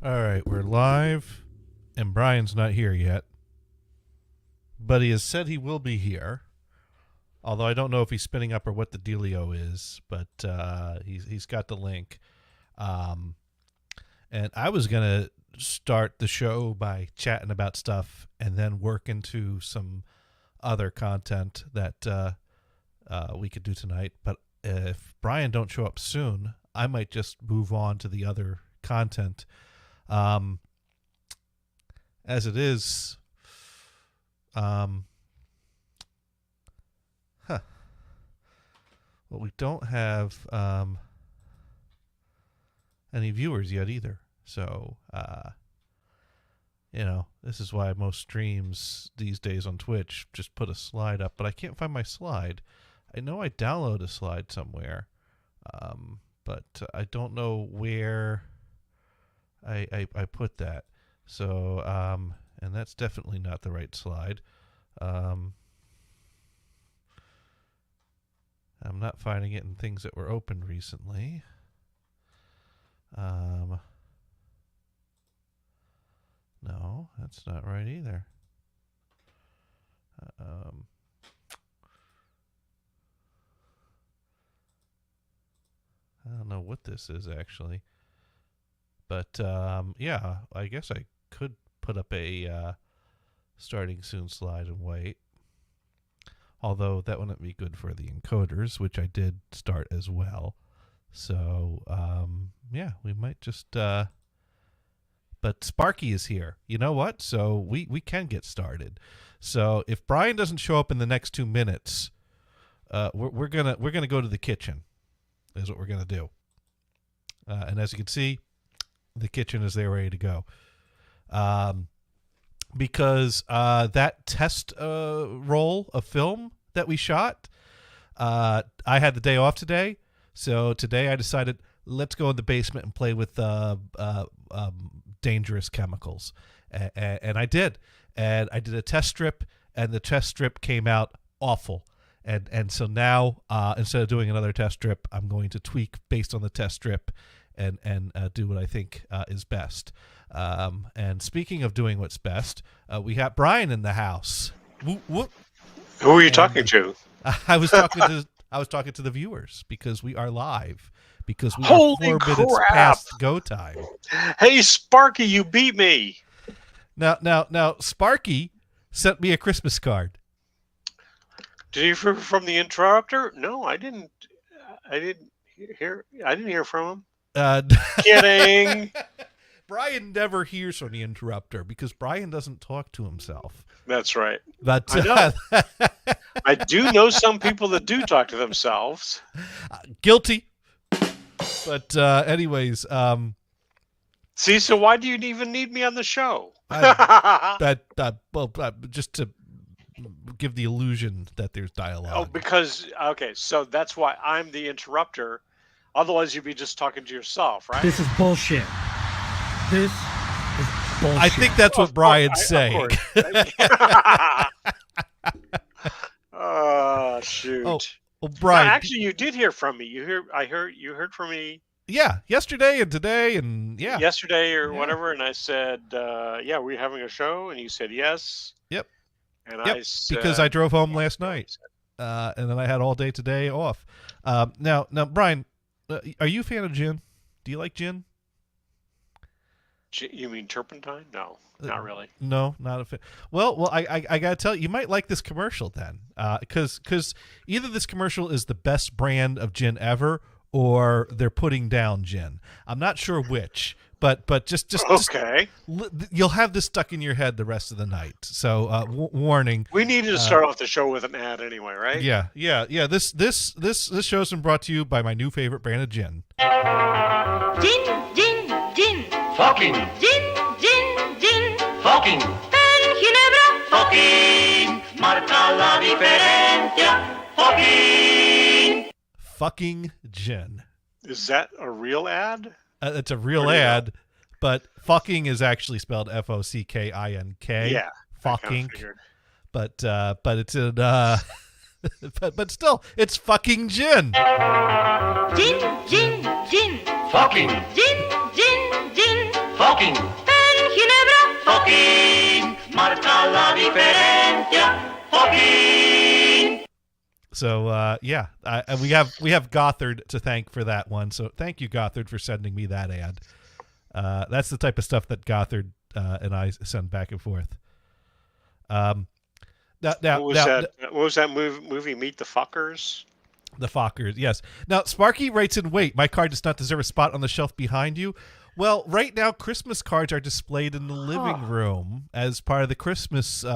All right, we're live, and Brian's not here yet, but he has said he will be here. Although I don't know if he's spinning up or what the dealio is, but he's got the link. And I was gonna start the show by chatting about stuff, and then work into some other content that we could do tonight. But if Brian don't show up soon, I might just move on to the other content. As it is, well, we don't have any viewers yet either. So, this is why most streams these days on Twitch just put a slide up, but I can't find my slide. I know I downloaded a slide somewhere, but I don't know where I put that. So, and that's definitely not the right slide. I'm not finding it in things that were opened recently. No, that's not right either. I don't know what this is actually. But, yeah, I guess I could put up a starting soon slide and wait. Although that wouldn't be good for the encoders, which I did start as well. So, yeah, we might just... But Sparky is here. You know what? So we can get started. So if Brian doesn't show up in the next 2 minutes, we're gonna go to the kitchen. Is what we're gonna do. And as you can see, the kitchen is there ready to go. Because that test roll of film that we shot, I had the day off today. So today I decided, let's go in the basement and play with dangerous chemicals. And I did. And I did a test strip, and the test strip came out awful. And so now, instead of doing another test strip, I'm going to tweak based on the test strip and do what I think is best. And speaking of doing what's best, we have Brian in the house. Whoop, whoop. Who are you talking to? I was talking to the viewers because we are live. Because we Holy are 4 minutes crap. past go time. Hey, Sparky, you beat me. Now, Sparky sent me a Christmas card. Did you hear from the interrupter? No, I didn't. I didn't hear from him. Kidding. Brian never hears from the interrupter because Brian doesn't talk to himself. That's right. But I know. I do know some people that do talk to themselves. Guilty. But anyways, see, so why do you even need me on the show? Just to give the illusion that there's dialogue. Oh, because okay, so that's why I'm the interrupter. Otherwise, you'd be just talking to yourself, right? This is bullshit. This is bullshit. I think that's what Brian's saying. Oh, shoot. Oh, well, Brian. No, actually, you did hear from me. You heard from me. Yeah, yesterday and today and yeah. Yesterday or whatever, and I said, yeah, we're having a show, and you said yes. Yep. And yep. I said, because I drove home last night, and then I had all day today off. Now, Brian, are you a fan of gin? Do you like gin? You mean turpentine? No, not really. No, not a fan. Well, I gotta tell you, you might like this commercial then, because either this commercial is the best brand of gin ever, or they're putting down gin. I'm not sure which, but just okay. You'll have this stuck in your head the rest of the night. So warning. We needed to start off the show with an ad anyway, right? Yeah. This show's been brought to you by my new favorite brand of gin. Gin. Fucking. Gin. Fucking. En Ginebra. Fucking. Marca la diferencia. Fucking. Fucking gin. Is that a real ad? It's a real ad, but fucking is actually spelled F-O-C-K-I-N-K. Yeah. Fucking. But it's in but still, it's fucking gin. Gin. Fucking. Gin. Fucking, En Ginebra, fucking, marca la diferencia. Fucking. So yeah, we have Gothard to thank for that one. So thank you, Gothard, for sending me that ad. That's the type of stuff that Gothard and I send back and forth. What was that movie? Meet the Fuckers. The Fockers, yes. Now, Sparky writes in, wait, my card does not deserve a spot on the shelf behind you. Well, right now, Christmas cards are displayed in the living room as part of the Christmas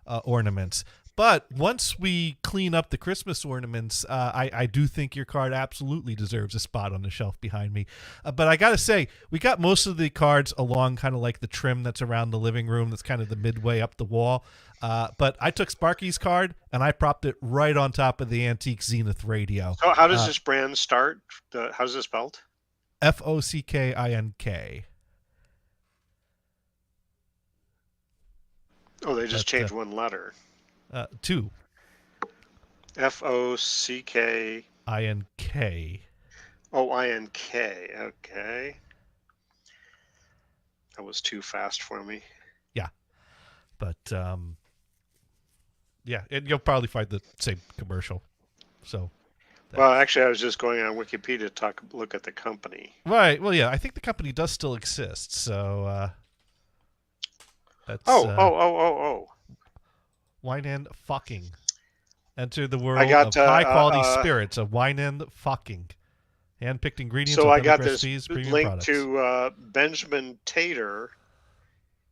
ornaments. But once we clean up the Christmas ornaments, I do think your card absolutely deserves a spot on the shelf behind me. But I got to say, we got most of the cards along kind of like the trim that's around the living room that's kind of the midway up the wall. But I took Sparky's card, and I propped it right on top of the Antique Zenith radio. So how does this brand start? How's it spelled? Fockink. Oh, they just changed one letter. 2. Fockink. Oh, INK. Okay. That was too fast for me. Yeah. But, yeah, and you'll probably find the same commercial. So. Well, actually, I was just going on Wikipedia to look at the company. Right. Well, yeah, I think the company does still exist. So, that's. Wine and Fucking. Enter the world of high-quality spirits of Wine and Fucking. Hand-picked ingredients. So I got this link products. To Benjamin Tater.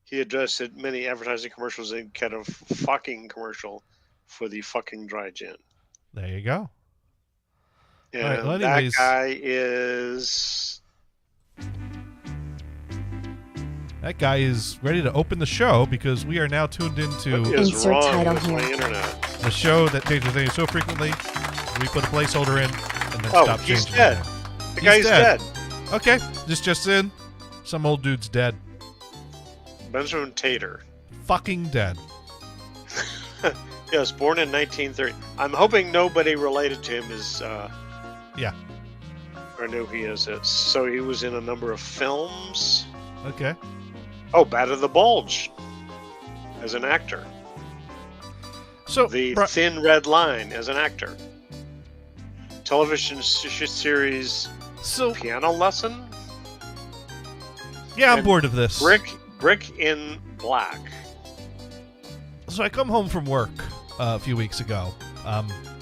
He addressed many advertising commercials and kind of fucking commercial for the fucking dry gin. There you go. And all right, well, that guy is... That guy is ready to open the show because we are now tuned into Insert title with my here. internet? the show that changes things so frequently. We put a placeholder in and then stop he's changing dead. it. The guy's dead. Okay, just in. Some old dude's dead. Benjamin Tater. Fucking dead. Yes, born in 1930. I'm hoping nobody related to him is... Yeah. Or knew he is. So he was in a number of films. Okay. Oh, Bat of the Bulge. As an actor. So The Thin Red Line as an actor. Television series Piano Lesson. Yeah, I'm bored of this. Brick in Black. So I come home from work a few weeks ago,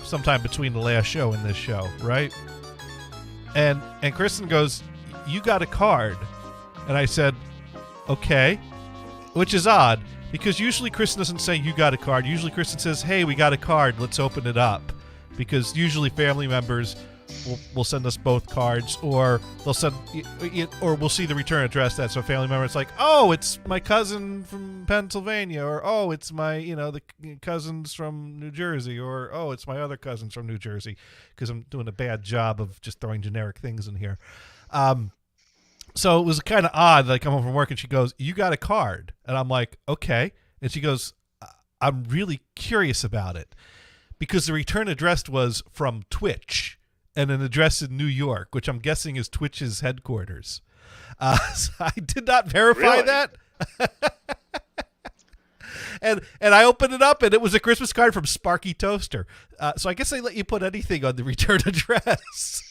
sometime between the last show and this show, right? And Kristen goes, "You got a card?" And I said, "Okay," which is odd because usually Kristen doesn't say "you got a card." Usually Kristen says, "Hey, we got a card. Let's open it up," because usually family members will send us both cards, or they'll send, or we'll see the return address that's a family member. It's like, oh, it's my cousin from Pennsylvania, or oh, it's my the cousins from New Jersey, or oh, it's my other cousins from New Jersey, because I'm doing a bad job of just throwing generic things in here. So it was kind of odd that I come home from work and she goes, "You got a card?" And I'm like, "Okay." And she goes, "I'm really curious about it," because the return address was from Twitch and an address in New York, which I'm guessing is Twitch's headquarters. So I did not verify that. And I opened it up, and it was a Christmas card from Sparky Toaster. So I guess they let you put anything on the return address.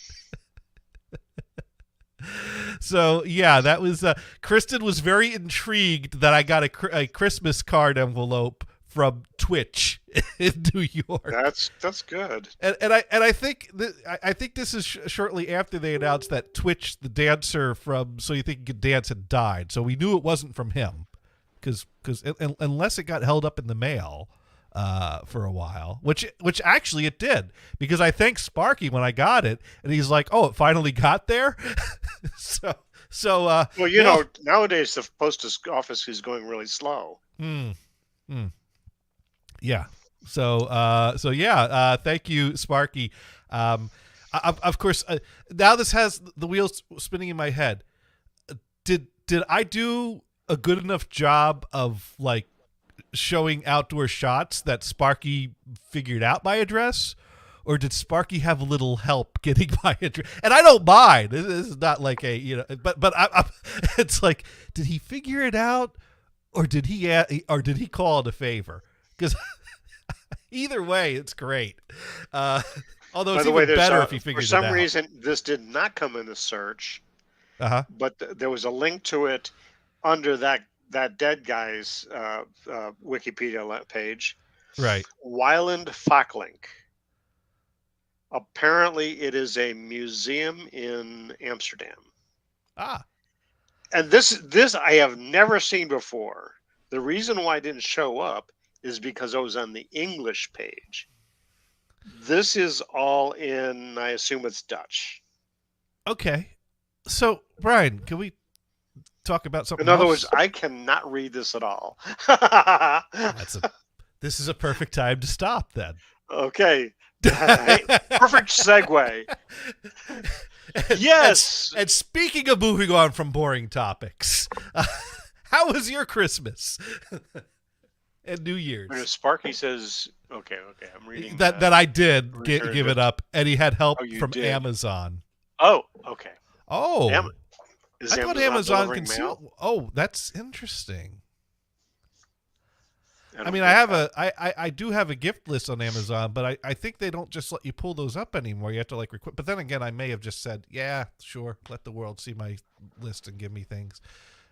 So, yeah, that was... Kristen was very intrigued that I got a Christmas card envelope from Twitch in New York. That's good. And I think this is shortly after they announced that Twitch, the dancer from So You Think You Could Dance, had died. So we knew it wasn't from him, because unless it got held up in the mail for a while, which actually it did, because I thanked Sparky when I got it, and he's like, "Oh, it finally got there." So well, nowadays the post office is going really slow. Yeah. So yeah. Thank you, Sparky. Of course, now this has the wheels spinning in my head. Did I do a good enough job of showing outdoor shots that Sparky figured out my address, or did Sparky have a little help getting my address? And I don't mind. This is not like a but it's like, did he figure it out, or did he call it a favor? Because either way, it's great. Although it's even better if he figures it out. For some reason, this did not come in the search, but there was a link to it under that dead guy's Wikipedia page. Right. Weiland Falklink. Apparently, it is a museum in Amsterdam. And this I have never seen before. The reason why it didn't show up is because I was on the English page. This is all in, I assume it's Dutch. Okay. So, Brian, can we talk about something In other else? words, I cannot read this at all. This is a perfect time to stop then. Okay. Perfect segue. Yes. And speaking of moving on from boring topics, how was your Christmas and New Year's? When Sparky says, okay, I'm reading that I did give it up, and he had help from did. Amazon. Oh, okay. Oh, Is I thought Amazon delivering concealed. mail? Oh, that's interesting. I don't mean, think I do have a gift list on Amazon, but I think they don't just let you pull those up anymore. You have to like request. But then again, I may have just said, yeah, sure, let the world see my list and give me things.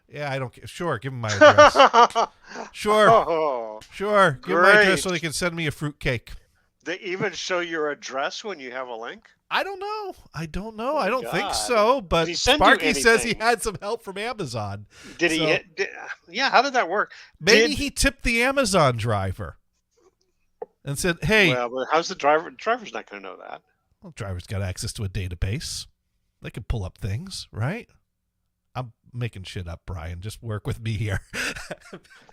Yeah, I don't care. Sure, give them my address. Sure, Oh, sure, give 'em my address so great. they can send me a fruitcake. they even show your address when you have a link? I don't know. I don't know. Oh, I don't think God. so. But Did he send you Sparky says he anything? had some help from Amazon. Did he So- hit? Yeah, how did that work? Maybe Did- he tipped the Amazon driver and said, "Hey, Well, but how's the driver? Driver's not going to know that. well, driver's got access to a database. They can pull up things, right?" I'm making shit up, Brian. Just work with me here.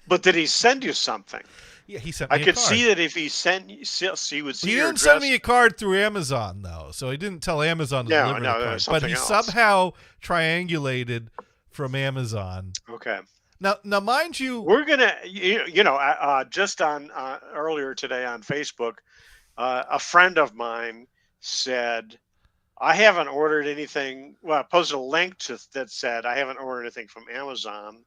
But did he send you something? Yeah, he sent me I a could card. see that if he sent you, he would see He your didn't address. send me a card through Amazon, though, so he didn't tell Amazon to No, deliver no, the no, card. But something he else. somehow triangulated from Amazon. Okay. Now, mind you, We're gonna, just on earlier today on Facebook, a friend of mine said, "I haven't ordered anything." Well, I posted a link that said, "I haven't ordered anything from Amazon,"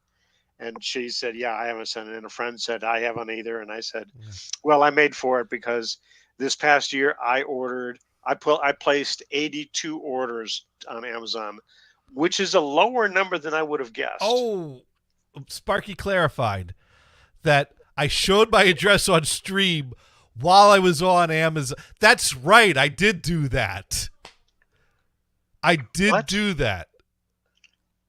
and she said, "Yeah, I haven't sent it." And a friend said, "I haven't either," and I said, "Well, I made for it because this past year I placed 82 orders on Amazon, which is a lower number than I would have guessed." oh, Sparky clarified that I showed my address on stream while I was on Amazon. That's right. I did do that. I did What? do that.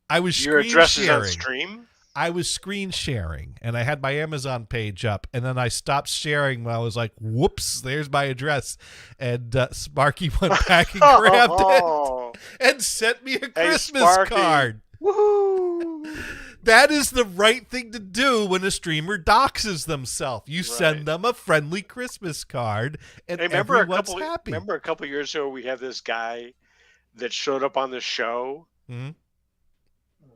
I was Your screen address is on sharing. stream? I was screen sharing, and I had my Amazon page up, and then I stopped sharing when I was like, whoops, there's my address. And Sparky went back and grabbed it Oh, and sent me a Christmas Sparky. card. woohoo! That is the right thing to do when a streamer doxes themselves. You send Right. them a friendly Christmas card, and Hey, remember everyone's happy. a couple years ago we had this guy that showed up on the show Mhm.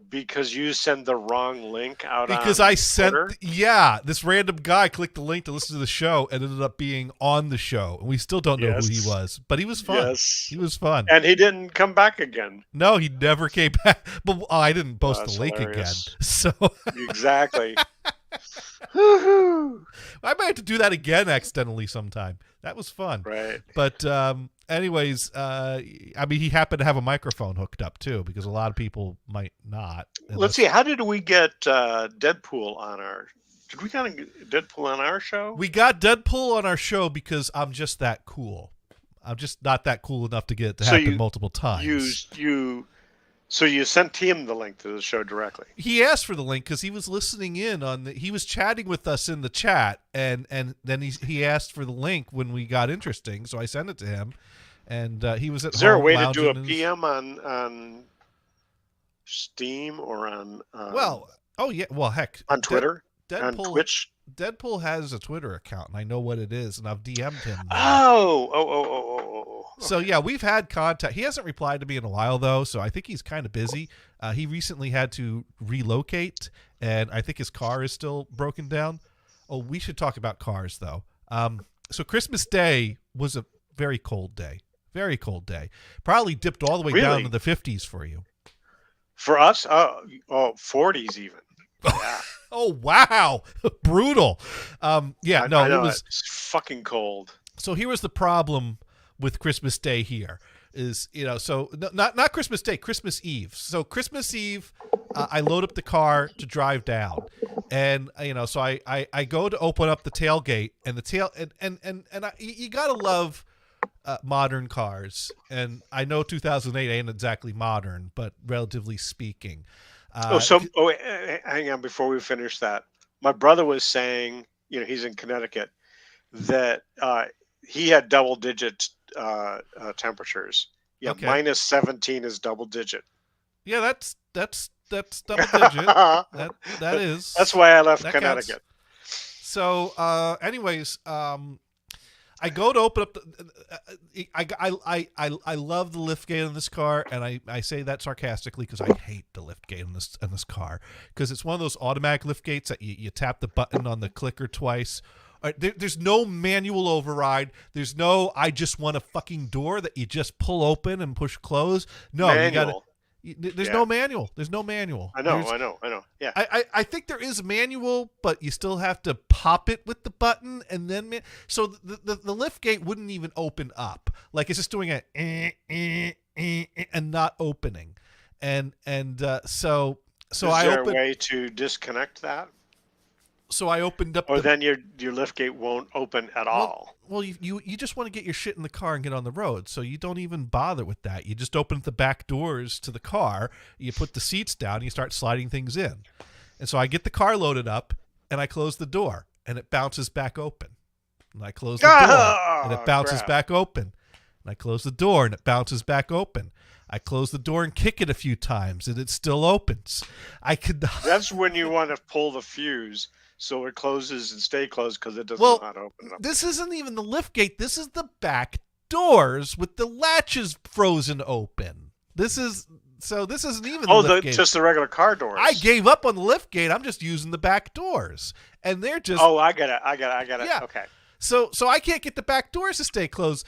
because you sent the wrong link out Because on I sent, Twitter? this random guy clicked the link to listen to the show and ended up being on the show. And we still don't know who he Yes. was, but he was fun. Yes. He was fun. And he didn't come back again. No, he never came back. But I didn't post That's the link hilarious. again. So Exactly. Woohoo! I might have to do that again accidentally sometime. That was fun. Right. But anyways, I mean, he happened to have a microphone hooked up too, because a lot of people might not. Let's see. How did we get Deadpool on our? Did we kind of get Deadpool on our show? We got Deadpool on our show because I'm just that cool. I'm just not that cool enough to get it to So happen you- multiple times. So you sent him the link to the show directly. He asked for the link because he was listening in on he was chatting with us in the chat, and then he asked for the link when we got interesting, so I sent it to him, and he was at Is there a home way to do a lounging in his- PM on Steam or on heck, on Twitter, on Deadpool, Twitch? Deadpool has a Twitter account, and I know what it is, and I've DM'd him. Oh. So yeah, we've had contact. He hasn't replied to me in a while though, so I think he's kind of busy. He recently had to relocate, and I think his car is still broken down. Oh, we should talk about cars though. So Christmas Day was Very cold day. Very cold day. Probably dipped all the way down Really? to the 50s for you. For us, 40s even. Yeah, Oh, wow. Brutal. Yeah, no, I know it was. it's fucking cold. So here was the problem with Christmas Day here is, so not Christmas Day, Christmas Eve. So Christmas Eve, I load up the car to drive down. And, so I go to open up the tailgate and you got to love modern cars. And I know 2008 ain't exactly modern, but relatively speaking. Hang on before we finish that. My brother was saying, he's in Connecticut, that he had double-digit temperatures. Yeah, Okay. minus 17 is double-digit. Yeah, that's double digit. that is. That's why I left that Connecticut. counts. So, anyways, I go to open up the. I love the lift gate in this car, and I say that sarcastically because I hate the lift gate in this car because it's one of those automatic lift gates that you tap the button on the clicker twice. There's no manual override. There's no I just want a fucking door that you just pull open and push close. No, Manual. there's no manual. There's no manual. I know. Yeah. I think there is a manual, but you still have to pop it with the button and then so the lift gate wouldn't even open up. Like it's just doing a and not opening. And so Is I there opened a way to disconnect that? so I opened up Or the then your lift gate won't open at all. Well, you just want to get your shit in the car and get on the road, so you don't even bother with that. You just open the back doors to the car, you put the seats down, and you start sliding things in. And so I get the car loaded up, and I close the door, and it bounces back open. And I close the door, and it bounces crap. back open. And I close the door, and it bounces back open. I close the door and kick it a few times, and it still opens. I could not. That's when you want to pull the fuse so it closes and stay closed because it doesn't Well, know how to open up. This isn't even the lift gate. This is the back doors with the latches frozen open. This isn't even the lift gate. Just the regular car doors. I gave up on the lift gate. I'm just using the back doors, and they're just Oh, I get it. Yeah. Okay. so I can't get the back doors to stay closed.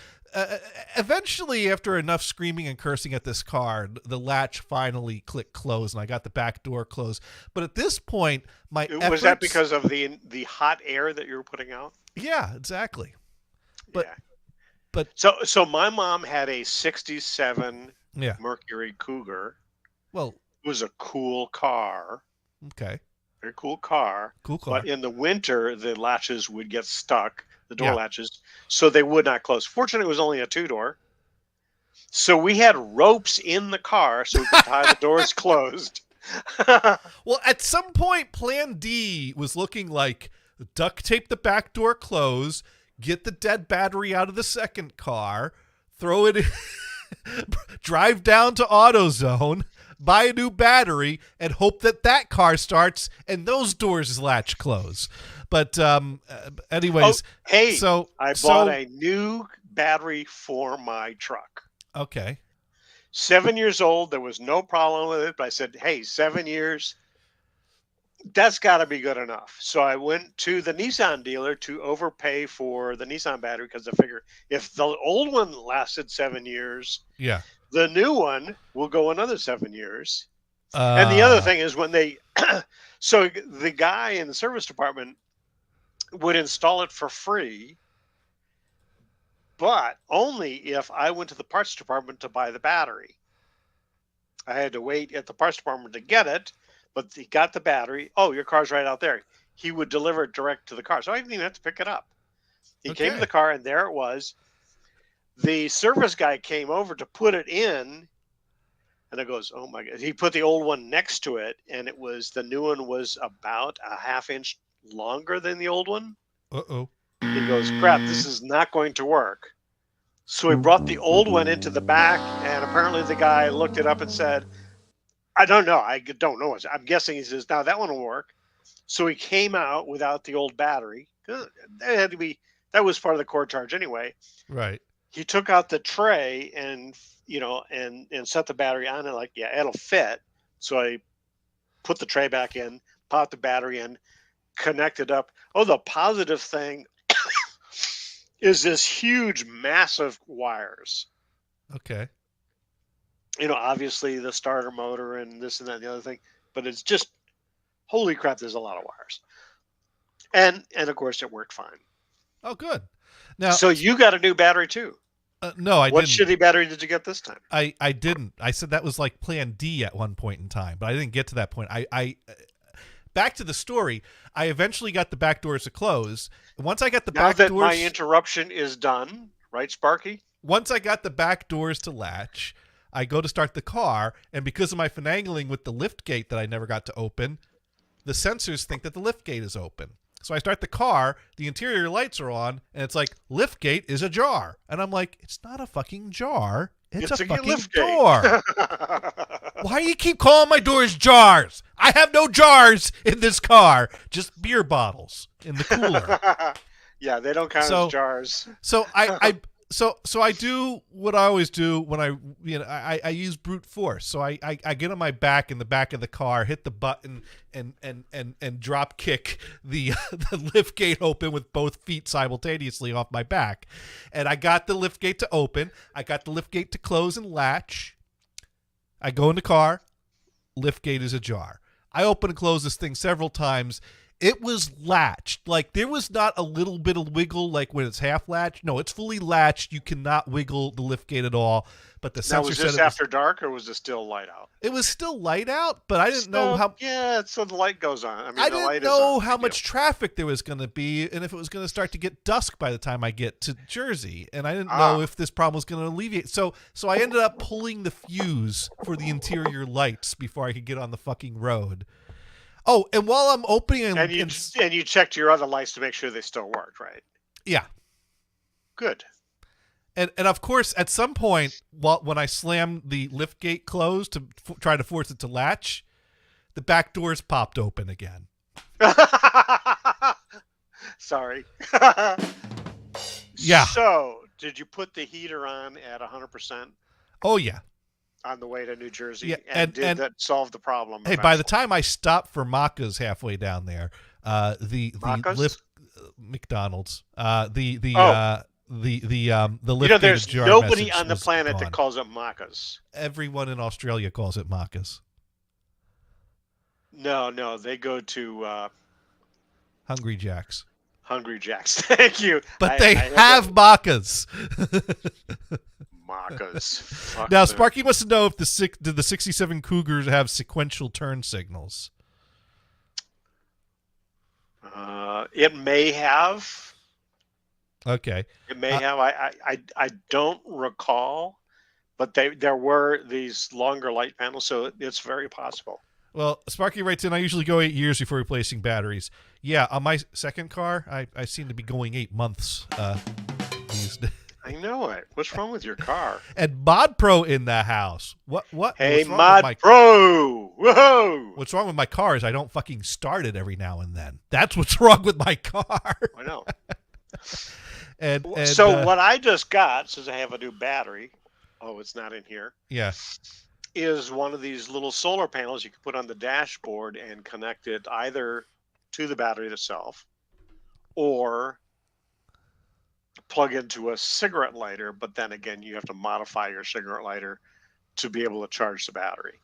Eventually, after enough screaming and cursing at this car, the latch finally clicked close, and I got the back door closed. But at this point, my Was that because of the hot air that you were putting out? Yeah, exactly. But- yeah. but- so my mom had a '67 Yeah. Mercury Cougar. Well, It was a cool car, okay, very cool car. cool car. But in the winter, the latches would get stuck, the door Yeah. latches, so they would not close. Fortunately, it was only a 2-door. So we had ropes in the car so we could tie the doors closed. Well, at some point, Plan D was looking like duct tape the back door closed, get the dead battery out of the second car, throw it in, drive down to AutoZone, buy a new battery, and hope that car starts and those doors latch close. But anyways, Hey, so I bought a new battery for my truck. Okay. 7 years old. There was no problem with it. But I said, hey, 7 years, that's got to be good enough. So I went to the Nissan dealer to overpay for the Nissan battery because I figure if the old one lasted 7 years, Yeah. the new one will go another 7 years. And the other thing is when they, so the guy in the service department would install it for free, but only if I went to the parts department to buy the battery. I had to wait at the parts department to get it, but he got the battery. Oh, your car's right out there. He would deliver it direct to the car. So I didn't even have to pick it up. He came to Okay. the car and there it was. The service guy came over to put it in. And it goes, oh my God. He put the old one next to it. And the new one was about a half inch longer than the old one. Uh-oh. He goes, crap, this is not going to work. So he brought the old one into the back, and apparently the guy looked it up and said, I don't know. I'm guessing he says, now that one will work. So he came out without the old battery. That was part of the core charge anyway. Right. He took out the tray and set the battery on it, like, yeah, it'll fit. So I put the tray back in, popped the battery in, connected up. Oh, the positive thing is this huge, massive wires. Okay. Obviously the starter motor and this and that and the other thing, but it's just, holy crap, there's a lot of wires. And of course it worked fine. Oh, good. Now, So you got a new battery too. no, I What didn't. shitty battery did you get this time? I didn't. I said that was like Plan D at one point in time, but I didn't get to that point. I back to the story. I eventually got the back doors to close. And once I got the Now back that doors, my interruption is done, right, Sparky? once I got the back doors to latch, I go to start the car, and because of my finagling with the lift gate that I never got to open, the sensors think that the lift gate is open. So I start the car, the interior lights are on, and it's like, lift gate is ajar. And I'm like, it's not a fucking jar. It's a fucking lift gate. door. Why do you keep calling my doors jars? I have no jars in this car, just beer bottles in the cooler. Yeah, they don't count So- as jars. So so I do what I always do when I use brute force. So I get on my back in the back of the car, hit the button, and drop kick the the lift gate open with both feet simultaneously off my back. And I got the lift gate to open. I got the lift gate to close and latch. I go in the car. Lift gate is ajar. I open and close this thing several times. It was latched. Like, there was not a little bit of wiggle like when it's half latched. No, it's fully latched. You cannot wiggle the lift gate at all. But the Now, sensor was said this after dark or was it still light out? it was still light out, but I didn't know how. Yeah, so the light goes on. I the light didn't know is on. how much traffic there was going to be, and if it was going to start to get dusk by the time I get to Jersey, and I didn't know if this problem was going to alleviate. So I ended up pulling the fuse for the interior lights before I could get on the fucking road. Oh, and while I'm opening And you checked your other lights to make sure they still worked, right? yeah, Good. and of course at some point, when I slammed the lift gate closed to try to force it to latch, the back doors popped open again. Sorry. Yeah. So, did you put the heater on at 100% Oh yeah. on the way to New Jersey? Yeah, and and- that solve the problem? Hey, by the eventually? time I stopped for Macca's halfway down there, the Macca's? lift McDonald's, the Oh. lift. there's jar nobody message on the was planet gone. that calls it Macca's. Everyone in Australia calls it Macca's. No, they go to Hungry Jacks. Hungry Jack's. Thank you. But they have Macca's. Macca's. Fuck Now, them. Sparky wants to know if did the 67 Cougars have sequential turn signals? It may have. Okay. It may have. I don't recall, but there were these longer light panels, so it's very possible. Well, Sparky writes in, I usually go 8 years before replacing batteries. Yeah, on my second car, I seem to be going 8 months these days. I know it. What's wrong with your car? And Mod Pro in the house. What? Hey, what's wrong with Mod my- Pro! Whoa! What's wrong with my car is I don't fucking start it every now and then. That's what's wrong with my car. I know. and So what I just got, since I have a new battery, it's not in here, Yeah. is one of these little solar panels you can put on the dashboard and connect it either to the battery itself or plug into a cigarette lighter, but then again you have to modify your cigarette lighter to be able to charge the battery.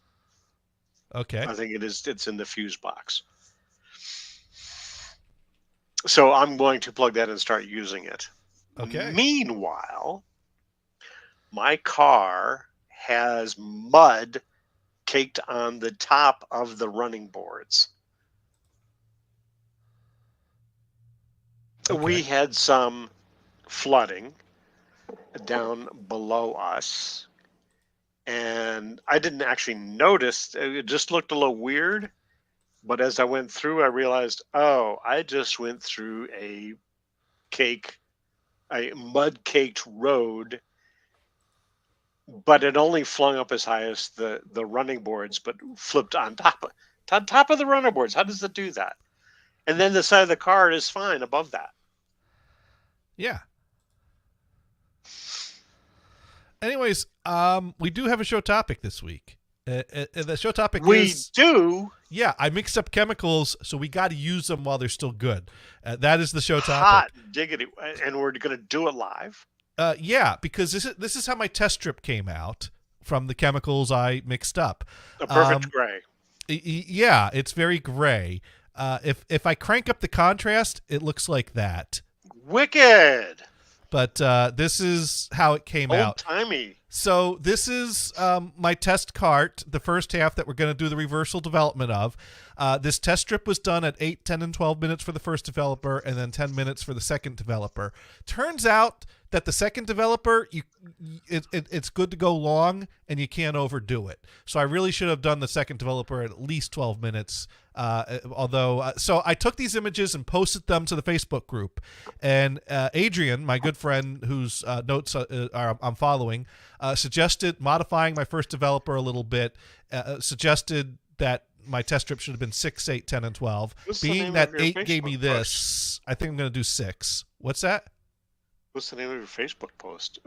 Okay. I think it's in the fuse box. So I'm going to plug that in and start using it. Okay. Meanwhile, my car has mud caked on the top of the running boards. Okay. We had some flooding down below us, and I didn't actually notice. It just looked a little weird. But as I went through, I realized, I just went through a mud-caked road, but it only flung up as high as the running boards, but flipped on top of the running boards. How does it do that? And then the side of the car is fine above that. Yeah. Anyways, we do have a show topic this week. The show topic We is do. yeah, I mix up chemicals, so we got to use them while they're still good. That is the show topic. Hot diggity. And we're going to do it live. Yeah, because this is how my test strip came out from the chemicals I mixed up. A perfect gray. Yeah, it's very gray. If I crank up the contrast, it looks like that. Wicked. But this is how it came Old out. timey. So this is my test cart, the first half that we're going to do the reversal development of. This test strip was done at 8, 10, and 12 minutes for the first developer, and then 10 minutes for the second developer. Turns out that the second developer, it's good to go long, and you can't overdo it. So I really should have done the second developer at least 12 minutes. So I took these images and posted them to the Facebook group, and Adrian, my good friend whose notes I'm following, suggested modifying my first developer a little bit, suggested that my test strip should have been 6, 8, 10, and 12. What's the Being name that of your 8 gave me Facebook this, I think I'm going to do 6. What's that? What's the name of your Facebook post?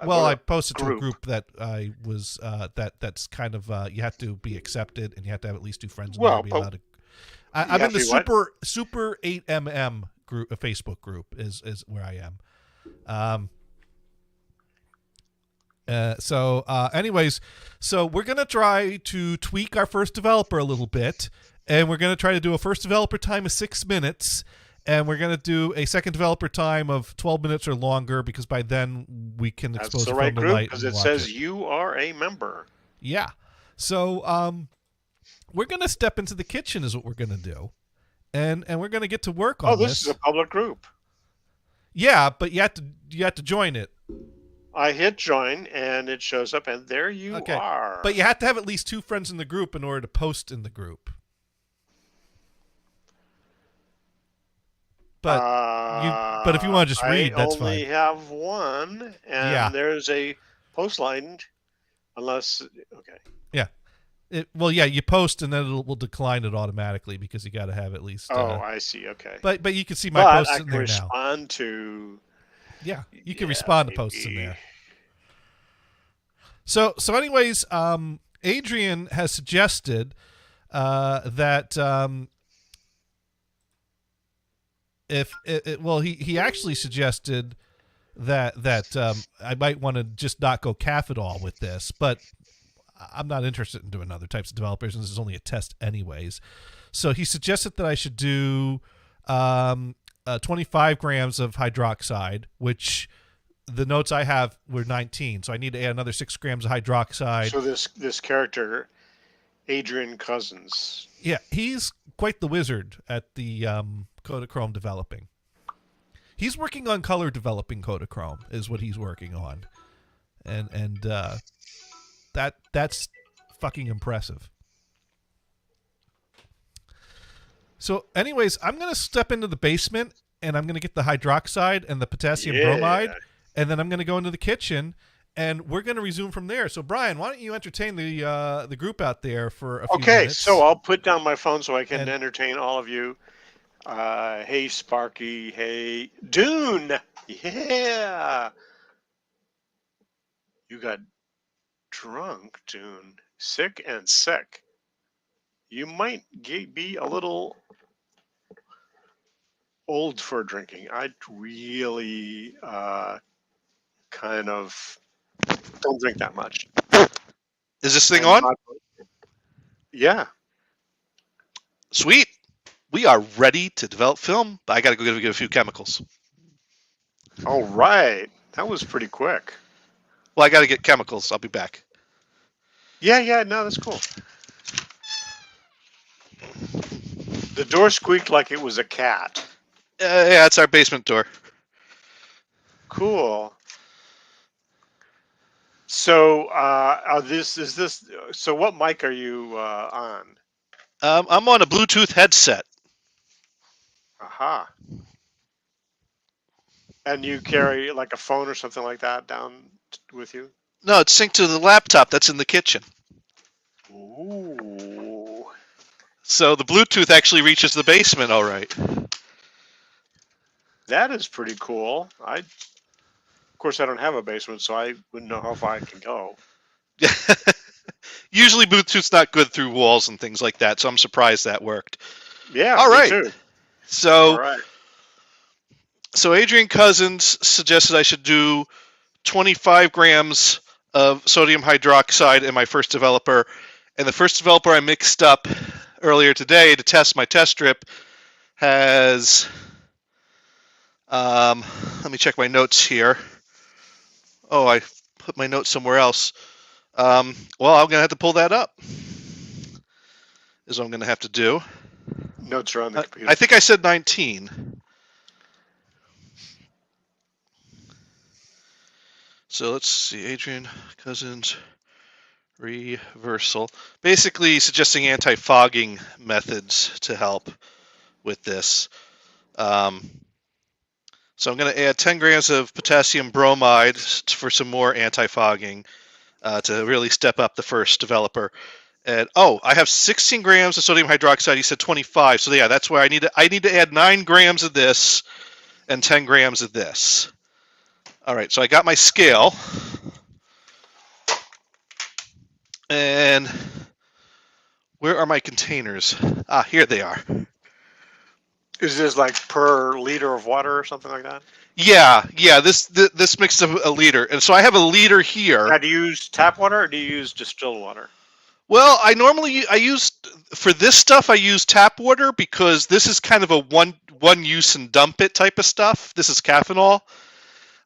Well, Or I posted to a group. group that I was that's kind of you have to be accepted and you have to have at least 2 friends. In Well, order to be but allowed to. I'm you in the have to what? super 8mm group, a Facebook group is where I am. Anyways, so we're gonna try to tweak our first developer a little bit, and we're gonna try to do a first developer time of 6 minutes. And we're going to do a second developer time of 12 minutes or longer because by then we can That's expose the it right from the group light. because and it watch says you are a member. Yeah. So we're going to step into the kitchen is what we're going to do. And we're going to get to work on This is a public group. Yeah, but you have to join it. I hit join and it shows up and there you are. But you have to have at least 2 friends in the group in order to post in the group. But if you want to just read, that's fine. I only have one, and there's a post line, unless okay. Yeah, you post and then we'll decline it automatically because you got to have at least. I see. Okay. But you can see my posts in there now. Respond to. Yeah, you can respond to posts in there. So anyways, Adrian has suggested that. He actually suggested that I might want to just not go calf at all with this, but I'm not interested in doing other types of developers, and this is only a test anyways. So he suggested that I should do 25 grams of hydroxide, which the notes I have were 19, so I need to add another 6 grams of hydroxide. So this character, Adrian Cousins. Yeah, he's quite the wizard at the Kodachrome developing. He's working on color developing Kodachrome is what he's working on, and that's fucking impressive. So, anyways, I'm gonna step into the basement and I'm gonna get the hydroxide and the potassium bromide, and then I'm gonna go into the kitchen. And we're going to resume from there. So, Brian, why don't you entertain the group out there for a few minutes? Okay, so I'll put down my phone so I can entertain all of you. Hey, Sparky. Hey, Dune. Yeah. You got drunk, Dune. Sick and sick. You might be a little old for drinking. I'd really kind of... don't drink that much. Is this thing on? Yeah. Sweet. We are ready to develop film, but I got to go get a few chemicals. All right. That was pretty quick. Well, I got to get chemicals. I'll be back. Yeah, no, that's cool. The door squeaked like it was a cat. Yeah, it's our basement door. Cool. So, so what mic are you on? I'm on a Bluetooth headset. Aha. And you carry like a phone or something like that down with you? No, it's synced to the laptop that's in the kitchen. Ooh. So the Bluetooth actually reaches the basement all right. That is pretty cool. Of course, I don't have a basement, so I wouldn't know how far I can go. Usually Bluetooth's not good through walls and things like that, so I'm surprised that worked. Yeah. All me right. Too. So, All right. so Adrian Cousins suggested I should do 25 grams of sodium hydroxide in my first developer. And the first developer I mixed up earlier today to test my test strip has, let me check my notes here. Oh, I put my notes somewhere else. Well, I'm going to have to pull that up, is what I'm going to have to do. Notes are on the computer. I think I said 19. So let's see, Adrian Cousins reversal. Basically suggesting anti-fogging methods to help with this. So I'm going to add 10 grams of potassium bromide for some more anti-fogging to really step up the first developer. And I have 16 grams of sodium hydroxide. He said 25. So yeah, that's where I need to add 9 grams of this and 10 grams of this. All right, so I got my scale. And where are my containers? Here they are. Is this like per liter of water or something like that? Yeah. This mixed a liter, and so I have a liter here. Now, do you use tap water or do you use distilled water? Well, I use for this stuff I use tap water because this is kind of a one use and dump it type of stuff. This is Caffeinol.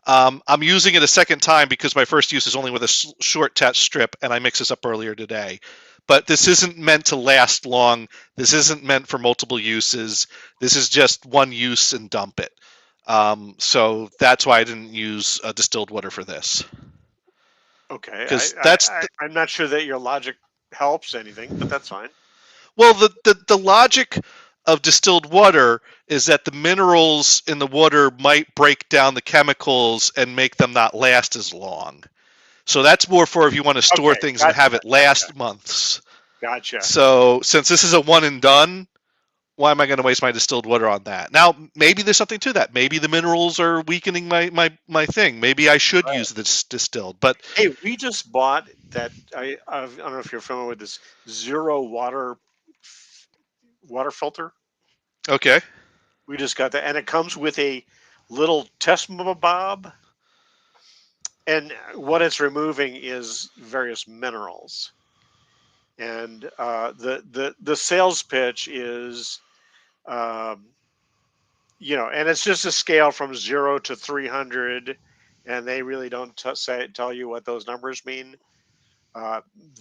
I'm using it a second time because my first use is only with a short test strip, and I mixed this up earlier today. But this isn't meant to last long. This isn't meant for multiple uses. This is just one use and dump it. So that's why I didn't use distilled water for this. Okay. 'Cause I'm not sure that your logic helps anything, but that's fine. Well, the logic of distilled water is that the minerals in the water might break down the chemicals and make them not last as long. So that's more for if you want to store things and have it last months. Gotcha. So since this is a one and done, why am I going to waste my distilled water on that? Now, maybe there's something to that. Maybe the minerals are weakening my thing. Maybe I should use this distilled. But hey, we just bought that. I don't know if you're familiar with this zero water filter. okay. We just got that, and it comes with a little test bob. And what it's removing is various minerals. And the sales pitch is, and it's just a scale from 0 to 300, and they really don't tell you what those numbers mean.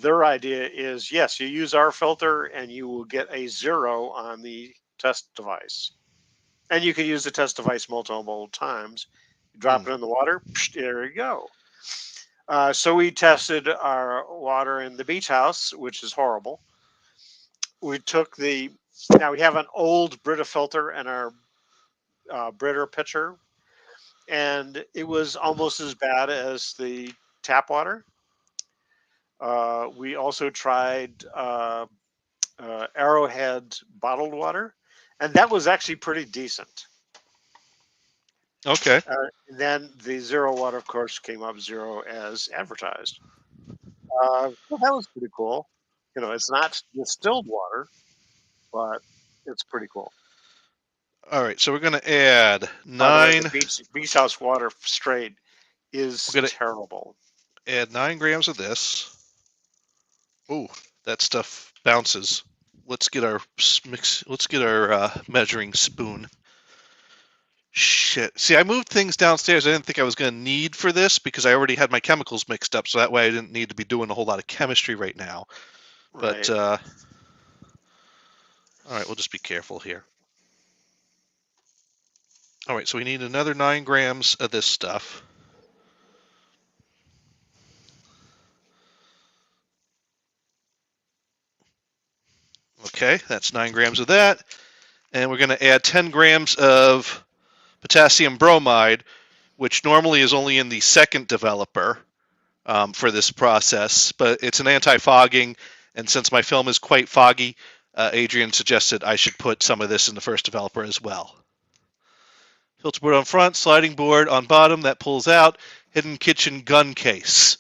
Their idea is, yes, you use our filter, and you will get a 0 on the test device. And you can use the test device multiple times. Drop it in the water, there you go. So we tested our water in the beach house, which is horrible. We took now we have an old Brita filter in our Brita pitcher, and it was almost as bad as the tap water. We also tried Arrowhead bottled water, and that was actually pretty decent. Okay. Then the zero water, of course, came up 0 as advertised. Well, that was pretty cool. It's not distilled water, but it's pretty cool. All right. So we're going to add By the 9. way, the beach house water straight is terrible. Add 9 grams of this. Ooh, that stuff bounces. Let's get our mix. Let's get our measuring spoon. Shit. See, I moved things downstairs I didn't think I was going to need for this because I already had my chemicals mixed up, so that way I didn't need to be doing a whole lot of chemistry right now. But, all right, we'll just be careful here. All right, so we need another 9 grams of this stuff. Okay, that's 9 grams of that. And we're going to add 10 grams of potassium bromide, which normally is only in the second developer for this process, but it's an anti-fogging, and since my film is quite foggy, Adrian suggested I should put some of this in the first developer as well. Filter board on front, sliding board on bottom, that pulls out, hidden kitchen gun case.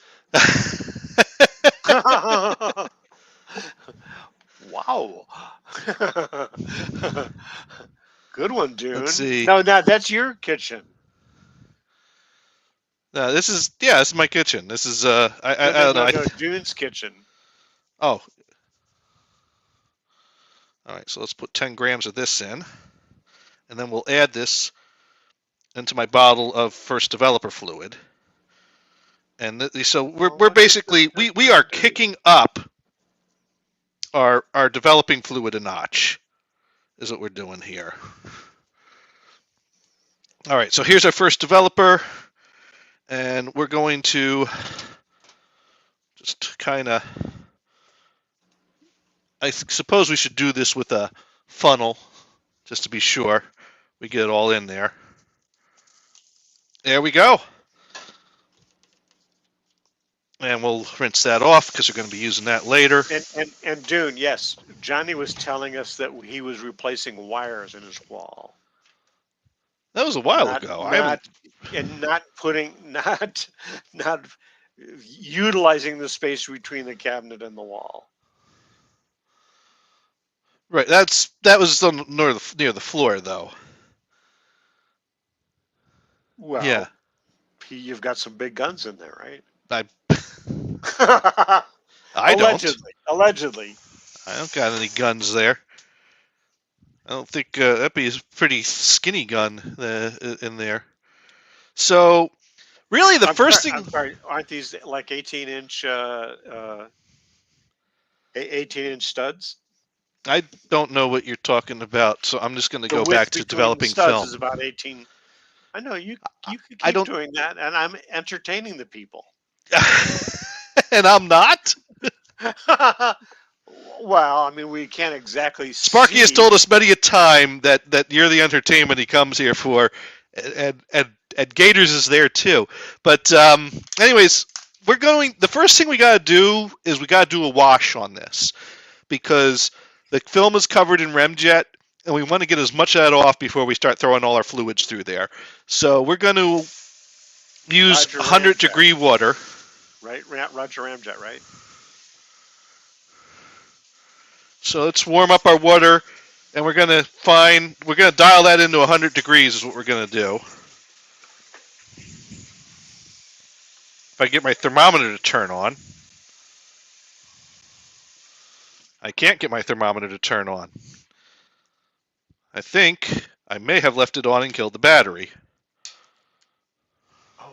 Wow. Good one, Dune. Let's see. No, that's your kitchen. This is my kitchen. This is I don't know. No, Dune's kitchen. Oh. All right, so let's put 10 grams of this in, and then we'll add this into my bottle of first developer fluid. And so we're basically we are kicking up our developing fluid a notch, is what we're doing here. All right, so here's our first developer, and we're going to just kind of. I suppose we should do this with a funnel, just to be sure we get it all in there. There we go. And we'll rinse that off because we're going to be using that later. And Dune, yes, Johnny was telling us that he was replacing wires in his wall. That was a while ago. Not utilizing the space between the cabinet and the wall. Right, that was near the floor, though. Well, yeah, you've got some big guns in there, right? I don't. Allegedly. I don't got any guns there. I don't think that'd be a pretty skinny gun in there. So, really, the first thing. I'm sorry, aren't these like 18-inch 18-inch studs? I don't know what you're talking about, so I'm just going to go width back to between developing the studs film. Is about 18. I know you could I keep don't- doing that, and I'm entertaining the people. And I'm not. Well, I mean, we can't exactly. Sparky has see- told us many a time that you're the entertainment he comes here for, and Gators is there too. But anyways, the first thing we got to do is we got to do a wash on this, because the film is covered in Remjet, and we want to get as much of that off before we start throwing all our fluids through there. So we're going to use Roger 100-degree water. Right, Roger Ramjet, right? So let's warm up our water, and we're going to dial that into 100 degrees is what we're going to do. If I get my thermometer to turn on. I can't get my thermometer to turn on. I think I may have left it on and killed the battery. Oh.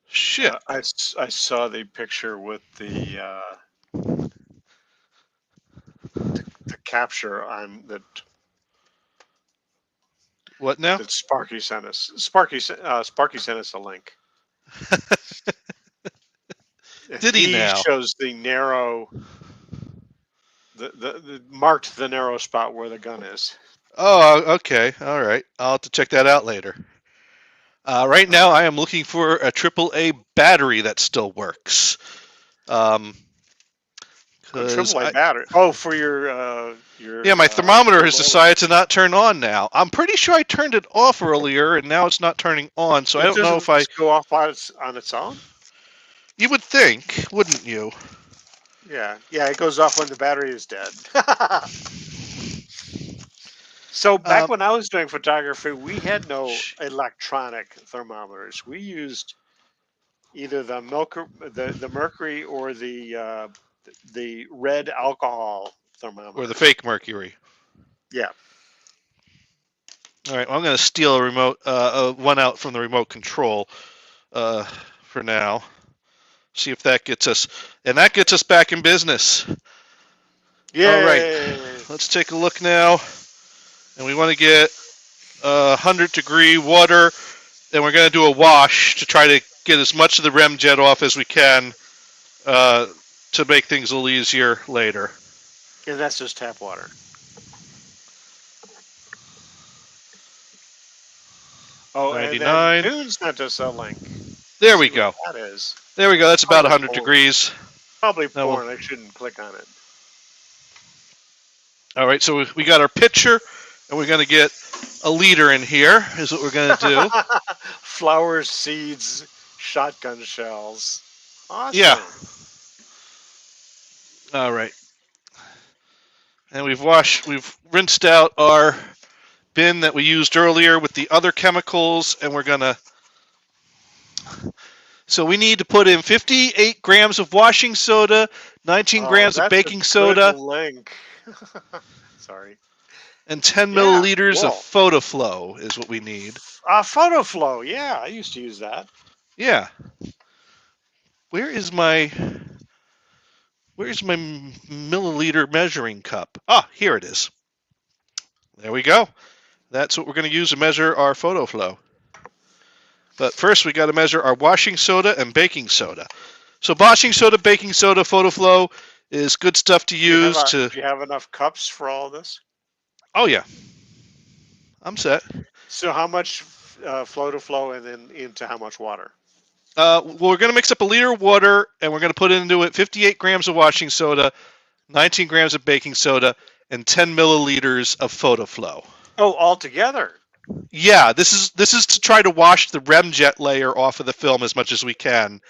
Shit. I saw the picture with the capture that What now? that Sparky sent us. Sparky sent us a link. Did he now? Shows the narrow, the marked the narrow spot where the gun is. Oh, okay. All right. I'll have to check that out later. Right now, I am looking for a AAA battery that still works. AAA battery. Oh, for your. Yeah, my thermometer has decided to not turn on now. I'm pretty sure I turned it off earlier, and now it's not turning on. So I don't know if I go off on its own. You would think, wouldn't you? Yeah, it goes off when the battery is dead. So back when I was doing photography, we had no electronic thermometers. We used either the mercury or the red alcohol thermometer. Or the fake mercury. Yeah. All right, well, I'm going to steal a remote one out from the remote control for now. See if that gets us, and that gets us back in business. Yeah. All right, let's take a look now. And we want to get 100-degree water, and we're going to do a wash to try to get as much of the Remjet off as we can to make things a little easier later. And that's just tap water. Oh, 99. and then Dune sent us a link. There we go. That is There we go. That's about Probably 100 degrees. probably Now porn. I shouldn't click on it. All right, so we got our pitcher, and we're going to get a liter in here is what we're going to do. Flowers, seeds, shotgun shells. Awesome. Yeah. All right. And we've rinsed out our bin that we used earlier with the other chemicals, and we're going to... So we need to put in 58 grams of washing soda, 19 grams of that's baking a soda, good link. Sorry. and 10 Yeah, milliliters cool. of PhotoFlow is what we need. PhotoFlow. Yeah, I used to use that. Yeah. Where's my milliliter measuring cup? Ah, here it is. There we go. That's what we're going to use to measure our PhotoFlow. But first, we got to measure our washing soda and baking soda. So washing soda, baking soda, PhotoFlow is good stuff to use Do you have enough cups for all this? Oh, yeah. I'm set. So how much flow and then into how much water? Well, we're going to mix up a liter of water, and we're going to put into it 58 grams of washing soda, 19 grams of baking soda, and 10 milliliters of PhotoFlow. Oh, all together. Yeah, this is to try to wash the remjet layer off of the film as much as we can,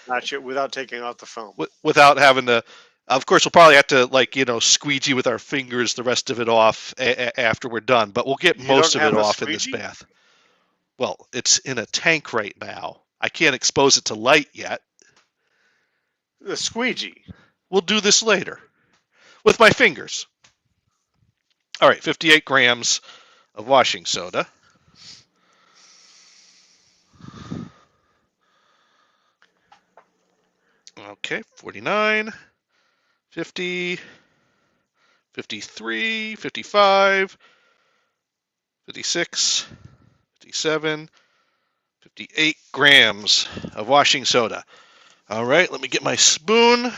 Without taking out the film. without having to. Of course, we'll probably have to squeegee with our fingers the rest of it off after we're done, but we'll get most of it off in this bath. Well, it's in a tank right now. I can't expose it to light yet. The squeegee. We'll do this later with my fingers. All right, 58 grams of washing soda. Okay, 49, 50, 53, 55, 56, 57, 58 grams of washing soda. All right, let me get my spoon, and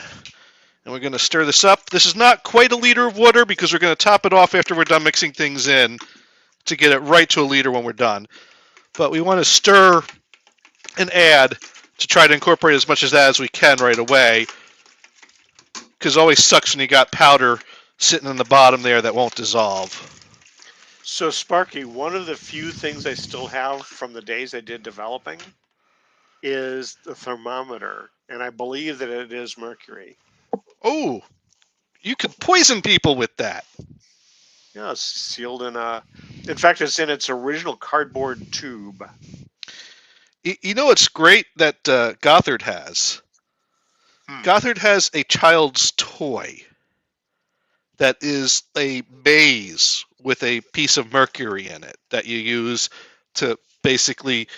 we're going to stir this up. This is not quite a liter of water because we're going to top it off after we're done mixing things in to get it right to a liter when we're done. But we want to stir and add to try to incorporate as much of that as we can right away, because it always sucks when you got powder sitting in the bottom there that won't dissolve. So, Sparky, one of the few things I still have from the days I did developing is the thermometer, and I believe that it is mercury. Oh, you could poison people with that. Yeah, it's sealed in fact, it's in its original cardboard tube. You know what's great that Gothard has? Gothard has a child's toy that is a maze with a piece of mercury in it that you use to basically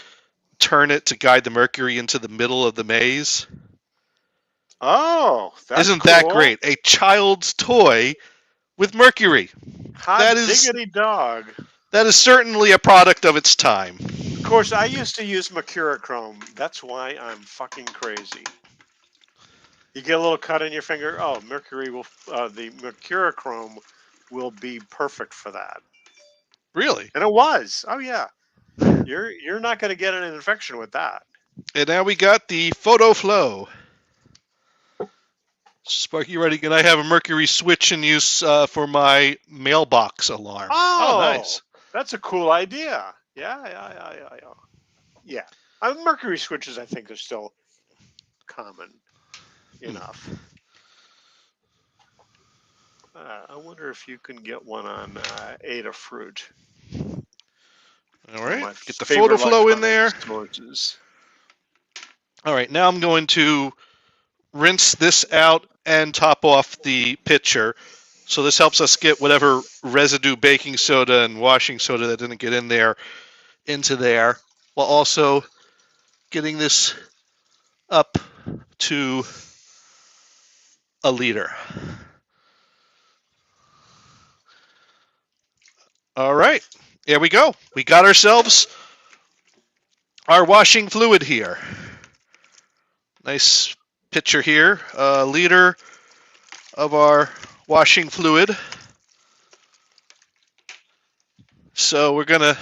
turn it to guide the mercury into the middle of the maze. Oh, that's Isn't cool. that great? A child's toy with mercury. Hot That is- diggity dog. That is certainly a product of its time. Of course, I used to use mercurochrome. That's why I'm fucking crazy. You get a little cut in your finger. Oh, the mercurochrome will be perfect for that. Really? And it was. Oh yeah. You're not going to get an infection with that. And now we got the PhotoFlow. Sparky, you ready? Can I have a mercury switch in use for my mailbox alarm? Oh, Nice. That's a cool idea. Yeah. Mercury switches, I think, are still common enough. I wonder if you can get one on Adafruit. All right, My get the favorite PhotoFlow in there. electronic sources. All right, now I'm going to rinse this out and top off the pitcher. So this helps us get whatever residue baking soda and washing soda that didn't get in there into there, while also getting this up to a liter. All right, there we go. We got ourselves our washing fluid here. Nice pitcher here, a liter of our washing fluid. So we're gonna,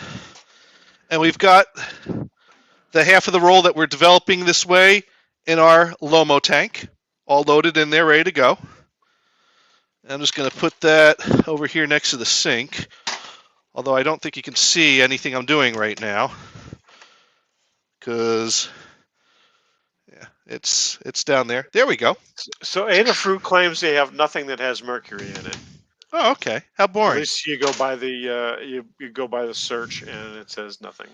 and we've got the half of the roll that we're developing this way in our Lomo tank, all loaded in there, ready to go. I'm just gonna put that over here next to the sink. Although I don't think you can see anything I'm doing right now, because yeah, it's down there. There we go. So Adafruit claims they have nothing that has mercury in it. Oh, okay. How At boring. least you go by the you go by the search and it says nothing.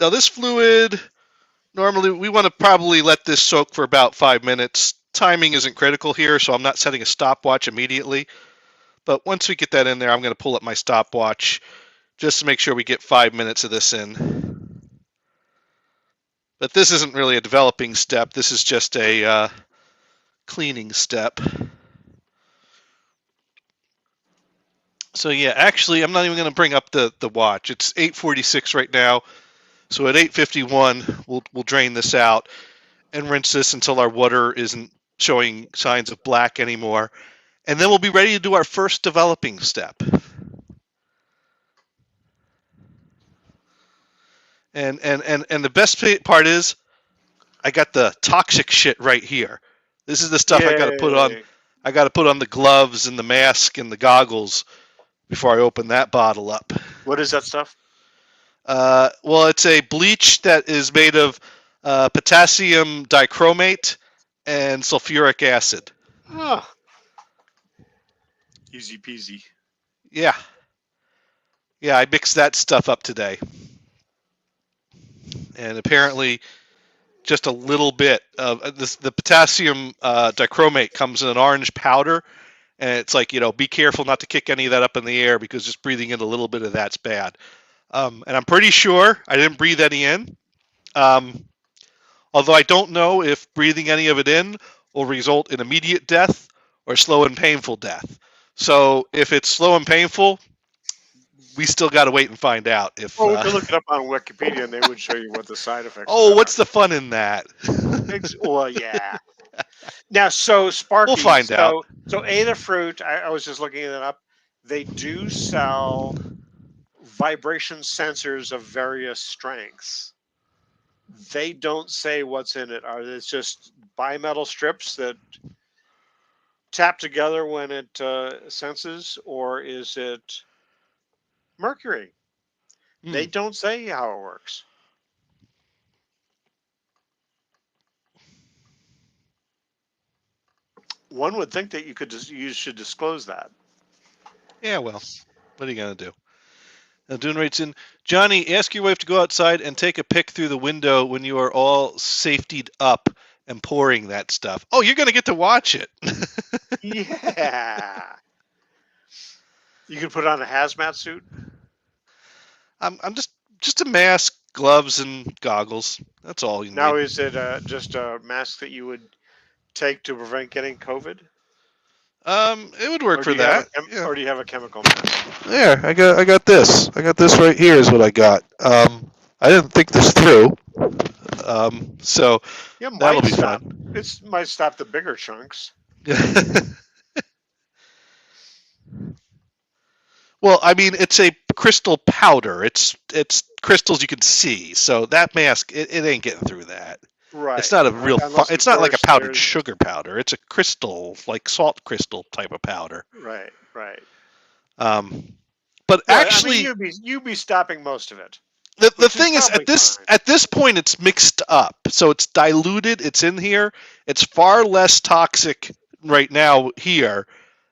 Now this fluid, normally we want to probably let this soak for about 5 minutes. Timing isn't critical here, so I'm not setting a stopwatch immediately. But once we get that in there, I'm going to pull up my stopwatch just to make sure we get 5 minutes of this in. But this isn't really a developing step. This is just a cleaning step. So yeah, actually, I'm not even going to bring up the watch. It's 8:46 right now. So at 8:51, we'll drain this out and rinse this until our water isn't showing signs of black anymore. And then we'll be ready to do our first developing step. And the best part is I got the toxic shit right here. This is the stuff I got to put on. Yay. I got to put on the gloves and the mask and the goggles before I open that bottle up. What is that stuff? Well, it's a bleach that is made of potassium dichromate and sulfuric acid. Ah. Easy peasy. Yeah. Yeah, I mixed that stuff up today. And apparently just a little bit of this, the potassium dichromate comes in an orange powder. And it's like, be careful not to kick any of that up in the air because just breathing in a little bit of that's bad. And I'm pretty sure I didn't breathe any in. Although I don't know if breathing any of it in will result in immediate death or slow and painful death. So if it's slow and painful, we still got to wait and find out. If Well, we can look it up on Wikipedia and they would show you what the side effects oh, are. what's the fun in that? Well, yeah. Now, so Sparky, We'll find out. So Adafruit, I was just looking it up. They do sell vibration sensors of various strengths. They don't say what's in it. Are they just bimetal strips that tap together when it senses, or is it mercury? They don't say how it works. One would think that you should disclose that. Yeah, well, what are you going to do? Now, Dune writes in, Johnny, ask your wife to go outside and take a pic through the window when you are all safetied up and pouring that stuff. Oh, you're going to get to watch it. Yeah. You could put on a hazmat suit. I'm just a mask, gloves, and goggles. That's all you need. Now, is it just a mask that you would take to prevent getting COVID? It would work Or for do you have that. Or do you have a chemical mask? There, I got this. I got this right here is what I got. I didn't think this through. So Yeah, that'll might be stop. fun. It might stop the bigger chunks. Well, I mean, it's a crystal powder. It's crystals you can see. So that mask, it ain't getting through that. Right. It's not a real. Unless, It's of not like a course, powdered there's- sugar powder. It's a crystal, like salt crystal type of powder. Right. Right. But Yeah, actually, I mean, you'd be stopping most of it. the which is thing is, probably fine. at this point, it's mixed up. So it's diluted. It's in here. It's far less toxic right now here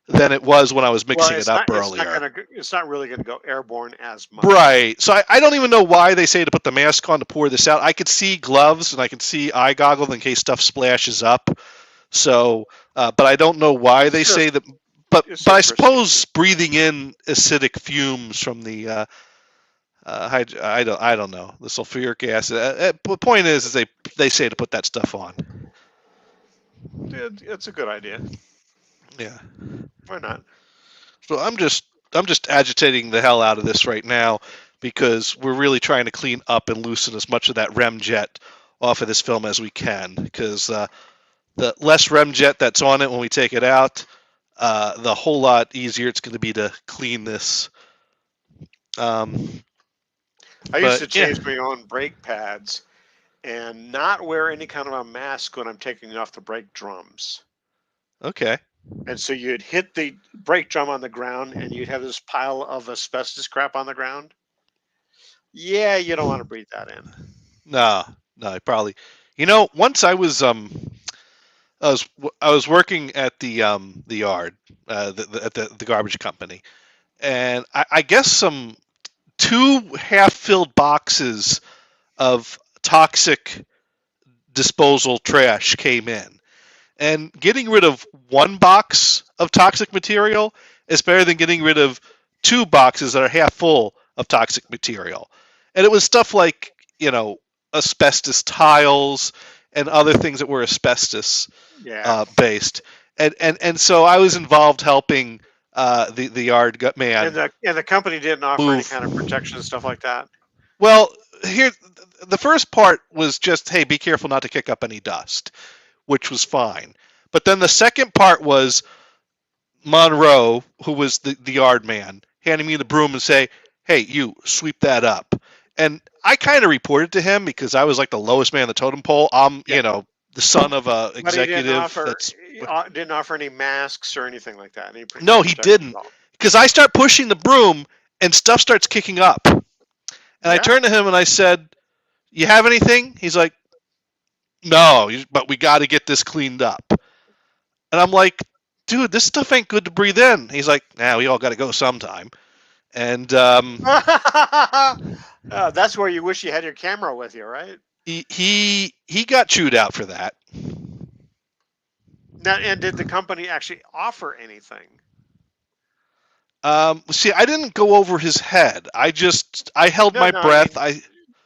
than it was when I was mixing it up earlier. It's not really going to go airborne as much. Right. So I don't even know why they say to put the mask on to pour this out. I could see gloves and I can see eye goggles in case stuff splashes up. So, but I don't know why they say that. But I suppose breathing in acidic fumes from the I don't know, the sulfuric acid. The point is they say to put that stuff on. It's a good idea. Yeah. Why not? So I'm just agitating the hell out of this right now because we're really trying to clean up and loosen as much of that REM jet off of this film as we can. Because the less REM jet that's on it when we take it out, the whole lot easier it's going to be to clean this. I used to change my own brake pads and not wear any kind of a mask when I'm taking off the brake drums. Okay. And so you'd hit the brake drum on the ground, and you'd have this pile of asbestos crap on the ground. Yeah, you don't want to breathe that in. No, probably. Once I was working at the yard, at the garbage company, and I guess some 2 half-filled boxes of toxic disposal trash came in, and getting rid of 1 box of toxic material is better than getting rid of 2 boxes that are half full of toxic material. And it was stuff like, asbestos tiles and other things that were asbestos Yeah. based. And so I was involved helping the yard man. And the company didn't offer any Move. kind of protection and stuff like that. Well, here, the first part was just, hey, be careful not to kick up any dust, which was fine. But then the second part was Monroe, who was the yard man, handing me the broom and say, hey, you, sweep that up. And I kind of reported to him because I was like the lowest man on the totem pole. I'm, the son of a But he executive. didn't offer any masks or anything like that. No, he didn't. Because I start pushing the broom and stuff starts kicking up. And I turned to him and I said, you have anything? He's like, no, but we got to get this cleaned up. And I'm like, dude, this stuff ain't good to breathe in. He's like, nah, we all got to go sometime. And that's where you wish you had your camera with you, right? he got chewed out for that. Now, and did the company actually offer anything? See, I didn't go over his head. I held my breath.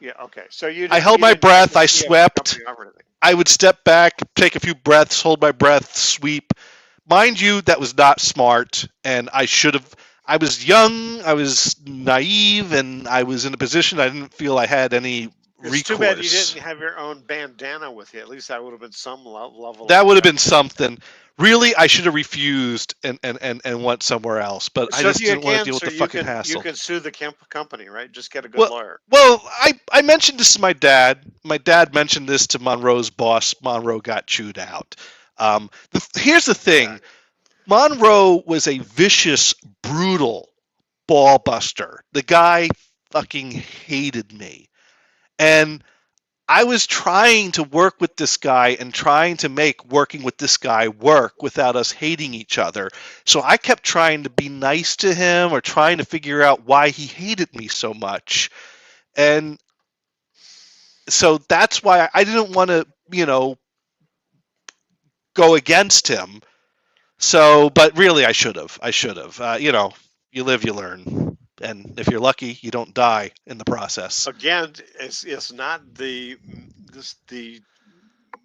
Yeah, okay. So I held my breath. I swept. I would step back, take a few breaths, hold my breath, sweep. Mind you, that was not smart, and I should have. I was young, I was naive, and I was in a position I didn't feel I had any recourse. It's too bad you didn't have your own bandana with you. At least that would have been some level. That would have been something. Really, I should have refused and went somewhere else. But I just didn't want to deal with the fucking hassle. You can sue the company, right? Just get a good lawyer. Well, I mentioned this to my dad. My dad mentioned this to Monroe's boss. Monroe got chewed out. Here's the thing. Monroe was a vicious, brutal ball buster. The guy fucking hated me. And I was trying to work with this guy and trying to make working with this guy work without us hating each other. So I kept trying to be nice to him or trying to figure out why he hated me so much. And so that's why I didn't want to, go against him. So, but really I should have. You live, you learn. And if you're lucky, you don't die in the process. Again, it's not the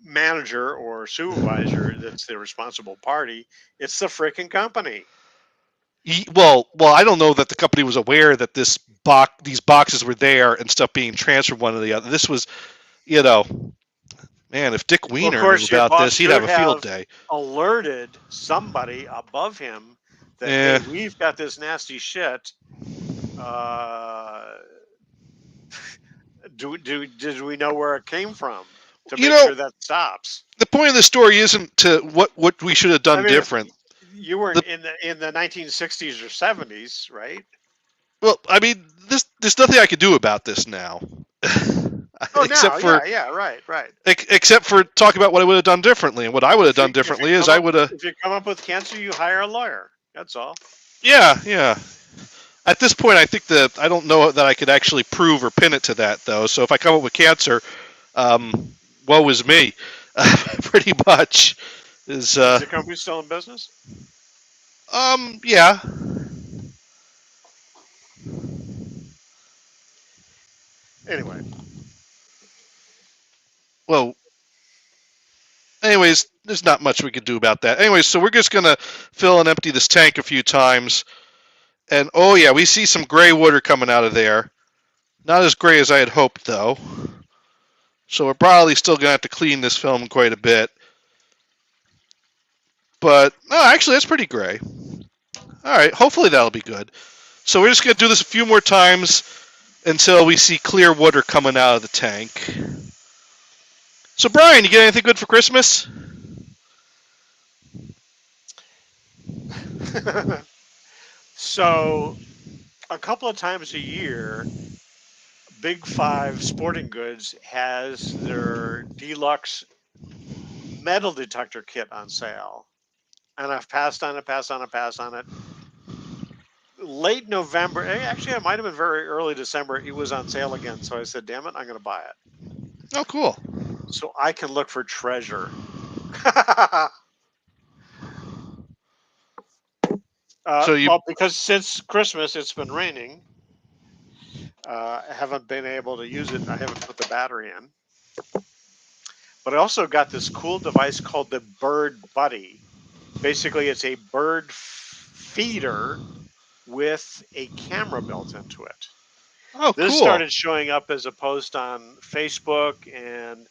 manager or supervisor that's the responsible party. It's the freaking company. Well, I don't know that the company was aware that these boxes were there and stuff being transferred one to the other. This was, man, if Dick Wiener knew about this, he'd have a field day. Alerted somebody above him that hey, we've got this nasty shit. Did we know where it came from to make sure that stops? The point of the story isn't to what we should have done different. You were in the 1960s or 70s, right? Well, I mean, there's nothing I could do about this now. Right. Except for talk about what I would have done differently, and what I would have done differently is I would have. If you come up with cancer, you hire a lawyer. That's all. Yeah. At this point, I think that I don't know that I could actually prove or pin it to that, though. So if I come up with cancer, woe is me, pretty much. Is the company still in business? Yeah. Anyway. Well, anyways, there's not much we could do about that. Anyways, so we're just going to fill and empty this tank a few times. And, oh yeah, we see some gray water coming out of there. Not as gray as I had hoped, though. So we're probably still going to have to clean this film quite a bit. But, no, actually, that's pretty gray. All right, hopefully that'll be good. So we're just going to do this a few more times until we see clear water coming out of the tank. So, Brian, you get anything good for Christmas? So a couple of times a year, Big Five Sporting Goods has their deluxe metal detector kit on sale. And I've passed on it. Late November, actually, it might have been very early December, it was on sale again. So I said, damn it, I'm going to buy it. Oh, cool. So I can look for treasure. Well, because since Christmas, it's been raining. I haven't been able to use it. I haven't put the battery in. But I also got this cool device called the Bird Buddy. Basically, it's a bird feeder with a camera built into it. Oh, This cool. started showing up as a post on Facebook, and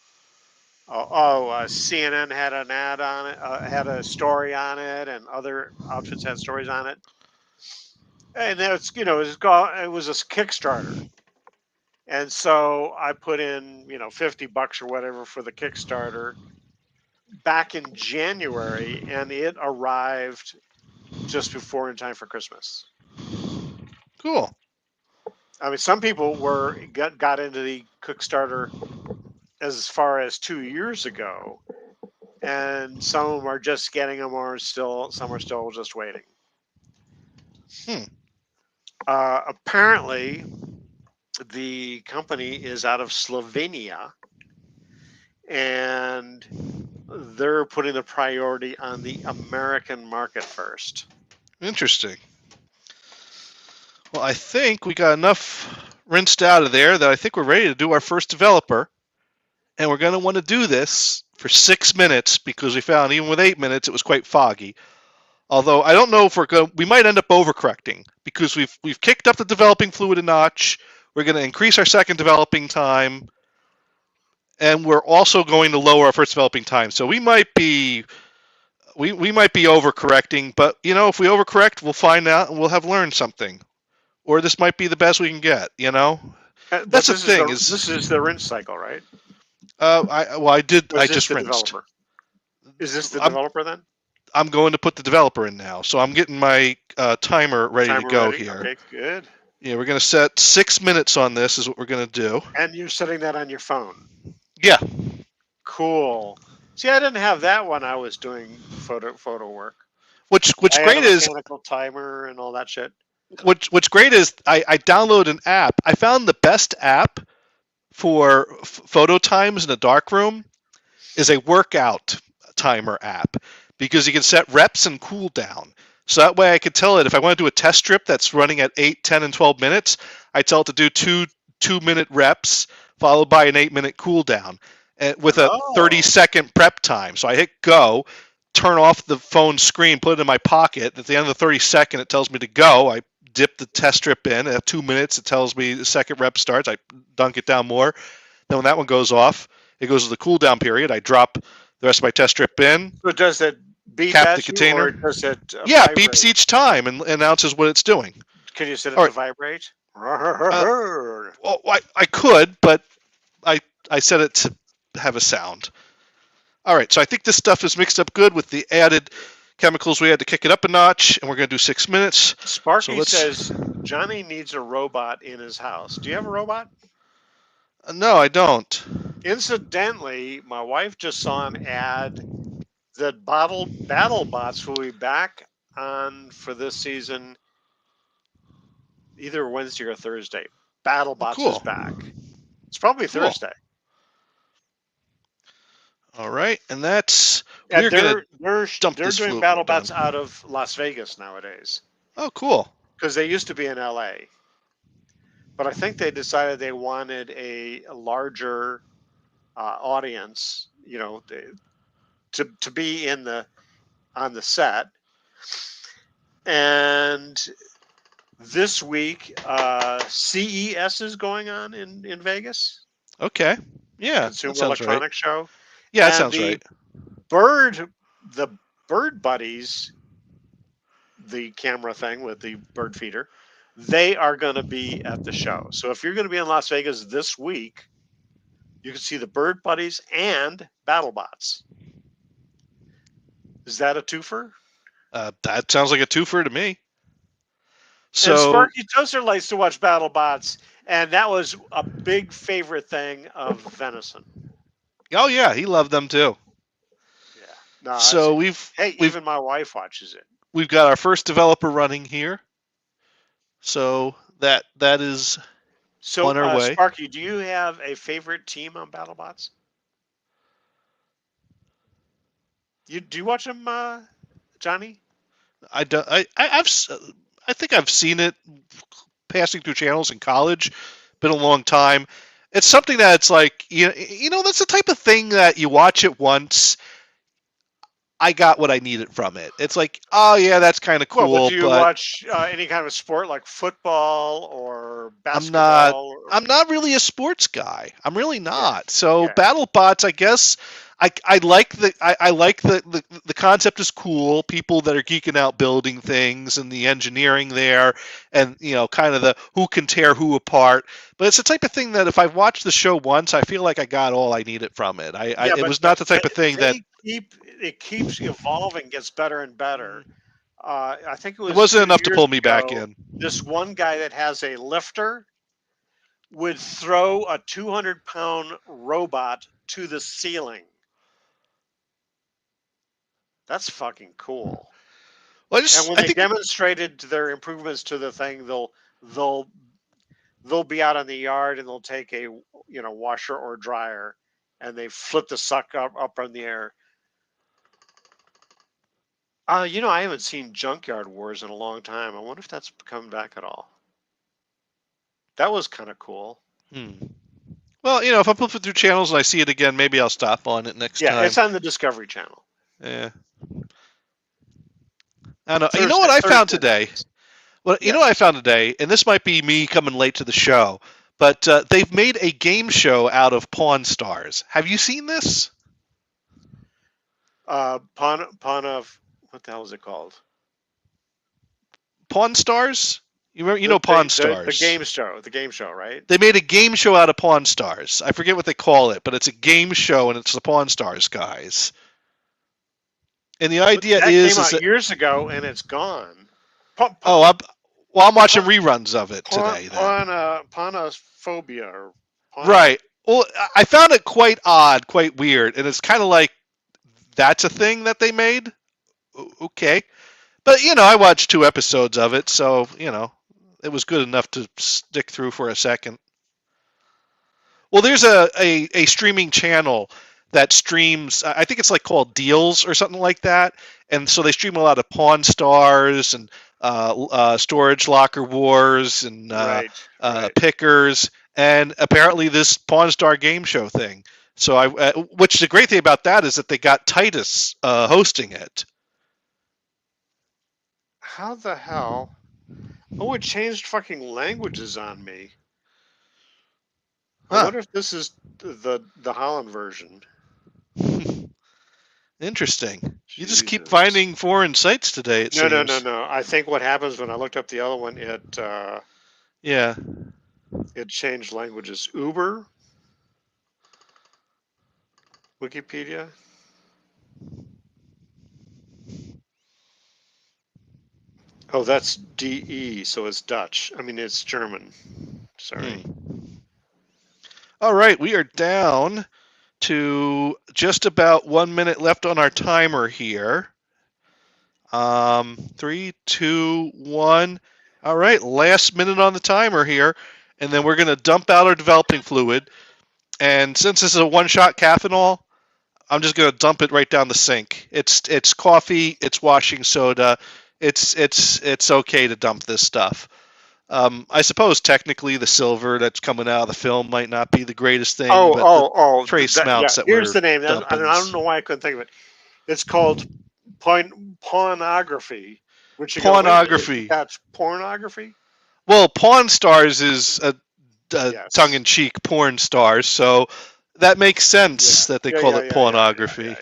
CNN had an ad on it, had a story on it, and other outfits had stories on it. And it's it was a Kickstarter, and so I put in $50 or whatever for the Kickstarter back in January, and it arrived just before in time for Christmas. Cool. I mean, some people got into the Kickstarter as far as 2 years ago, and some of them are just getting them, or some are still just waiting. Apparently, the company is out of Slovenia, and they're putting the priority on the American market first. Interesting. Well, I think we got enough rinsed out of there that I think we're ready to do our first developer. And we're going to want to do this for 6 minutes because we found even with 8 minutes it was quite foggy. Although I don't know if we might end up overcorrecting because we've kicked up the developing fluid a notch. We're going to increase our second developing time, and we're also going to lower our first developing time. So we might be overcorrecting, but if we overcorrect, we'll find out and we'll have learned something. Or this might be the best we can get. That's the thing. This is the rinse cycle, right? I just rinsed. Developer? Is this the developer then? I'm going to put the developer in now, so I'm getting my timer ready to go here. Okay, good. Yeah, we're going to set 6 minutes on this. Is what we're going to do. And you're setting that on your phone. Yeah. Cool. See, I didn't have that when I was doing photo work. What's great is mechanical timer and all that shit. What's great is I downloaded an app. I found the best app for photo times in a darkroom is a workout timer app because you can set reps and cool down. So that way I could tell it if I want to do a test strip that's running at 8, 10, and 12 minutes, I tell it to do 2-minute reps followed by an 8-minute cool down with a 30-second prep time. So I hit go, turn off the phone screen, put it in my pocket. At the end of the 30-second, it tells me to go. I dip the test strip in. At 2 minutes, it tells me the second rep starts. I dunk it down more. Then when that one goes off, it goes to the cool down period. I drop the rest of my test strip in. So does it beep cap at the container? Or does it yeah, vibrate? Beeps each time and announces what it's doing. Can you set it All to vibrate? Well, I could, but I set it to have a sound. All right, so I think this stuff is mixed up good with the added chemicals we had to kick it up a notch, and we're going to do 6 minutes. Sparky says Johnny needs a robot in his house. Do you have a robot? No, I don't. Incidentally, my wife just saw an ad that BattleBots will be back on for this season, either Wednesday or Thursday. BattleBots is back. It's probably Thursday. All right, and that's they're doing fluid BattleBots out of Las Vegas nowadays. Oh, cool. Because they used to be in LA, but I think they decided they wanted a larger audience, to be on the set. And this week, CES is going on in Vegas. Okay. Yeah. Consumer Electronics Show. Yeah, that sounds right. The Bird Buddies, the camera thing with the bird feeder, they are going to be at the show. So if you're going to be in Las Vegas this week, you can see the Bird Buddies and BattleBots. Is that a twofer? That sounds like a twofer to me. And So Sparky Toaster likes to watch BattleBots, and that was a big favorite thing of Venison. oh yeah, he loved them too. Yeah. No, So we've even my wife watches it. we've got our first developer running here. So that is So, on our way. Sparky, do you have a favorite team on BattleBots? Do you watch them, Johnny? I think I've seen it passing through channels in college. Been a long time. It's something that's like you know that's the type of thing that you watch it once. I got what I needed from it. It's like, oh yeah, that's kind of cool. Well, but do you but watch any kind of sport like football or basketball? I'm not really a sports guy. I'm really not. So Yeah. BattleBots, I guess I like the concept is cool. People that are geeking out building things and the engineering there, and kind of the who can tear who apart. But it's the type of thing that if I've watched the show once, I feel like I got all I needed from it. It was not the type of thing that it keeps evolving, gets better and better. I think it wasn't 2 enough to years pull me back ago, in. This one guy that has a lifter would throw a 200-pound robot to the ceiling. That's fucking cool. Well, And when they demonstrated their improvements to the thing, they'll be out in the yard and they'll take a washer or dryer and they flip the suck up in the air. I haven't seen Junkyard Wars in a long time. I wonder if that's coming back at all. That was kind of cool. Well, if I flip it through channels and I see it again, maybe I'll stop on it next time. Yeah, it's on the Discovery Channel. Yeah. I know. You know what I found today? Well, you know what I found today, and this might be me coming late to the show, but they've made a game show out of Pawn Stars. Have you seen this? Pawn of what the hell is it called? Pawn Stars? You know Pawn Stars. The game show, right? They made a game show out of Pawn Stars. I forget what they call it, but it's a game show, and it's the Pawn Stars guys. And the idea that is came out that years ago, and it's gone. I'm watching reruns of it today. Pawnophobia, or right. Well, I found it quite odd, quite weird, and it's kind of like that's a thing that they made. Okay, but I watched 2 episodes of it, so it was good enough to stick through for a second. Well, there's a streaming channel that streams, I think it's like called Deals or something like that, and so they stream a lot of Pawn Stars and Storage Locker Wars and Pickers, and apparently this Pawn Star game show thing. So which the great thing about that is that they got Titus hosting it. How the hell? Oh, it changed fucking languages on me. I wonder if this is the Holland version. Interesting. You just keep Jesus. finding foreign sites today. It seems. No. I think what happens when I looked up the other one, it changed languages. Uber, Wikipedia. Oh, that's DE, so it's Dutch. I mean, it's German. Sorry. All right, we are down to just about 1 minute left on our timer here. 3, 2, 1. All right, last minute on the timer here, and then we're going to dump out our developing fluid. And since this is a one-shot Caffeinol, I'm just going to dump it right down the sink. It's coffee, it's washing soda. It's okay to dump this stuff. I suppose technically the silver that's coming out of the film might not be the greatest thing. Trace mounts that here's were the name. I dumpings. don't know why I couldn't think of it. It's called pornography. Pornography. That's pornography. Well, Pawn Stars is a Yes. tongue-in-cheek porn star, so that makes sense that they call it pornography. Yeah.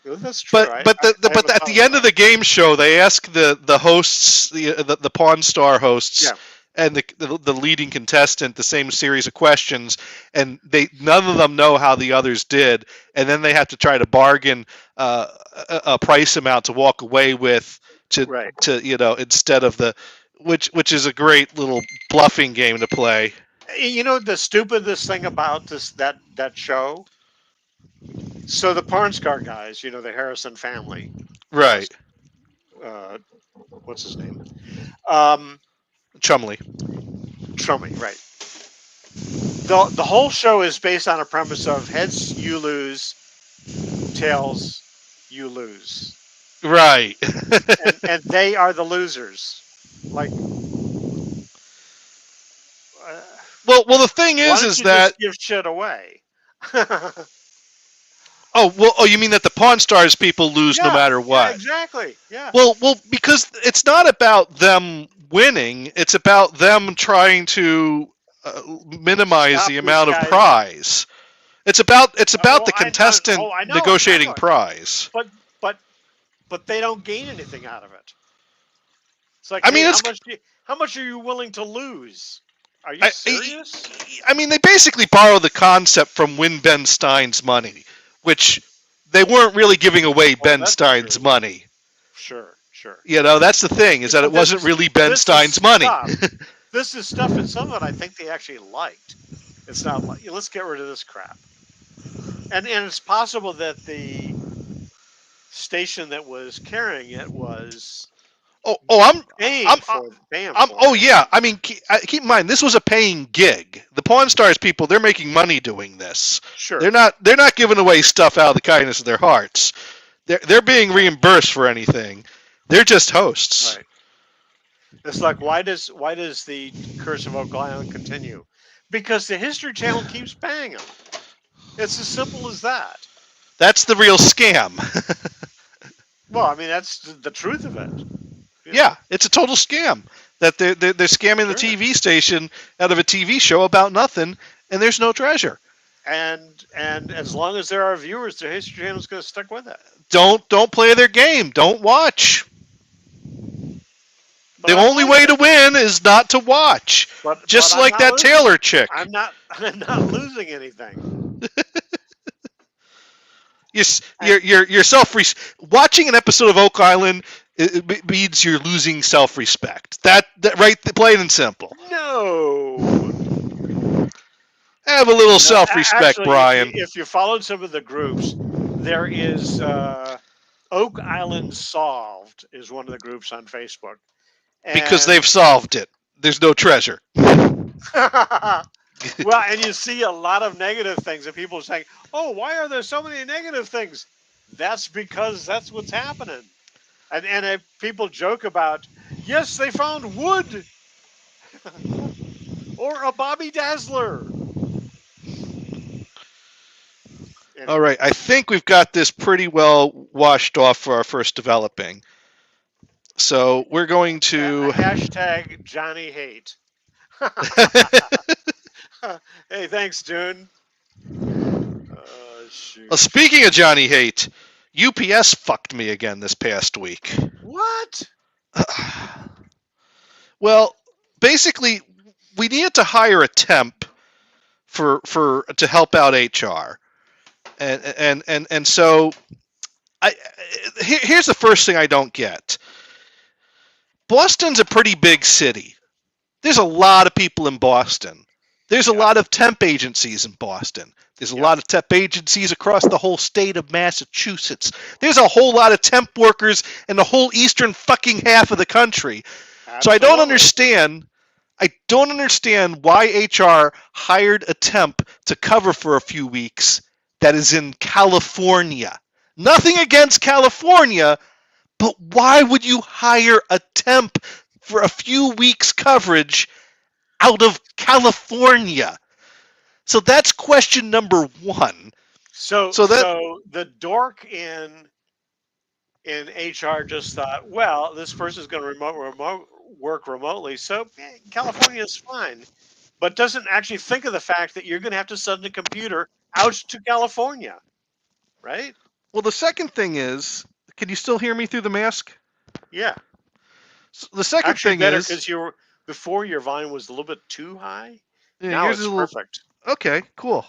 Well, that's true. But at the end of the game show, they ask the hosts, the Pawn Star hosts, and the leading contestant the same series of questions, and none of them know how the others did, and then they have to try to bargain a price amount to walk away with Right. instead of the which is a great little bluffing game to play. You know the stupidest thing about that show? So the Pornscar guys, the Harrison family, Right. what's his name? Chumley. Trummy, right. The whole show is based on a premise of heads you lose, tails you lose. Right. and they are the losers. Like well the thing why don't is you that just give shit away. you mean that the Pawn Stars people lose no matter what? Yeah, exactly. Yeah. Well, because it's not about them winning; it's about them trying to minimize Stop the this amount of guy. prize. It's about well, the contestant I know, negotiating prize. But they don't gain anything out of it. It's like, I mean, how much are you willing to lose? Are you serious? I mean, they basically borrow the concept from Win Ben Stein's money, which they weren't really giving away Ben that's Stein's true. money. Sure. That's the thing, is that it wasn't really Ben Stein's money. This is stuff, and some of it I think they actually liked. It's not like, let's get rid of this crap. And it's possible that the station that was carrying it was paying for it. I mean, keep in mind, this was a paying gig. The Pawn Stars people, they're making money doing this. Sure. They're not giving away stuff out of the kindness of their hearts. They're being reimbursed for anything. They're just hosts. Right. It's like, why does the Curse of Oak Island continue? Because the History Channel keeps paying them. It's as simple as that. That's the real scam. Well, I mean, that's the truth of it. Yeah, it's a total scam. That they're scamming the TV station out of a TV show about nothing, and there's no treasure. And as long as there are viewers, the History Channel is going to stick with it. Don't play their game. Don't watch. But the only way to win is not to watch. Just like that losing. Taylor chick. I'm not losing anything. Your watching an episode of Oak Island it means you're losing self-respect. That right, plain and simple. No. Have a little self-respect, actually, Brian. If you followed some of the groups, there is Oak Island Solved is one of the groups on Facebook. Because they've solved it. There's no treasure. Well, and you see a lot of negative things, and people are saying, "Oh, why are there so many negative things?" That's because that's what's happening. And people joke about, yes, they found wood, or a Bobby Dazzler. Anyway. All right, I think we've got this pretty well washed off for our first developing. So we're going to hashtag Johnny Hate. Hey, thanks, Dune. Shoot. Well, speaking of Johnny Hate, UPS fucked me again this past week. What? Well, basically, we needed to hire a temp to help out HR, and so here's the first thing I don't get. Boston's a pretty big city. There's a lot of people in Boston. There's a lot of temp agencies in Boston. There's a lot of temp agencies across the whole state of Massachusetts. There's a whole lot of temp workers in the whole eastern fucking half of the country. Absolutely. So I don't understand why HR hired a temp to cover for a few weeks that is in California. Nothing against California, but why would you hire a temp for a few weeks coverage out of California? So that's question number one. So the dork in HR just thought, well, this person's going to work remotely, so California is fine, but doesn't actually think of the fact that you're going to have to send a computer out to California, right? Well, the second thing is, can you still hear me through the mask? Yeah. So the second thing is, because before your volume was a little bit too high. Yeah, now it's perfect. Okay, cool.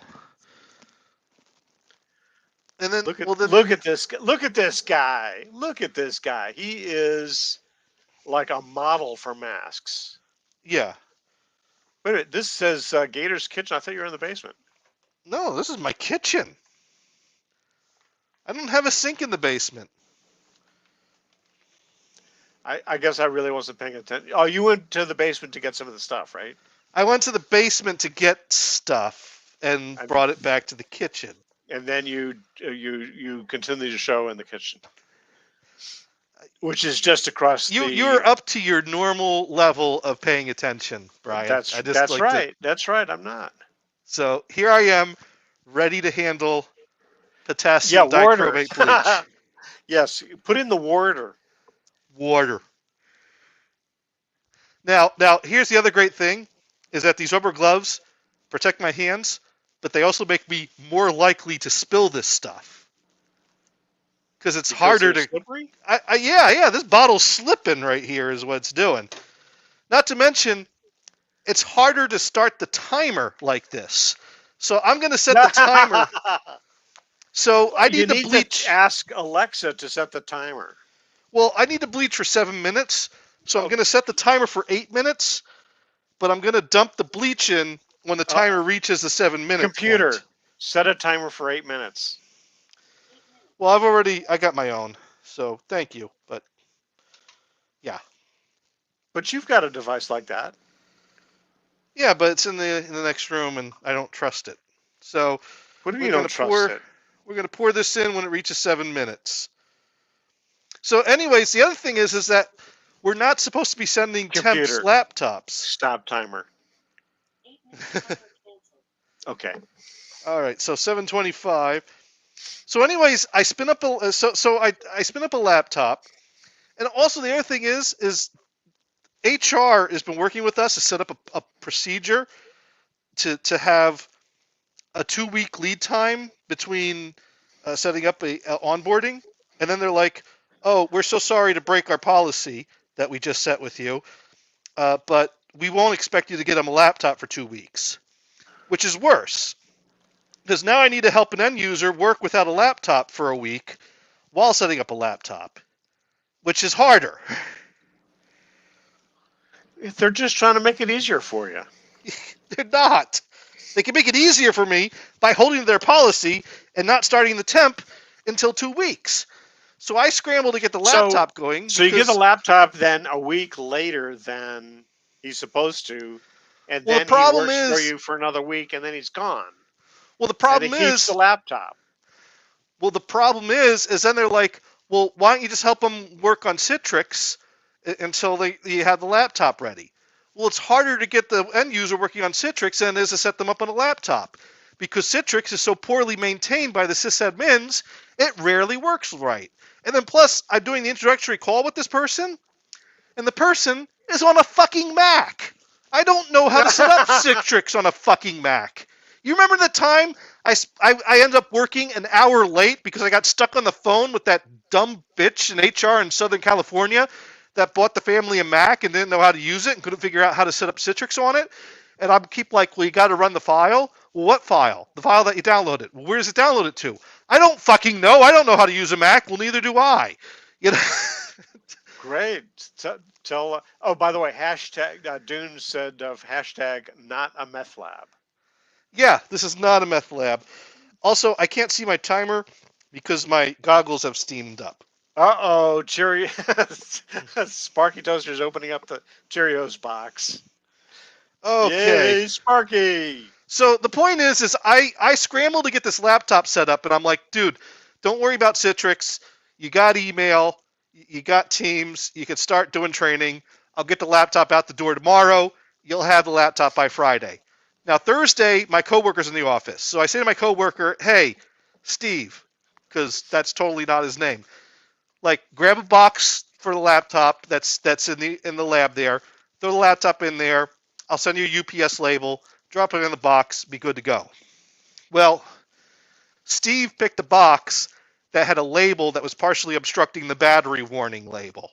And then Look at well then look at this look at this guy. Look at this guy. He is like a model for masks. yeah. Wait a minute. This says Gator's Kitchen. I thought you were in the basement. No, this is my kitchen. I don't have a sink in the basement. I guess I really wasn't paying attention. Oh, you went to the basement to get some of the stuff, right? I went to the basement to get stuff and I- brought it back to the kitchen. And then you continue the show in the kitchen, which is just across You're up to your normal level of paying attention, Brian. That's I just that's like to- right. That's right. I'm not. So here I am, ready to handle potassium Yeah, water. dichromate bleach. Yes, put in the water. Water. Now, here's the other great thing, is that these rubber gloves protect my hands, but they also make me more likely to spill this stuff. Because it's harder they're to... slippery? Yeah, this bottle's slipping right here is what it's doing. Not to mention, it's harder to start the timer like this. So I'm going to set the timer. So I You need to bleach. to ask Alexa to set the timer. Well, I need to bleach for 7 minutes. So I'm Oh. going to set the timer for 8 minutes, but I'm going to dump the bleach in when the timer reaches the 7 minute Computer, point. set a timer for 8 minutes. Well, I got my own, so thank you. But yeah, But you've got a device like that. yeah, but it's in the next room, and I don't trust it. So What do you We're don't gonna trust pour- it? we're going to pour this in when it reaches 7 minutes. So, anyways, the other thing is that we're not supposed to be sending temps Computer. laptops. Stop timer. Okay. All right, so 7:25. So, anyways, I spin up a I spin up a laptop, and also the other thing is HR has been working with us to set up a procedure to have a 2-week lead time between setting up a onboarding, and then they're like, "Oh, we're so sorry to break our policy that we just set with you, but we won't expect you to get them a laptop for 2 weeks," which is worse. Because now I need to help an end user work without a laptop for a week while setting up a laptop, which is harder. They're just trying to make it easier for you. They're not. They can make it easier for me by holding to their policy and not starting the temp until 2 weeks. So I scramble to get the So- laptop going. So you get because- the laptop then a week later than he's supposed to, and Well, the then he problem works for is- you for another week, and then he's gone. well, the problem and he keeps is the laptop. then they're like, well, why don't you just help them work on Citrix until you have the laptop ready? Well, it's harder to get the end user working on Citrix than it is to set them up on a laptop, because Citrix is so poorly maintained by the sysadmins, it rarely works right. And then plus, I'm doing the introductory call with this person, and the person is on a fucking Mac. I don't know how to set up Citrix on a fucking Mac. You remember the time I ended up working an hour late because I got stuck on the phone with that dumb bitch in HR in Southern California that bought the family a Mac and didn't know how to use it and couldn't figure out how to set up Citrix on it? And I keep like, well, you got to run the file. Well, what file? The file that you downloaded. Well, where does it download it to? I don't fucking know. I don't know how to use a Mac. Well, neither do I. You know. Great. Tell. Oh, by the way, hashtag Dune said of hashtag not a meth lab. Yeah, this is not a meth lab. Also, I can't see my timer because my goggles have steamed up. Uh-oh, Sparky Toaster's opening up the Cheerios box. Okay. Yay, Sparky! So the point is I scrambled to get this laptop set up, and I'm like, dude, don't worry about Citrix. You got email. You got Teams. You can start doing training. I'll get the laptop out the door tomorrow. You'll have the laptop by Friday. Now, Thursday, my coworker's in the office. So I say to my coworker, hey, Steve, because that's totally not his name. Like, grab a box for the laptop that's in the lab there. Throw the laptop in there. I'll send you a UPS label. Drop it in the box. Be good to go. Well, Steve picked a box that had a label that was partially obstructing the battery warning label.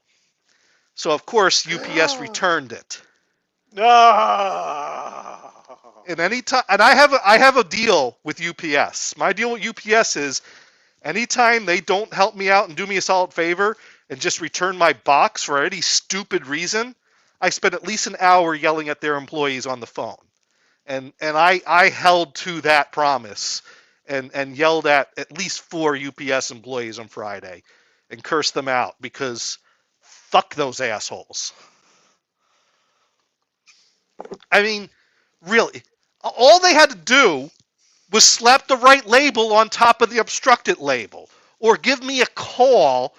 So, of course, UPS returned it. No. And I have a deal with UPS. My deal with UPS is Anytime they don't help me out and do me a solid favor and just return my box for any stupid reason, I spend at least an hour yelling at their employees on the phone. And I held to that promise and yelled at least 4 UPS employees on Friday and cursed them out because fuck those assholes. I mean, really, all they had to do was slap the right label on top of the obstructed label, or give me a call,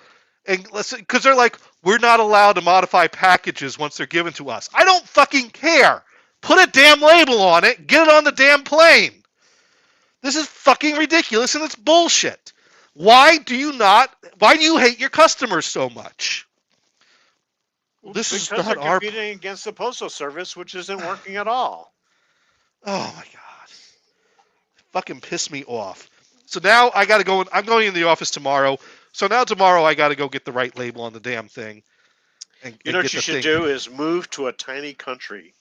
and listen, because they're like, we're not allowed to modify packages once they're given to us. I don't fucking care. Put a damn label on it. Get it on the damn plane. This is fucking ridiculous, and it's bullshit. Why do you hate your customers so much? This is Because not they're our. competing against the postal service, which isn't working at all. Oh my god. Fucking piss me off. So now I gotta go. I'm going in the office tomorrow. So now tomorrow I gotta go get the right label on the damn thing. You know what you should do is move to a tiny country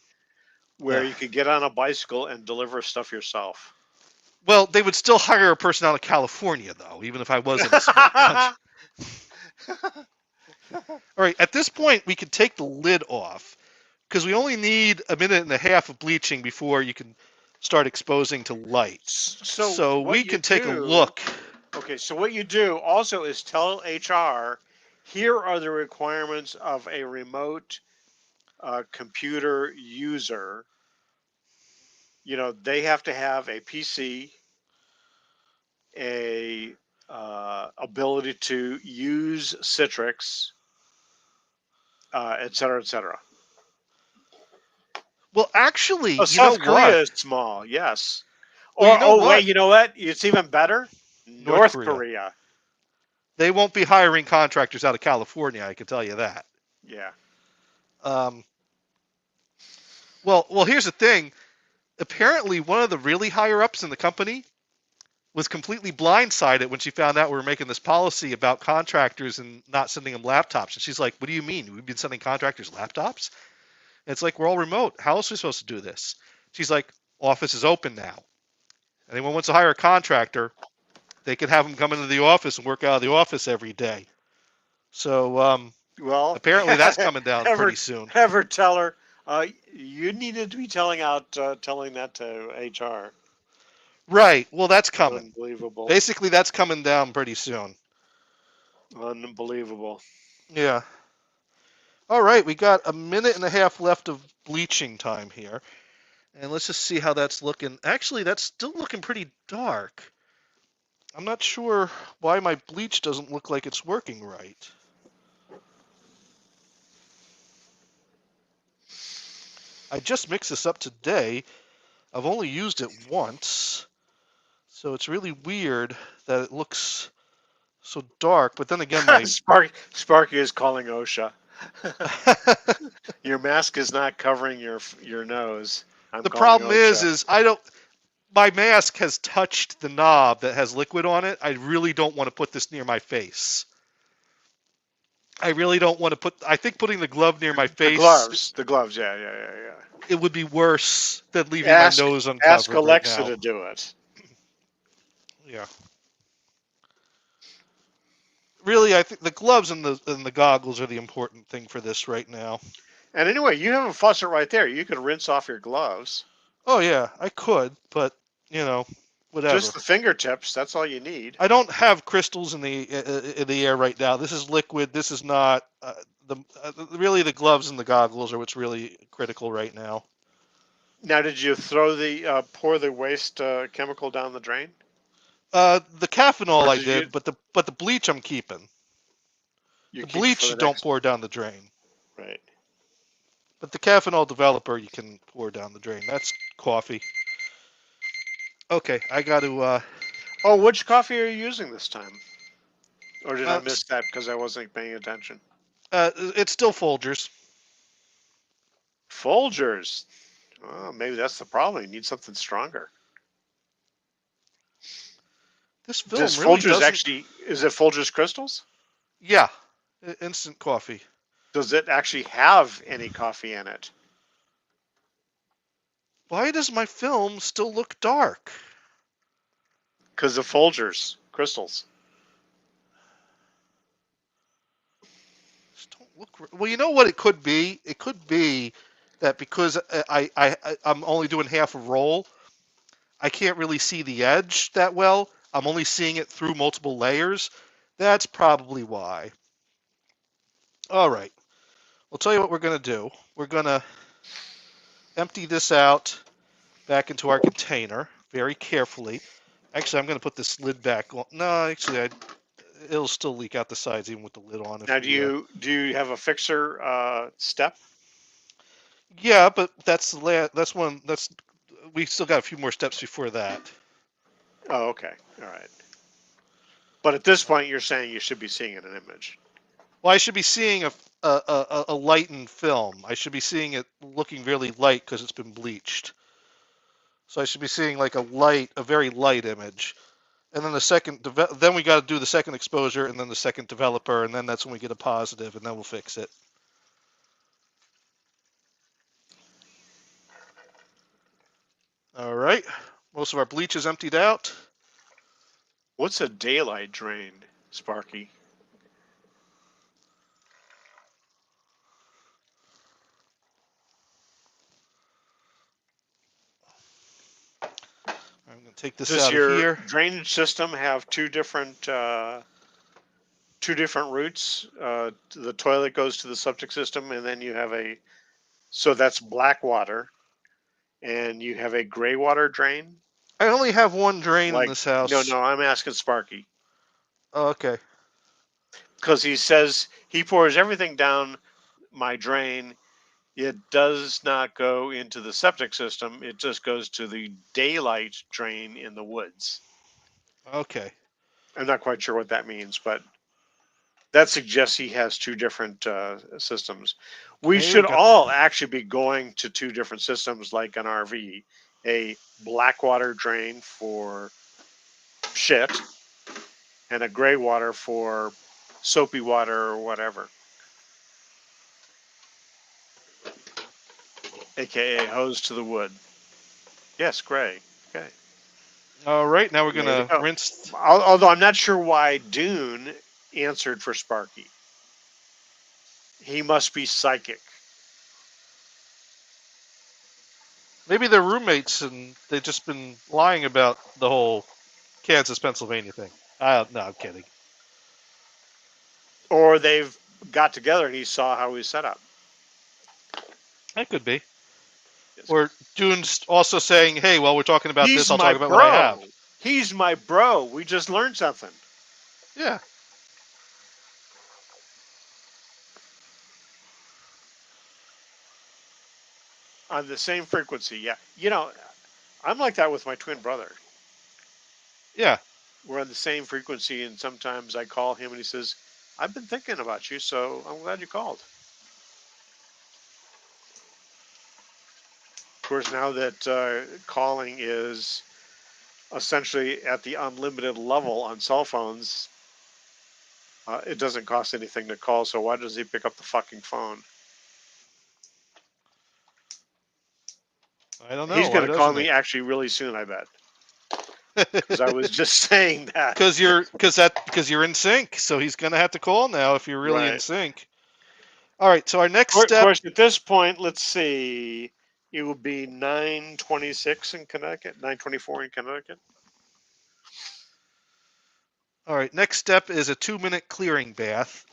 where you could get on a bicycle and deliver stuff yourself. Well, they would still hire a person out of California, though, even if I was in a small country. All right, at this point, we can take the lid off because we only need a minute and a half of bleaching before you can start exposing to light. So what we you can take a do- look. Okay, so what you do also is tell HR, here are the requirements of a remote computer user. You know, they have to have a PC, a ability to use Citrix, et cetera, et cetera. Well, actually, Oh, you South know Korea what? is small, yes. Well, you know what? Wait, you know what? It's even better. North Korea. They won't be hiring contractors out of California, I can tell you that. Yeah. Well, here's the thing. Apparently, one of the really higher ups in the company was completely blindsided when she found out we were making this policy about contractors and not sending them laptops. And she's like, "What do you mean? We've been sending contractors laptops?" And it's like, we're all remote. How else are we supposed to do this? She's like, "Office is open now. Anyone wants to hire a contractor, they can have them come into the office and work out of the office every day." So Well, apparently that's coming down pretty soon. Have her tell her. You needed to be telling that to HR. Right. Well, that's coming. Unbelievable. Basically, that's coming down pretty soon. Unbelievable. Yeah. All right, we got a minute and a half left of bleaching time here. And let's just see how that's looking. Actually, that's still looking pretty dark. I'm not sure why my bleach doesn't look like it's working right. I just mixed this up today. I've only used it once. So it's really weird that it looks so dark. But then again, my... Sparky is calling OSHA. Your mask is not covering your nose. The problem is my mask has touched the knob that has liquid on it. I really don't want to put this near my face. I really don't want to I think putting the glove near my face. The gloves, yeah. It would be worse than leaving my nose uncovered. Ask Alexa right now. to do it. Yeah. Really, I think the gloves and the goggles are the important thing for this right now. And anyway, you have a faucet right there. You could rinse off your gloves. Oh yeah, I could, but whatever. Just the fingertips. That's all you need. I don't have crystals in the air right now. This is liquid. This is not really the gloves and the goggles are what's really critical right now. Now, did you throw pour the waste chemical down the drain? The Caffeinol I did did, you- but the bleach I'm keeping. You The keep bleach for you the don't next- pour down the drain. Right. But the Caffeinol developer you can pour down the drain. That's coffee. Okay, I got to. Oh, which coffee are you using this time? Or did I Uh, miss that because I wasn't paying attention? It's still Folgers. Folgers. Oh, maybe that's the problem. You need something stronger. This film Does really Folgers doesn't. actually? Is it Folgers Crystals? Yeah, instant coffee. Does it actually have any coffee in it? Why does my film still look dark? Because of Folgers Crystals. Don't look. Well, you know what it could be? It could be that because I'm only doing half a roll, I can't really see the edge that well. I'm only seeing it through multiple layers. That's probably why. All right. I'll tell you what we're going to do. We're going to empty this out back into our container very carefully. Actually, I'm going to put this lid back on. No, actually, it'll still leak out the sides even with the lid on. Now, do you have a fixer step? Yeah, but that's one. We still got a few more steps before that. Oh, okay, all right. But at this point, you're saying you should be seeing an image. Well, I should be seeing a lightened film. I should be seeing it looking really light because it's been bleached. So I should be seeing like a very light image. And then then we got to do the second exposure and then the second developer, and then that's when we get a positive, and then we'll fix it. All right. Most of our bleach is emptied out. What's a daylight drain, Sparky? I'm going to take this Does out your of here. drainage system have two different routes? The toilet goes to the septic system, and then you have so that's black water, and you have a gray water drain. I only have one drain Like, in this house. No, I'm asking Sparky Oh, okay. because he says he pours everything down my drain. It does not go into the septic system. It just goes to the daylight drain in the woods. Okay. I'm not quite sure what that means, but that suggests he has two different systems. We Maybe should got- all actually be going to two different systems like an RV. A black water drain for shit and a gray water for soapy water or whatever. AKA hose to the wood. Yes, gray. Okay. All right. Now we're There going you to go. rinse. Although I'm not sure why Dune answered for Sparky. He must be psychic. Maybe they're roommates and they've just been lying about the whole Kansas, Pennsylvania thing. No, I'm kidding. Or they've got together and he saw how he's set up. That could be. Yes. Or Dune's also saying, hey, while we're talking about He's this, I'll my talk about bro. what I have. He's my bro. We just learned something. Yeah. On the same frequency, yeah. You know, I'm like that with my twin brother. Yeah. We're on the same frequency, and sometimes I call him and he says, I've been thinking about you, so I'm glad you called. Of course, now that calling is essentially at the unlimited level on cell phones, it doesn't cost anything to call, so why does he pick up the fucking phone? I don't know. He's going Why to call doesn't me he? actually really soon, I bet. Because I was just saying that. Because you're in sync, so he's gonna have to call now if you're really in Right. sync. All right, so our next Of step. course, at this point, let's see. It would be 9:26 in Connecticut, 9:24 in Connecticut. All right, next step is a 2-minute clearing bath.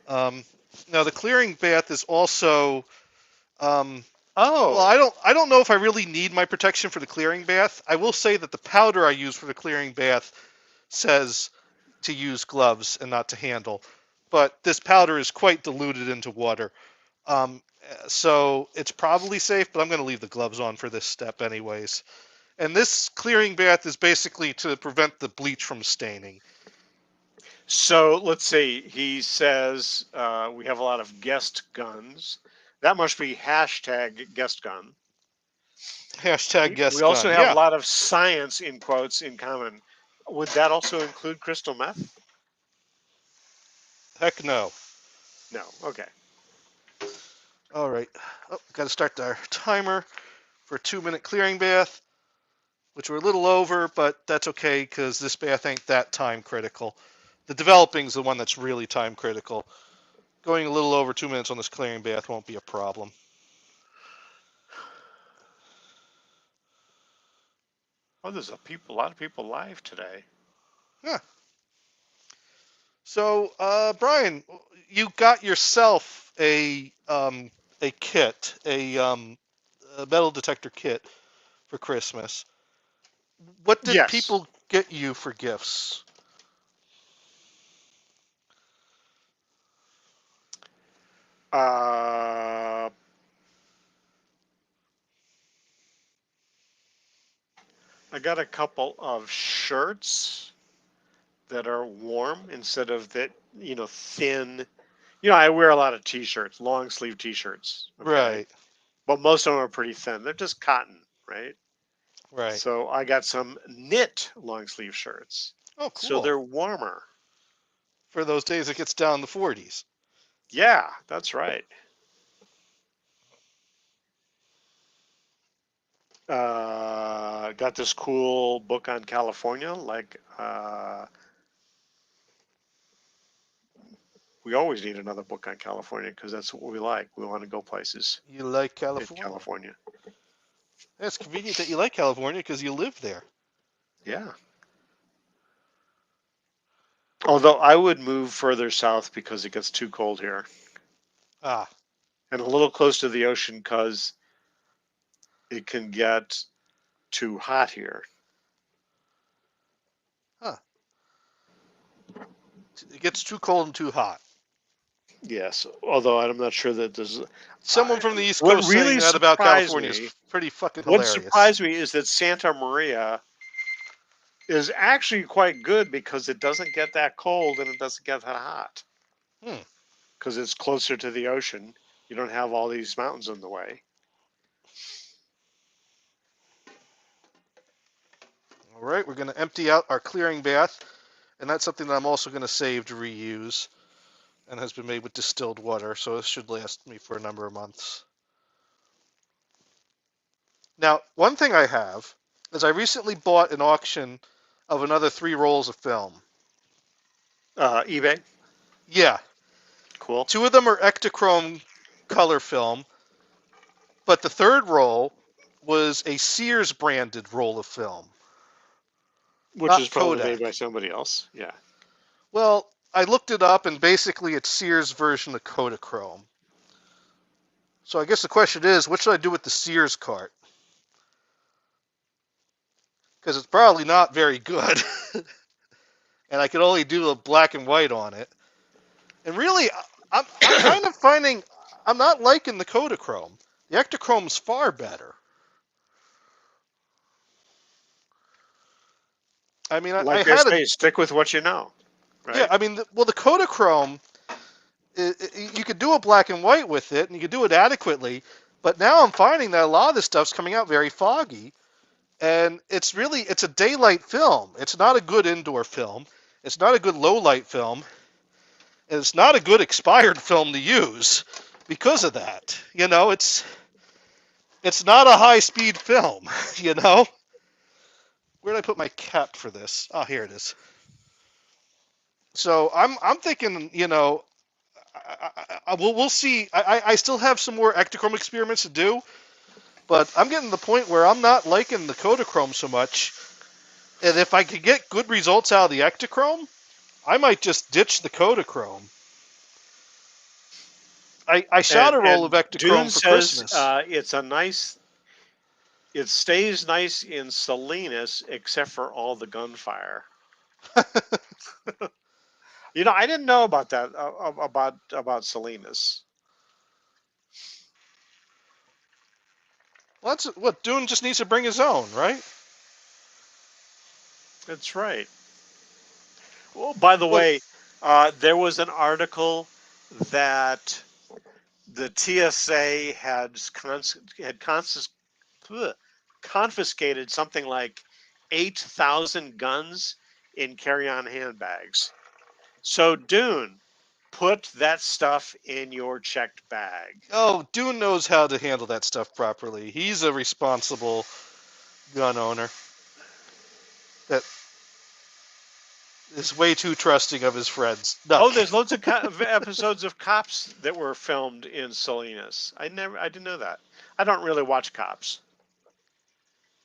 Now the clearing bath is also. Oh, Well, I don't know if I really need my protection for the clearing bath. I will say that the powder I use for the clearing bath says to use gloves and not to handle, but this powder is quite diluted into water. So it's probably safe, but I'm going to leave the gloves on for this step anyways. And this clearing bath is basically to prevent the bleach from staining. so let's see. He says we have a lot of guest guns. That must be hashtag guest gun. Hashtag guest We also gun. have Yeah. a lot of science in quotes in common. Would that also include crystal meth? Heck no. No. Okay. All right. Oh, got to start our timer for a 2-minute clearing bath, which we're a little over, but that's okay because this bath ain't that time critical. The developing is the one that's really time critical. Going a little over 2 minutes on this clearing bath won't be a problem. Oh, there's a lot of people live today. So, Brian, you got yourself a kit, a metal detector kit for Christmas. What did Yes. people get you for gifts? I got a couple of shirts that are warm instead of that, thin. I wear a lot of t-shirts, long sleeve t-shirts. Okay? Right, But most of them are pretty thin. They're just cotton, right? right. So I got some knit long sleeve shirts. Oh, So cool. they're warmer. For those days it gets down in the 40s. Yeah, that's right. Got this cool book on California. We always need another book on California because that's what we like. We want to go places You like in California? California. It's convenient that you like California because you live there. Yeah. Although I would move further south because it gets too cold here, Ah, and a little close to the ocean because it can get too hot here. it gets too cold and too hot. Yes, although I'm not sure that there's. Someone from the East What Coast really saying that about surprised California me- is pretty fucking What hilarious. surprised me is that Santa Maria is actually quite good because it doesn't get that cold and it doesn't get that hot. Hmm. Because it's closer to the ocean. You don't have all these mountains in the way. All right, we're going to empty out our clearing bath, and that's something that I'm also going to save to reuse, and has been made with distilled water, so this should last me for a number of months. Now, one thing I have is I recently bought an auction of another 3 rolls of film. eBay, Yeah, cool. 2 of them are Ektachrome color film, but the third roll was a Sears branded roll of film. Which Not is probably Kodak. made by somebody else. Yeah. Well, I looked it up, and basically it's Sears' version of Kodachrome. So I guess the question is, what should I do with the Sears cart? Because it's probably not very good. And I could only do a black and white on it. And really, I'm kind of finding I'm not liking the Kodachrome. The Ektachrome's far better. I mean, I Like had I say, stick with what you know. Right? Yeah, I mean, the Kodachrome, you could do a black and white with it, and you could do it adequately. But now I'm finding that a lot of this stuff's coming out very foggy, and it's a daylight film. It's not a good indoor film. It's not a good low light film, and it's not a good expired film to use because of that. It's not a high speed film. Where did I put my cap for this? Oh, here it is. So I'm thinking, we'll see. I still have some more Ektachrome experiments to do, but I'm getting to the point where I'm not liking the Kodachrome so much. And if I could get good results out of the Ektachrome, I might just ditch the Kodachrome. I shot a roll of Ektachrome Dune for says, Christmas. It stays nice in Salinas except for all the gunfire. I didn't know about that about Salinas. Well, that's what Dune just needs to bring his own, right? That's right. Well, by the way, there was an article that the TSA had confiscated something like 8,000 guns in carry-on handbags. So, Dune, put that stuff in your checked bag. Oh, Dune knows how to handle that stuff properly. He's a responsible gun owner. is way too trusting of his friends. No. Oh, there's loads of episodes of Cops that were filmed in Salinas. I didn't know that. I don't really watch Cops.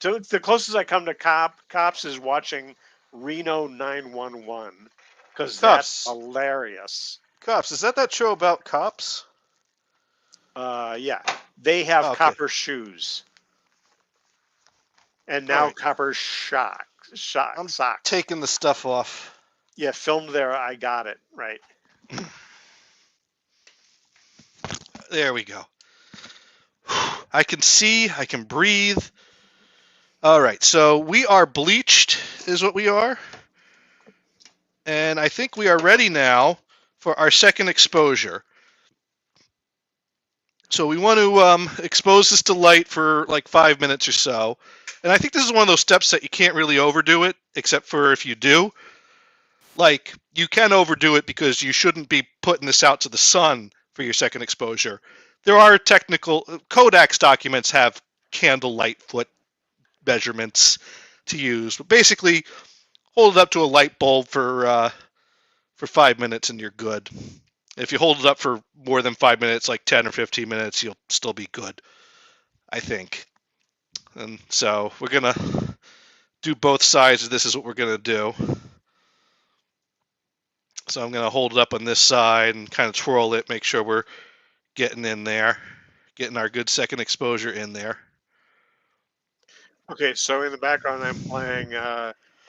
So the closest I come to Cops is watching Reno 911 because that's Cops. hilarious. Cops. Is that show about cops? Yeah, they have Okay. copper shoes, and now Alright. copper I'm socks. taking the stuff off. Yeah, filmed there. I got it right. There we go. I can see. I can breathe. All right. So we are bleached, is what we are. And I think we are ready now for our second exposure. So we want to expose this to light for like 5 minutes or so. And I think this is one of those steps that you can't really overdo it, except for if you do. Like, you can overdo it because you shouldn't be putting this out to the sun for your second exposure. There are technical... Kodak's documents have candlelight foot measurements to use. But basically, hold it up to a light bulb for 5 minutes and you're good. If you hold it up for more than 5 minutes, like 10 or 15 minutes, you'll still be good, I think. And so we're going to do both sides of this is what we're going to do. So I'm going to hold it up on this side and kind of twirl it, make sure we're getting in there, getting our good second exposure in there. Okay, so in the background, I'm playing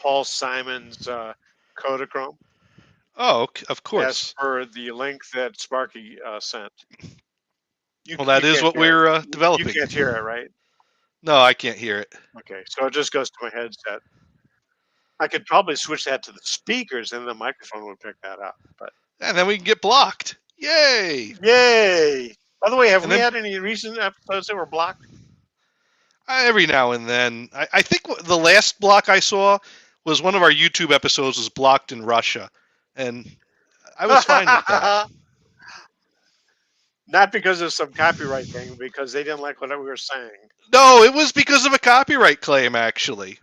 Paul Simon's Kodachrome. Oh, of As course. per the link that Sparky sent. Well, that is can't what hear we're it. developing. You can't hear it, right? No, I can't hear it. Okay, so it just goes to my headset. I could probably switch that to the speakers, and the microphone would pick that up. But And then we can get blocked. Yay! yay! By the way, have And we then- had any recent episodes that were blocked? Every now and then. I think the last block I saw was one of our YouTube episodes was blocked in Russia. And I was fine with that. Not because of some copyright thing, because they didn't like what we were saying. No, it was because of a copyright claim, actually.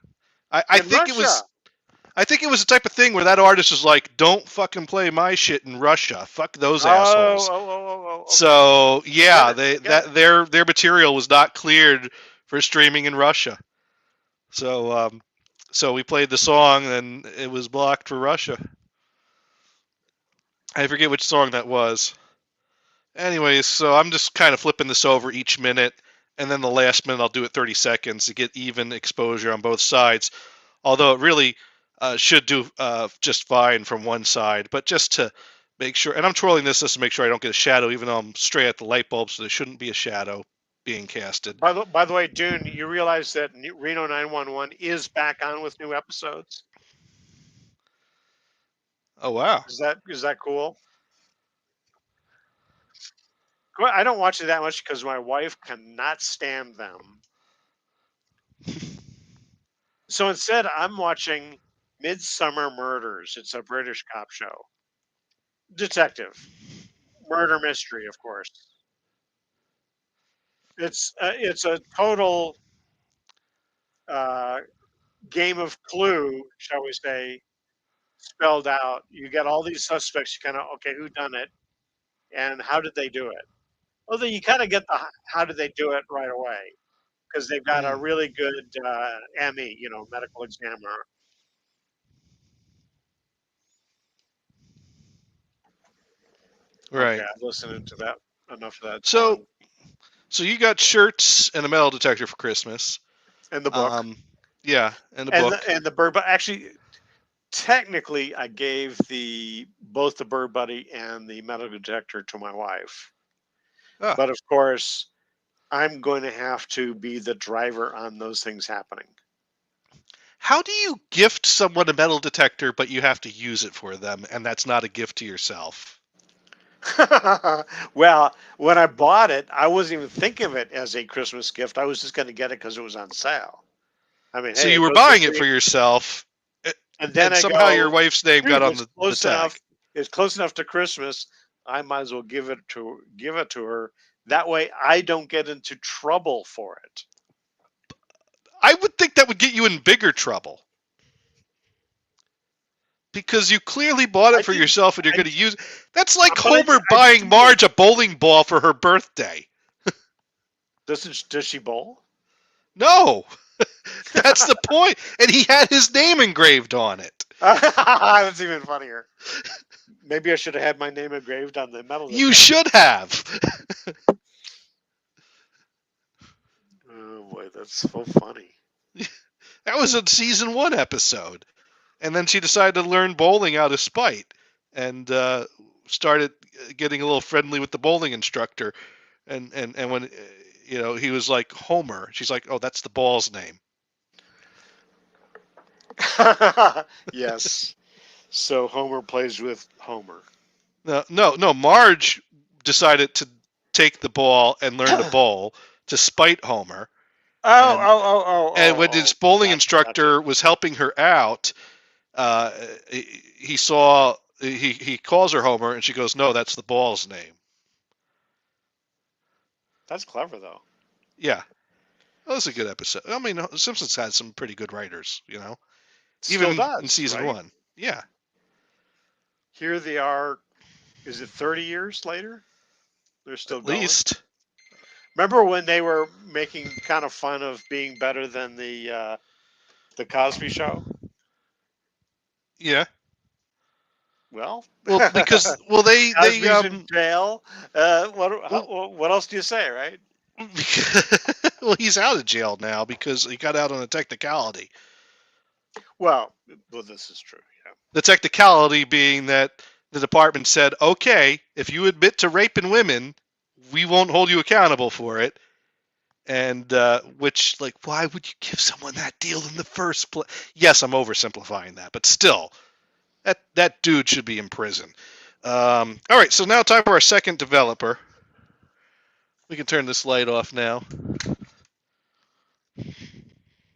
I In think it was. Russia. I think it was the type of thing where that artist was like, "Don't fucking play my shit in Russia. Fuck those assholes." Okay. So yeah, Get it. their material was not cleared for streaming in Russia. So so we played the song and it was blocked for Russia. I forget which song that was. Anyways, so I'm just kind of flipping this over each minute, and then the last minute I'll do it 30 seconds to get even exposure on both sides. Although it really should do just fine from one side, but just to make sure, and I'm twirling this just to make sure I don't get a shadow, even though I'm straight at the light bulb, so there shouldn't be a shadow being casted. By the way, Dune, you realize that Reno 911 is back on with new episodes? Oh wow! Is that cool? Well, I don't watch it that much because my wife cannot stand them. So instead, I'm watching Midsummer Murders. It's a British cop show. Detective. Murder mystery, of course. It's a total game of Clue, shall we say, spelled out. You get all these suspects. You kind of, okay, who done it? And how did they do it? Although you kind of get the how did they do it right away because they've got a really good ME, medical examiner. Right. Okay, I've listened to that enough of that. So, song. so you got shirts and a metal detector for Christmas. And the book. Yeah, and the book. And the bird, but actually, technically, I gave both the Bird Buddy and the metal detector to my wife. Ah. But of course, I'm going to have to be the driver on those things happening. How do you gift someone a metal detector, but you have to use it for them, and that's not a gift to yourself? Well, when I bought it, I wasn't even thinking of it as a Christmas gift. I was just going to get it because it was on sale. I mean, So hey, you were goes buying for it for free. yourself, And then and I somehow go, your wife's name got on it's the close tag. enough. It's close enough to Christmas. I might as well give it to her. That way, I don't get into trouble for it. I would think that would get you in bigger trouble. Because you clearly bought I it for didn't- yourself and you're I going to use. That's like But I- Homer I buying didn't- Marge a bowling ball for her birthday. Does she bowl? No, that's the point. And he had his name engraved on it. That's even funnier. Maybe I should have had my name engraved on the metal. You should have. Oh boy, that's so funny. That was a season 1 episode. And then she decided to learn bowling out of spite and started getting a little friendly with the bowling instructor. And when he was like Homer, she's like, "Oh, that's the ball's name." Yes. So Homer plays with Homer. No. Marge decided to take the ball and learn to bowl to spite Homer. And when his bowling instructor was helping her out, he saw he calls her Homer, and she goes, "No, that's the ball's name." That's clever, though. Yeah, that was a good episode. I mean, Simpsons had some pretty good writers, Still even does, in season right? 1. Yeah, Here they are. Is it 30 years later? They're still at going. least. Remember when they were making kind of fun of being better than the Cosby Show? Yeah. Well, Well, because they Cosby's in jail. What else do you say, right? well, he's out of jail now because he got out on a technicality. Well, this is true. Yeah. The technicality being that the department said, "Okay, if you admit to raping women, we won't hold you accountable for it." And which, like, why would you give someone that deal in the first place? Yes, I'm oversimplifying that, but still, that dude should be in prison. All right, so now time for our second developer. We can turn this light off now.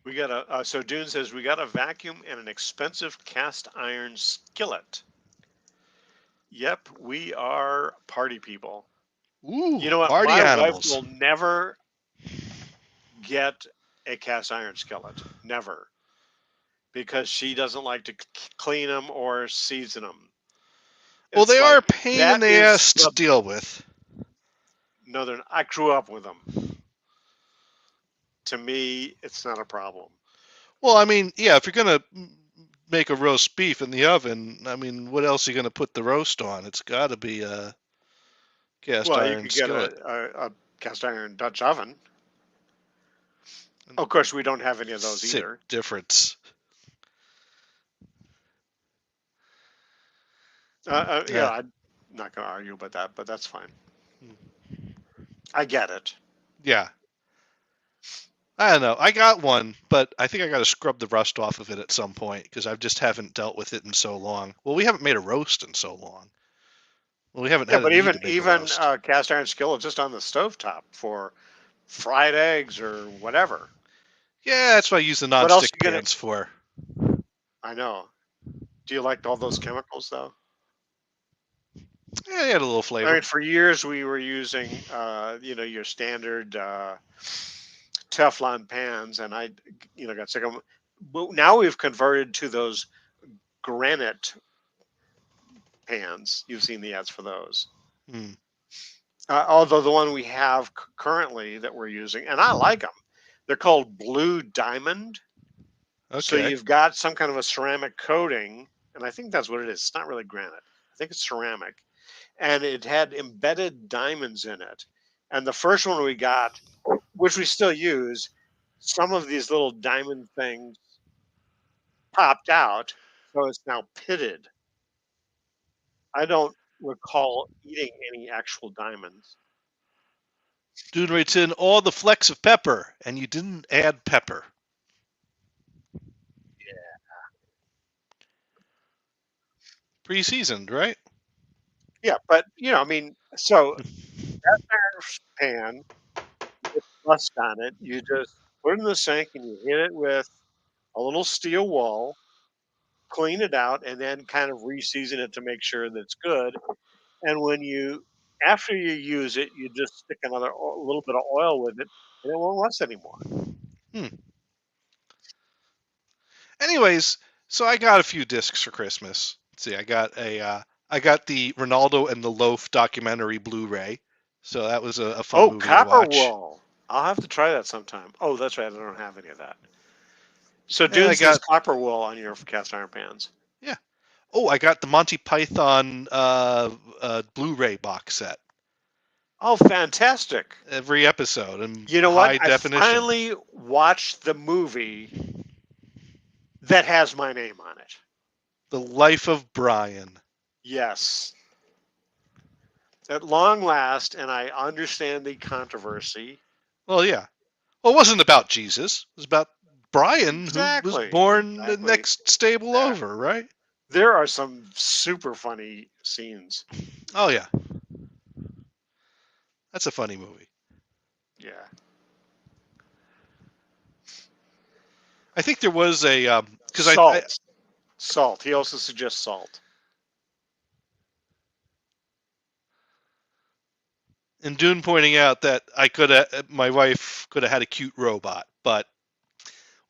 We got so Dune says we got a vacuum and an expensive cast iron skillet. Yep, we are party people. Ooh, You know what? party My animals. wife will never get a cast iron skillet. Never. Because she doesn't like to clean them or season them. Well, It's they like, are a pain in that the is ass to the- deal with. No, I grew up with them. To me, it's not a problem. Well, I mean, yeah, if you're going to make a roast beef in the oven, I mean, what else are you going to put the roast on? It's got to be a cast Well, you iron could get skillet. a cast iron Dutch oven. Of course, we don't have any of those Sick either. difference. Yeah, I'm not going to argue about that, but that's fine. I get it. Yeah. I don't know. I got one, but I think I got to scrub the rust off of it at some point because I just haven't dealt with it in so long. Well, we haven't made a roast in so long. Well, we haven't Yeah, had but a need even to make a roast. cast iron skillet just on the stovetop for fried eggs or whatever. Yeah, that's what I use the What else nonstick you gonna- pans for. I know. Do you like all those chemicals though? Yeah, it had a little flavor. I mean, for years we were using, your standard Teflon pans, and I, got sick of them. But now we've converted to those granite pans. You've seen the ads for those. Hmm. Although the one we have currently that we're using, and I like them, they're called Blue Diamond. So Okay. you've got some kind of a ceramic coating, and I think that's what it is. It's not really granite. I think it's ceramic. And it had embedded diamonds in it. And the first one we got, which we still use, some of these little diamond things popped out, so it's now pitted. I don't recall eating any actual diamonds. Dude writes in all the flecks of pepper, and you didn't add pepper. Pre-seasoned, right? Yeah, but so that pan with rust on it, you just put it in the sink and you hit it with a little steel wool, clean it out, and then kind of re-season it to make sure that it's good. And after you use it, you just stick a little bit of oil with it, and it won't rust anymore. Anyways, So I got a few discs for Christmas. Let's see, I got the Ronaldo and the Loaf documentary Blu-ray. So that was a fun movie to watch. Copperwall. I'll have to try that sometime. Oh, that's right. I don't have any of that. So, I dude, got- says Copperwall on your cast iron pans. Oh, I got the Monty Python Blu-ray box set. Oh, fantastic. Every episode in You know high what? definition. I finally watched the movie that has my name on it. The Life of Brian. Yes. At long last, and I understand the controversy. Well, yeah. Well, it wasn't about Jesus. It was about Brian, who Exactly. was born the Exactly. next stable Yeah. over, right? There are some super funny scenes. Oh, yeah. That's a funny movie. Yeah. I think there was a because Salt. Salt. He also suggests salt. and Dune pointing out that my wife could have had a cute robot, but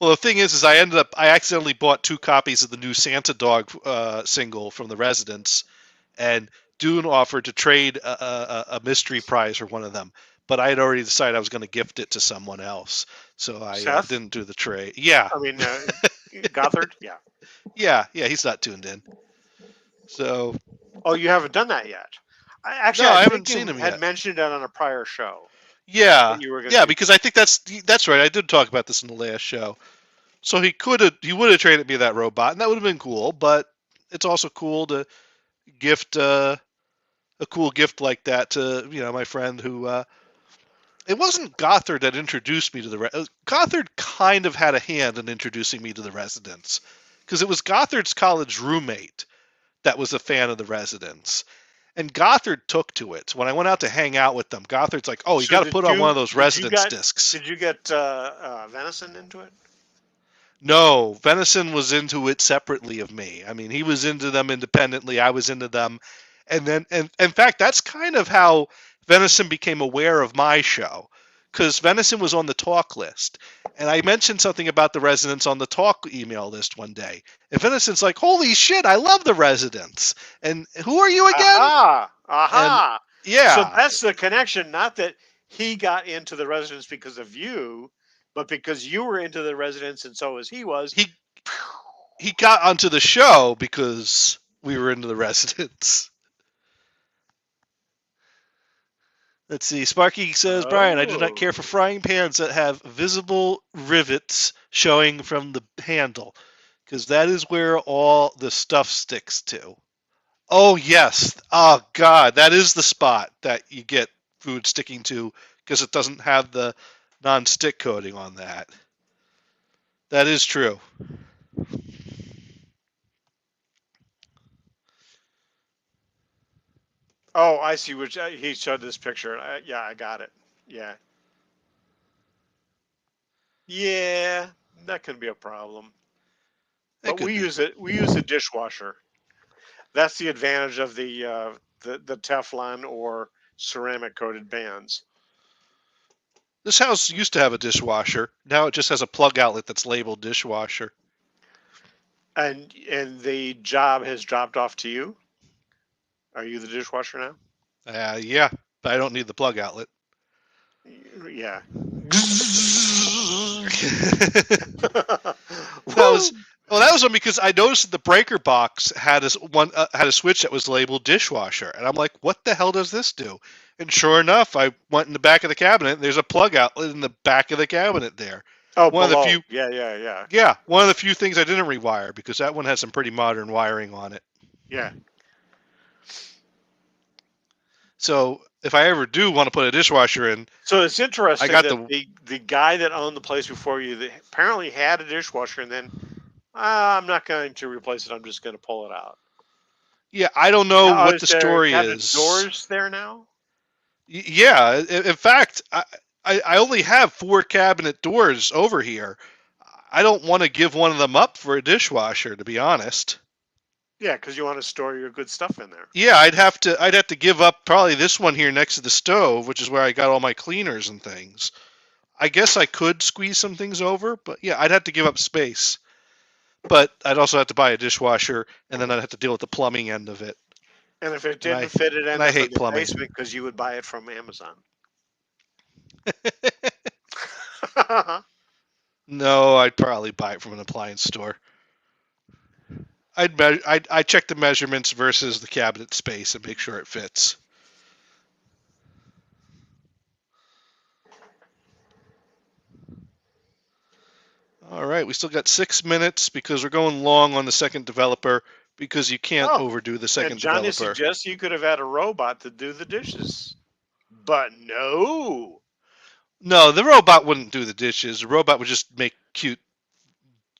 well, the thing is I accidentally bought 2 copies of the new Santa Dog single from the Residents, and Dune offered to trade a mystery prize for one of them, but I had already decided I was going to gift it to someone else, so I Seth? didn't do the trade. Yeah, I mean, Gothard? Yeah. yeah, he's not tuned in. So Oh, you haven't done that yet. I No, I haven't think you seen him had yet. mentioned it on a prior show. yeah, that you were gonna yeah, do. because I think that's right. I did talk about this in the last show. So he would have traded me that robot, and that would have been cool. But it's also cool to gift a cool gift like that to my friend who. It wasn't Gothard that introduced me to the Gothard kind of had a hand in introducing me to the Residents, because it was Gothard's college roommate that was a fan of the Residents. And Gothard took to it. When I went out to hang out with them, Gothard's like, "Oh, you So got to did put on you- one of those did you Residents got- discs." Did you get venison into it? No, Venison was into it separately of me. I mean, he was into them independently. I was into them. And in fact, that's kind of how Venison became aware of my show, because Venison was on the talk list. And I mentioned something about the Residents on the talk email list one day. And Venison's like, "Holy shit, I love the Residents." And who are you again? Aha! Yeah. So that's the connection. Not that he got into the Residents because of you, but because you were into the Residents and so as he was. He got onto the show because we were into the Residents. Let's see. Sparky says, "Brian, I do not care for frying pans that have visible rivets showing from the handle, because that is where all the stuff sticks to." Oh, yes. Oh, God. That is the spot that you get food sticking to because it doesn't have the non-stick coating on that. That is true. Oh, I see. Which he showed this picture. Yeah, I got it. Yeah. Yeah, that could be a problem. It But could we be. use it. We use a dishwasher. That's the advantage of the Teflon or ceramic coated pans. This house used to have a dishwasher. Now it just has a plug outlet that's labeled dishwasher. And the job has dropped off to you. Are you the dishwasher now? Yeah, but I don't need the plug outlet. Yeah. That was one because I noticed that the breaker box had a switch that was labeled dishwasher, and I'm like, "What the hell does this do?" And sure enough, I went in the back of the cabinet. And there's a plug outlet in the back of the cabinet there. Oh, one of the below. few- Yeah. Yeah, one of the few things I didn't rewire because that one has some pretty modern wiring on it. Yeah. So if I ever do want to put a dishwasher in, So it's interesting got that the guy that owned the place before you that apparently had a dishwasher, and then I'm not going to replace it. I'm just going to pull it out. yeah, I don't know Now, what is the there story cabinet is. Doors there now. Yeah, in fact, I only have 4 cabinet doors over here. I don't want to give one of them up for a dishwasher, to be honest. Yeah, because you want to store your good stuff in there. Yeah, I'd have to give up probably this one here next to the stove, which is where I got all my cleaners and things. I guess I could squeeze some things over, but yeah, I'd have to give up space. but I'd also have to buy a dishwasher, and then I'd have to deal with the plumbing end of it. And if it And didn't I- fit, it and ended I up hate in the plumbing. basement because you would buy it from Amazon. No, I'd probably buy it from an appliance store. I'd check the measurements versus the cabinet space and make sure it fits. All right, we still got 6 minutes because we're going long on the second developer because you can't Oh, overdo the second and Johnny developer. suggests you could have had a robot to do the dishes, but no. No, the robot wouldn't do the dishes. The robot would just make cute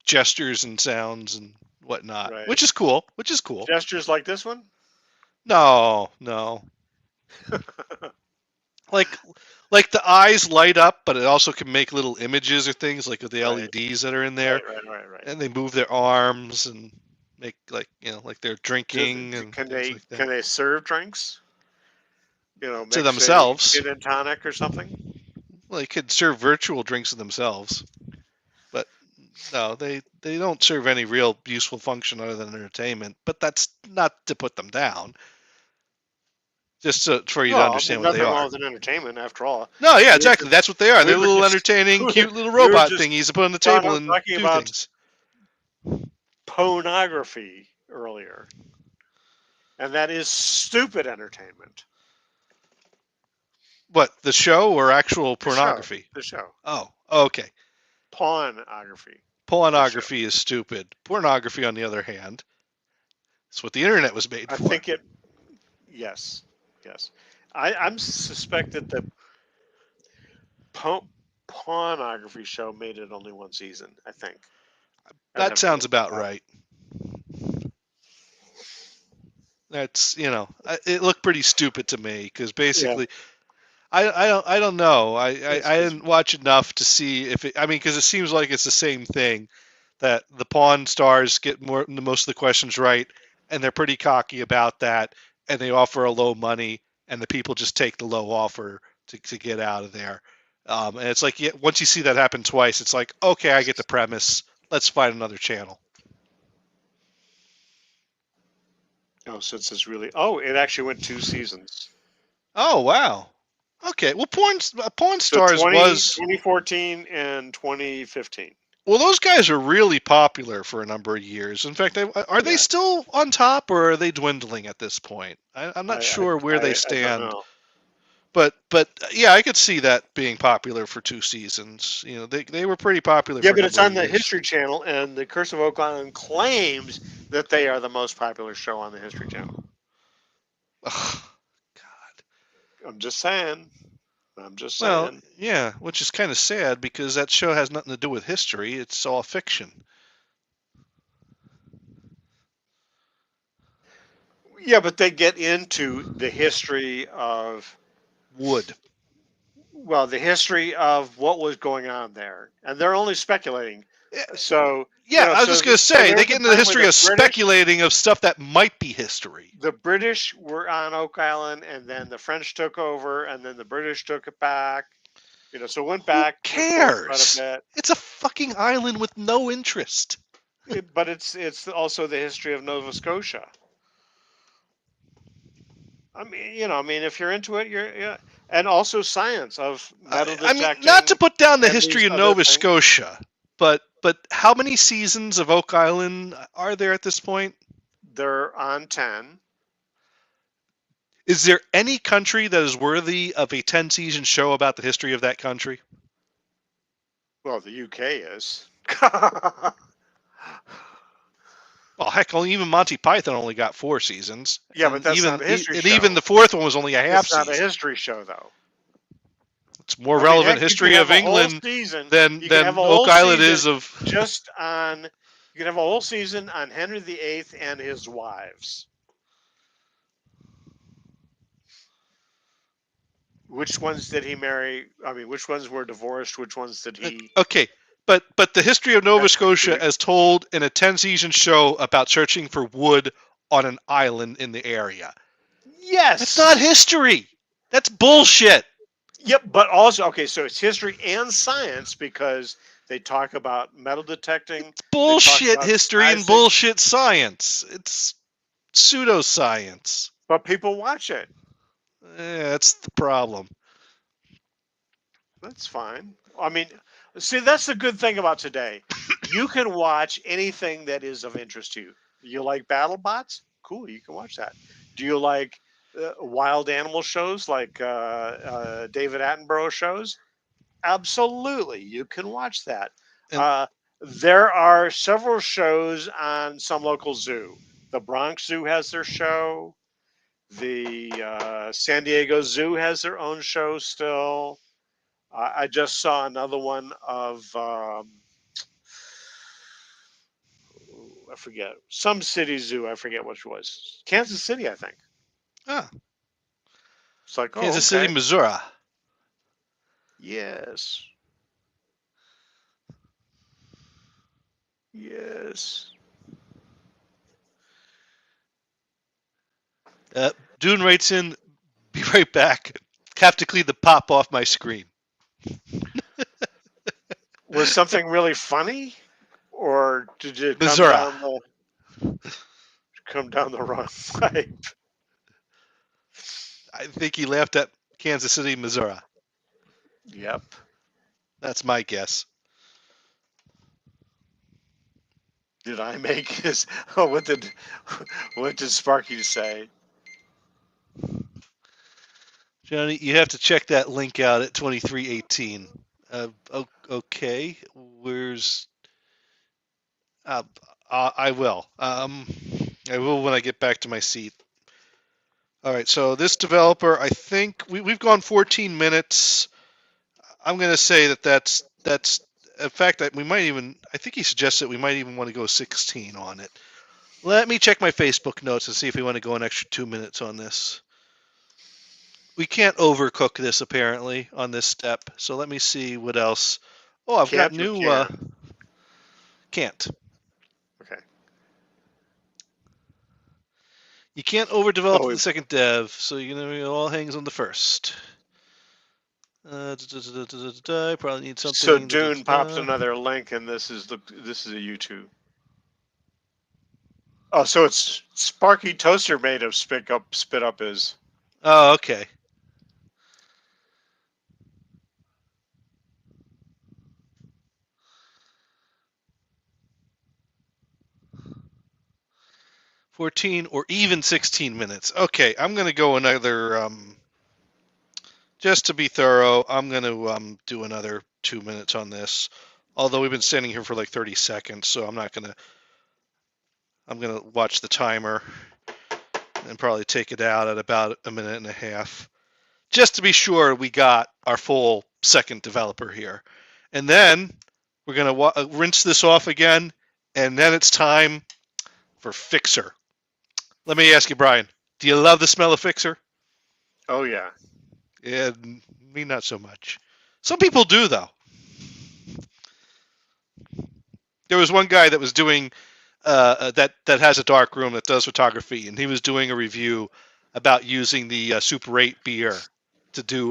gestures and sounds and whatnot, Right. which is cool. Which is cool. Gestures like this one. No. Like the eyes light up, but it also can make little images or things like with the Right. LEDs that are in there, Right. and they move their arms and make like they're drinking and Can things they like that. can they serve drinks? Mix a themselves. gin and tonic or something. Well, they could serve virtual drinks to themselves, but no, they don't serve any real useful function other than entertainment. But that's not to put them down. Just for you to understand what they nothing wrong are. with an entertainment after all. No, yeah, exactly. That's what they are. we They're were little just- entertaining, cute little we were robot just thingies to put on the talking table and do about- things. Pornography earlier, and that is stupid entertainment. What, the show or actual The show. pornography? The show. Oh, okay. Pornography. Pornography is stupid. Pornography, on the other hand, it's what the internet was made I for. think it. Yes. I'm suspect that the pornography show made it only one season. I think. That sounds about right. That's it looked pretty stupid to me because basically, I don't know. I didn't watch enough to see if it. I mean, because it seems like it's the same thing, that the Pawn stars get most of the questions right, and they're pretty cocky about that, and they offer a low money, and the people just take the low offer to get out of there. And it's like, once you see that happen twice, it's like, okay, I get the premise. Let's find another channel. Oh, since it's really. Oh, it actually went 2 seasons. Oh, wow. Okay. Well, Pawn So Stars was 2014 and 2015. well. Those guys are really popular for a number of years. In fact, are they Yeah. still on top, or are they dwindling at this point? I'm not sure where I they don't stand. know. But yeah, I could see that being popular for 2 seasons. They were pretty popular. Yeah, for a but it's number on of the years. History Channel, and the Curse of Oak Island claims that they are the most popular show on the History Channel. Ugh, God. I'm just saying. Well, yeah, which is kind of sad because that show has nothing to do with history. It's all fiction. Yeah, but they get into the history of Wood. the history of what was going on there, and they're only speculating. So Yeah, you know, I was so just going to so say, there they was get a into the time history where of the British- speculating of stuff that might be history. the British were on Oak Island, and then the French took over, and then the British took it back. So it went back. Who and forth cares? quite a It's a fucking island with no interest. bit. But it's also the history of Nova Scotia. I mean, if you're into it, and also science of metal I mean, detecting. not to put down the and history these of other Nova things. Scotia, but how many seasons of Oak Island are there at this point? They're on 10. Is there any country that is worthy of a 10-season show about the history of that country? Well, the UK is. Well, heck, even Monty Python only got 4 seasons. Yeah, but And that's even, not a history and show. even the 4th one was only a half It's not season. a history show, though. It's more I mean, relevant heck, you history can of have a whole England season, than you can have a whole Oak Island season is of. just on. You can have a whole season on Henry VIII and his wives. Which ones did he marry? I mean, which ones were divorced? Which ones did he? Okay, but the history of Nova That's Scotia weird. as told in a 10-season show about searching for wood on an island in the area. Yes. That's not history. That's bullshit. Yep, but also okay. So it's history and science because They talk about metal detecting. Bullshit about history and Isaac- bullshit science. It's pseudoscience. But people watch it. That's the problem. That's fine. I mean, see, that's the good thing about today. You can watch anything that is of interest to you. You like BattleBots? Cool, you can watch that. Do you like wild animal shows like David Attenborough shows? Absolutely, you can watch that. And- There are several shows on some local zoo. The Bronx Zoo has their show. The San Diego Zoo has their own show still. I just saw another one of I forget some city zoo. I forget which it was. Kansas City, I think. Ah, It's like Kansas okay. City, Missouri. Yes. Yes. Dune writes in, be right back. Have to clean the pop off my screen. Was something really funny, or did it Missouri. come down the wrong pipe? I think he laughed at Kansas City, Missouri. Yep. That's my guess. Did I make his? Oh, what did Sparky say? Johnny, you have to check that link out at 2318. Okay, where's? I will. I will when I get back to my seat. All right. So this developer, I think we've gone 14 minutes. I'm going to say that's. In fact, we might even. I think he suggested we might even want to go 16 on it. Let me check my Facebook notes and see if we want to go an extra 2 minutes on this. We can't overcook this apparently on this step. So let me see what else. Oh, I've got Can't or new. can? Can't. Okay. You can't overdevelop Oh, the second dev, so it all hangs on the first. Probably need something. So Dune popped another link, and this is a YouTube. Oh, so it's Sparky Toaster made him spit up his. Oh, okay. $14 or even 16 minutes. Okay, I'm gonna go another. Just to be thorough, I'm gonna do another 2 minutes on this. Although we've been standing here for like 30 seconds, so I'm not gonna. I'm gonna watch the timer and probably take it out at about a minute and a half, just to be sure we got our full second developer here. And then we're gonna rinse this off again, and then it's time for Fixer. Let me ask you, Brian, do you love the smell of Fixer? Oh yeah. Yeah, me not so much. Some people do, though. There was one guy that was doing that has a dark room that does photography, and he was doing a review about using the Super 8 beer to do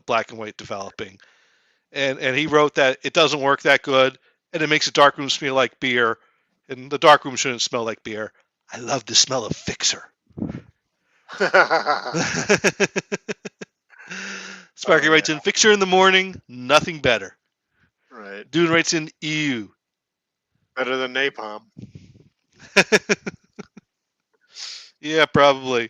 black and white developing, and he wrote that it doesn't work that good, and it makes a dark room smell like beer, and the dark room shouldn't smell like beer. I love the smell of Fixer. Sparky writes in, Fixer in the morning, nothing better. Right. Dune writes in, ew. Better than napalm. Yeah, probably.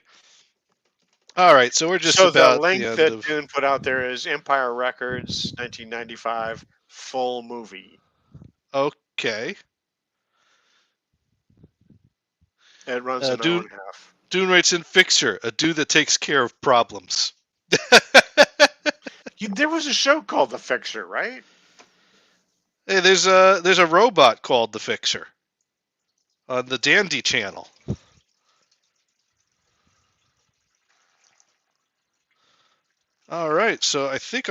All right, so we're just so about the link the end that of... Dune put out there is Empire Records 1995 full movie. Okay. It runs an hour and a half. Dune writes in, Fixer, a dude that takes care of problems. There was a show called The Fixer, right? Hey, there's a robot called the Fixer on the Dandy channel. All right, so I think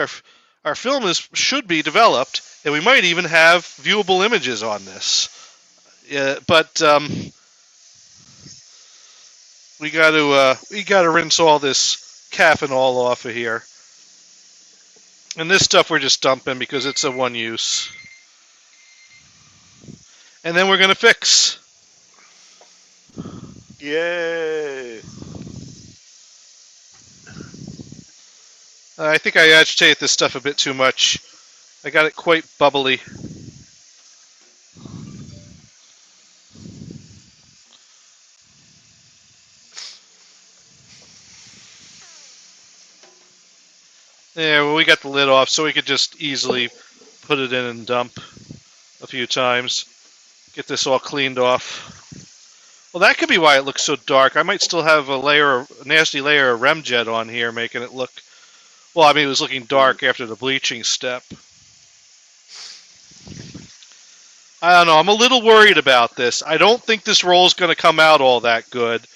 our film should be developed, and we might even have viewable images on this. Yeah, but we got to rinse all this caffeinol off of here. And this stuff we're just dumping because it's a one use. And then we're going to fix. Yay! I think I agitate this stuff a bit too much. I got it quite bubbly. Yeah, well, we got the lid off, so we could just easily put it in and dump a few times. Get this all cleaned off. Well, that could be why it looks so dark. I might still have a nasty layer of Remjet on here, making it look... Well, I mean, it was looking dark after the bleaching step. I don't know. I'm a little worried about this. I don't think this roll is going to come out all that good.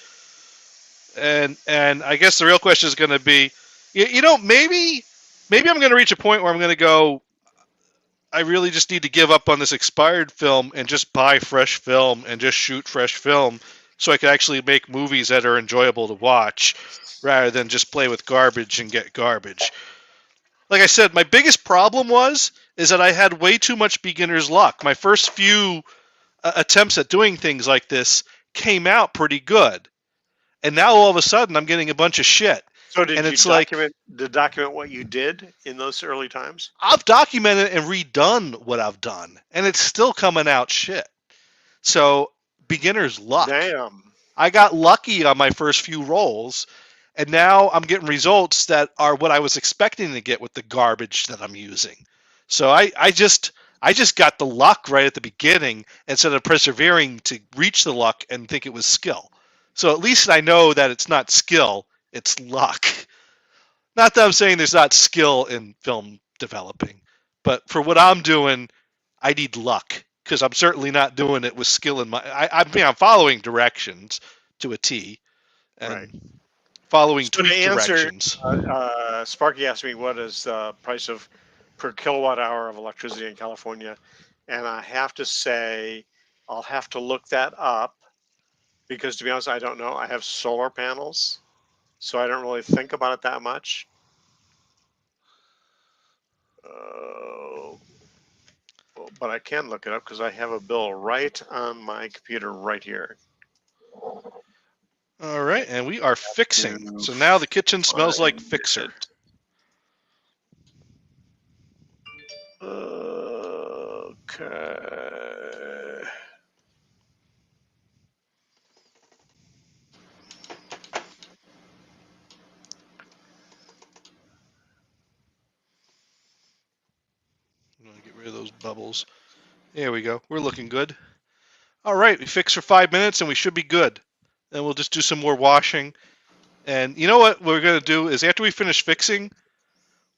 And I guess the real question is going to be, maybe I'm going to reach a point where I'm going to go, I really just need to give up on this expired film and just buy fresh film and just shoot fresh film so I can actually make movies that are enjoyable to watch rather than just play with garbage and get garbage. Like I said, my biggest problem is that I had way too much beginner's luck. My first few attempts at doing things like this came out pretty good. And now all of a sudden I'm getting a bunch of shit. So did and you it's document what you did in those early times? I've documented and redone what I've done, and it's still coming out shit. So beginner's luck. Damn. I got lucky on my first few rolls, and now I'm getting results that are what I was expecting to get with the garbage that I'm using. So I just got the luck right at the beginning instead of persevering to reach the luck and think it was skill. So at least I know that it's not skill, it's luck. Not that I'm saying there's not skill in film developing, but for what I'm doing, I need luck because I'm certainly not doing it with skill in my. I'm following directions to a T, and Right. following So to tweak answer, directions. Sparky asked me what is the price of per kilowatt hour of electricity in California, and I have to say I'll have to look that up because to be honest, I don't know. I have solar panels, so I don't really think about it that much. But I can look it up because I have a bill right on my computer right here. All right, and we are fixing. So now the kitchen smells like fixer. Okay. I'm gonna get rid of those bubbles. There we go. We're looking good. All right, we fix for 5 minutes and we should be good. Then we'll just do some more washing. And you know what we're gonna do is after we finish fixing,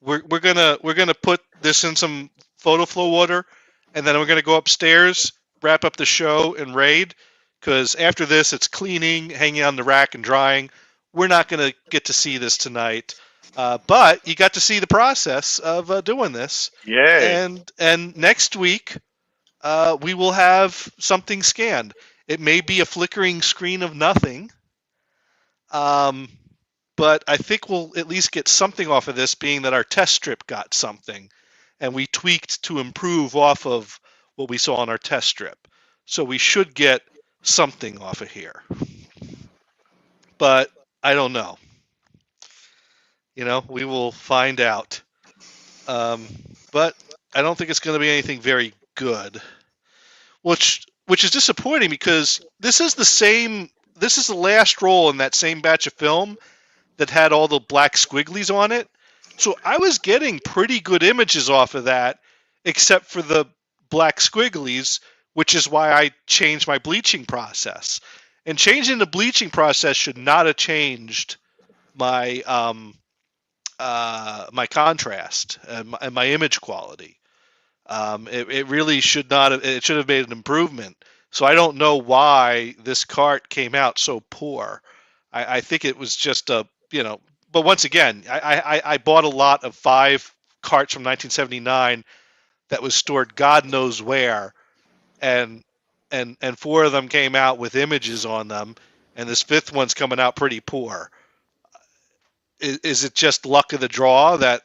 we're gonna put this in some photo flow water, and then we're gonna go upstairs, wrap up the show, and raid. Because after this, it's cleaning, hanging on the rack, and drying. We're not gonna get to see this tonight, but you got to see the process of doing this. Yay. And next week, we will have something scanned. It may be a flickering screen of nothing. But I think we'll at least get something off of this, being that our test strip got something, and we tweaked to improve off of what we saw on our test strip. So we should get something off of here. But I don't know. We will find out. But I don't think it's going to be anything very good, which is disappointing because this is the last roll in that same batch of film that had all the black squigglies on it. So I was getting pretty good images off of that, except for the black squigglies, which is why I changed my bleaching process. And changing the bleaching process should not have changed my my contrast and my image quality. It really should not have. It should have made an improvement. So I don't know why this cart came out so poor. I think it was just but once again, I bought a lot of 5 carts from 1979 that was stored God knows where, and 4 of them came out with images on them, and this 5th one's coming out pretty poor. Is it just luck of the draw that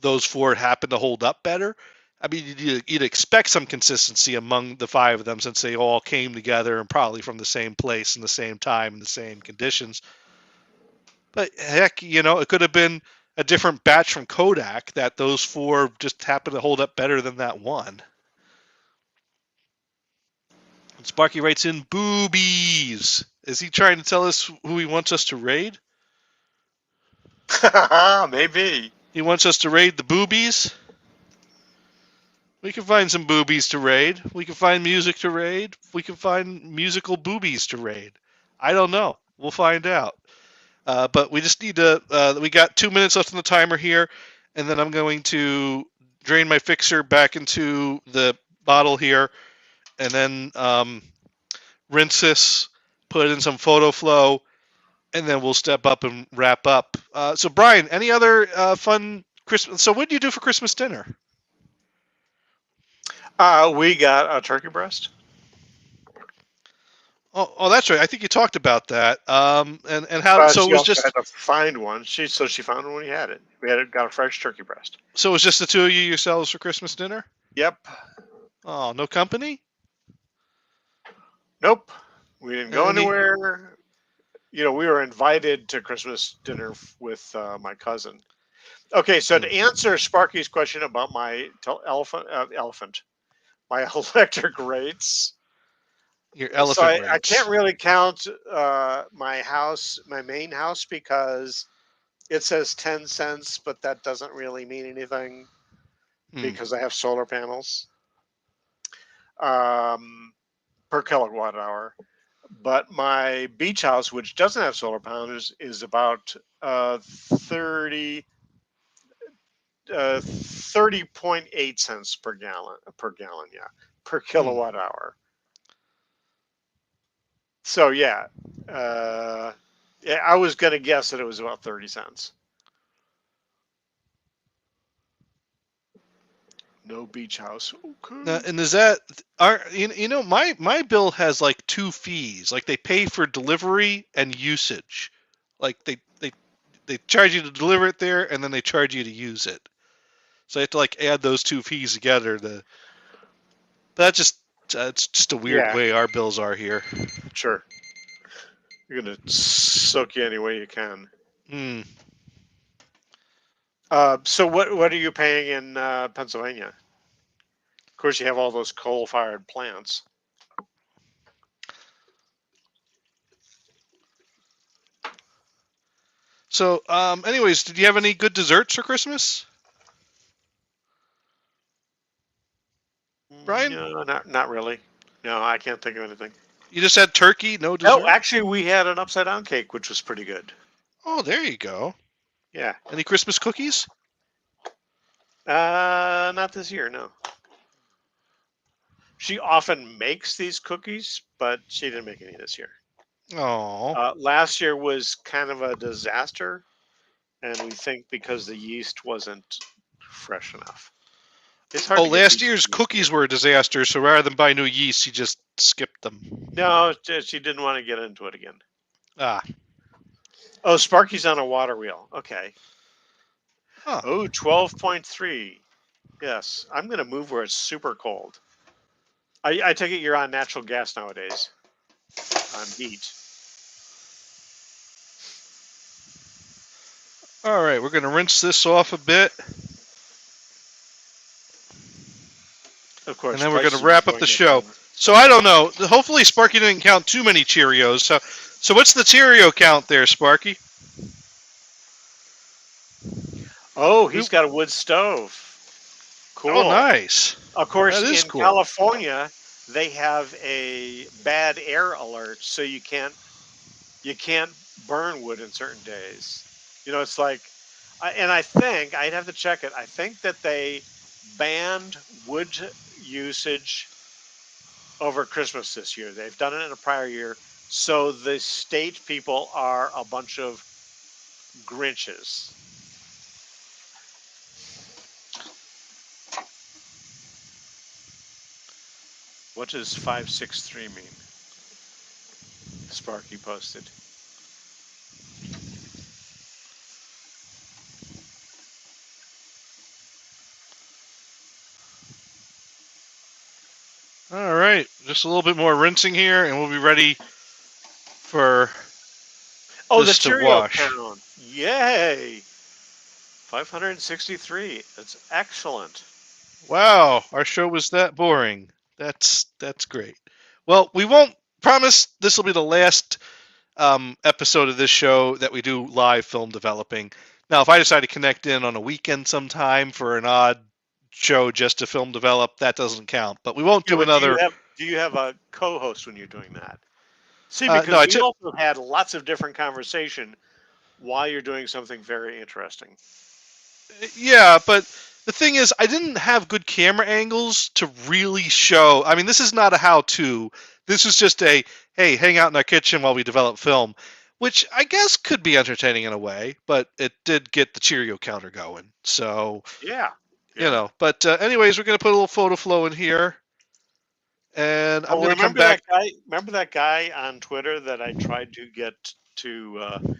those four happen to hold up better. I mean, you'd expect some consistency among the five of them since they all came together and probably from the same place in the same time in the same conditions. But heck, it could have been a different batch from Kodak that those four just happen to hold up better than that one. And Sparky writes in boobies. Is he trying to tell us who he wants us to raid? Maybe. He wants us to raid the boobies? We can find some boobies to raid. We can find music to raid. We can find musical boobies to raid. I don't know. We'll find out. But we just need to. We got 2 minutes left on the timer here, and then I'm going to drain my fixer back into the bottle here, and then rinse this, put in some photo flow, and then we'll step up and wrap up. So Brian, any other fun Christmas? So what did you do for Christmas dinner? We got a turkey breast. Oh, that's right. I think you talked about that. And how? So she it was also just. had to find one. She found one when we had it. Got a fresh turkey breast. So it was just the two of you yourselves for Christmas dinner? Yep. Oh, no company? Nope. We didn't go anywhere. We were invited to Christmas dinner with my cousin. Okay, so to answer Sparky's question about my my electric rates. Your elephant So I can't really count my main house, because it says 10 cents, but that doesn't really mean anything because I have solar panels per kilowatt hour. But my beach house, which doesn't have solar panels, is about 30.8 cents per gallon, per kilowatt hour. So yeah, I was gonna guess that it was about 30 cents. No beach house. Okay. And is that my bill has like two fees. Like they pay for delivery and usage. Like they charge you to deliver it there, and then they charge you to use it. So I have to like add those two fees together to. But it's just a weird way our bills are here. Sure. You're gonna soak you any way you can. So what are you paying in Pennsylvania? Of course, you have all those coal-fired plants. So, anyways, did you have any good desserts for Christmas, Brian? No, not really. No, I can't think of anything. You just had turkey, no dessert? No, actually, we had an upside-down cake, which was pretty good. Oh, there you go. Yeah. Any Christmas cookies? Not this year, no. She often makes these cookies, but she didn't make any this year. Oh. Last year was kind of a disaster, and we think because the yeast wasn't fresh enough. It's hard. Last year's cookies were a disaster, so rather than buy new yeast, she just skipped them. No, she didn't want to get into it again. Ah. Oh, Sparky's on a water wheel. Okay. Huh. Oh, 12.3. Yes. I'm going to move where it's super cold. I take it you're on natural gas nowadays. On heat. All right, we're going to rinse this off a bit. Of course. And then we're going to wrap up the show. So I don't know. Hopefully Sparky didn't count too many Cheerios. So what's the Cheerio count there, Sparky? Oh, he's got a wood stove. Cool. Oh, nice. Of course, that is in cool. California, they have a bad air alert, so you can't burn wood in certain days. It's like, and I think I'd have to check it. I think that they banned wood usage over Christmas this year. They've done it in a prior year. So the state people are a bunch of Grinches. What does 563 mean? Sparky posted. All right, just a little bit more rinsing here, and we'll be ready for Oh, this the to Cheerio wash. count. Yay. 563. That's excellent. Wow, our show was that boring. That's great. Well, we won't promise this will be the last episode of this show that we do live film developing. Now, if I decide to connect in on a weekend sometime for an odd show just to film develop, that doesn't count. But we won't Yeah, do but another. Do you have a co-host when you're doing that? See, No, because we also had lots of different conversation while you're doing something very interesting. Yeah, but the thing is, I didn't have good camera angles to really show. I mean, this is not a how-to. This is just a, hey, hang out in our kitchen while we develop film, which I guess could be entertaining in a way, but it did get the Cheerio counter going. So, Yeah. you know. But anyways, we're going to put a little photo flow in here. And I'm going to come back. Remember that guy on Twitter that I tried to get to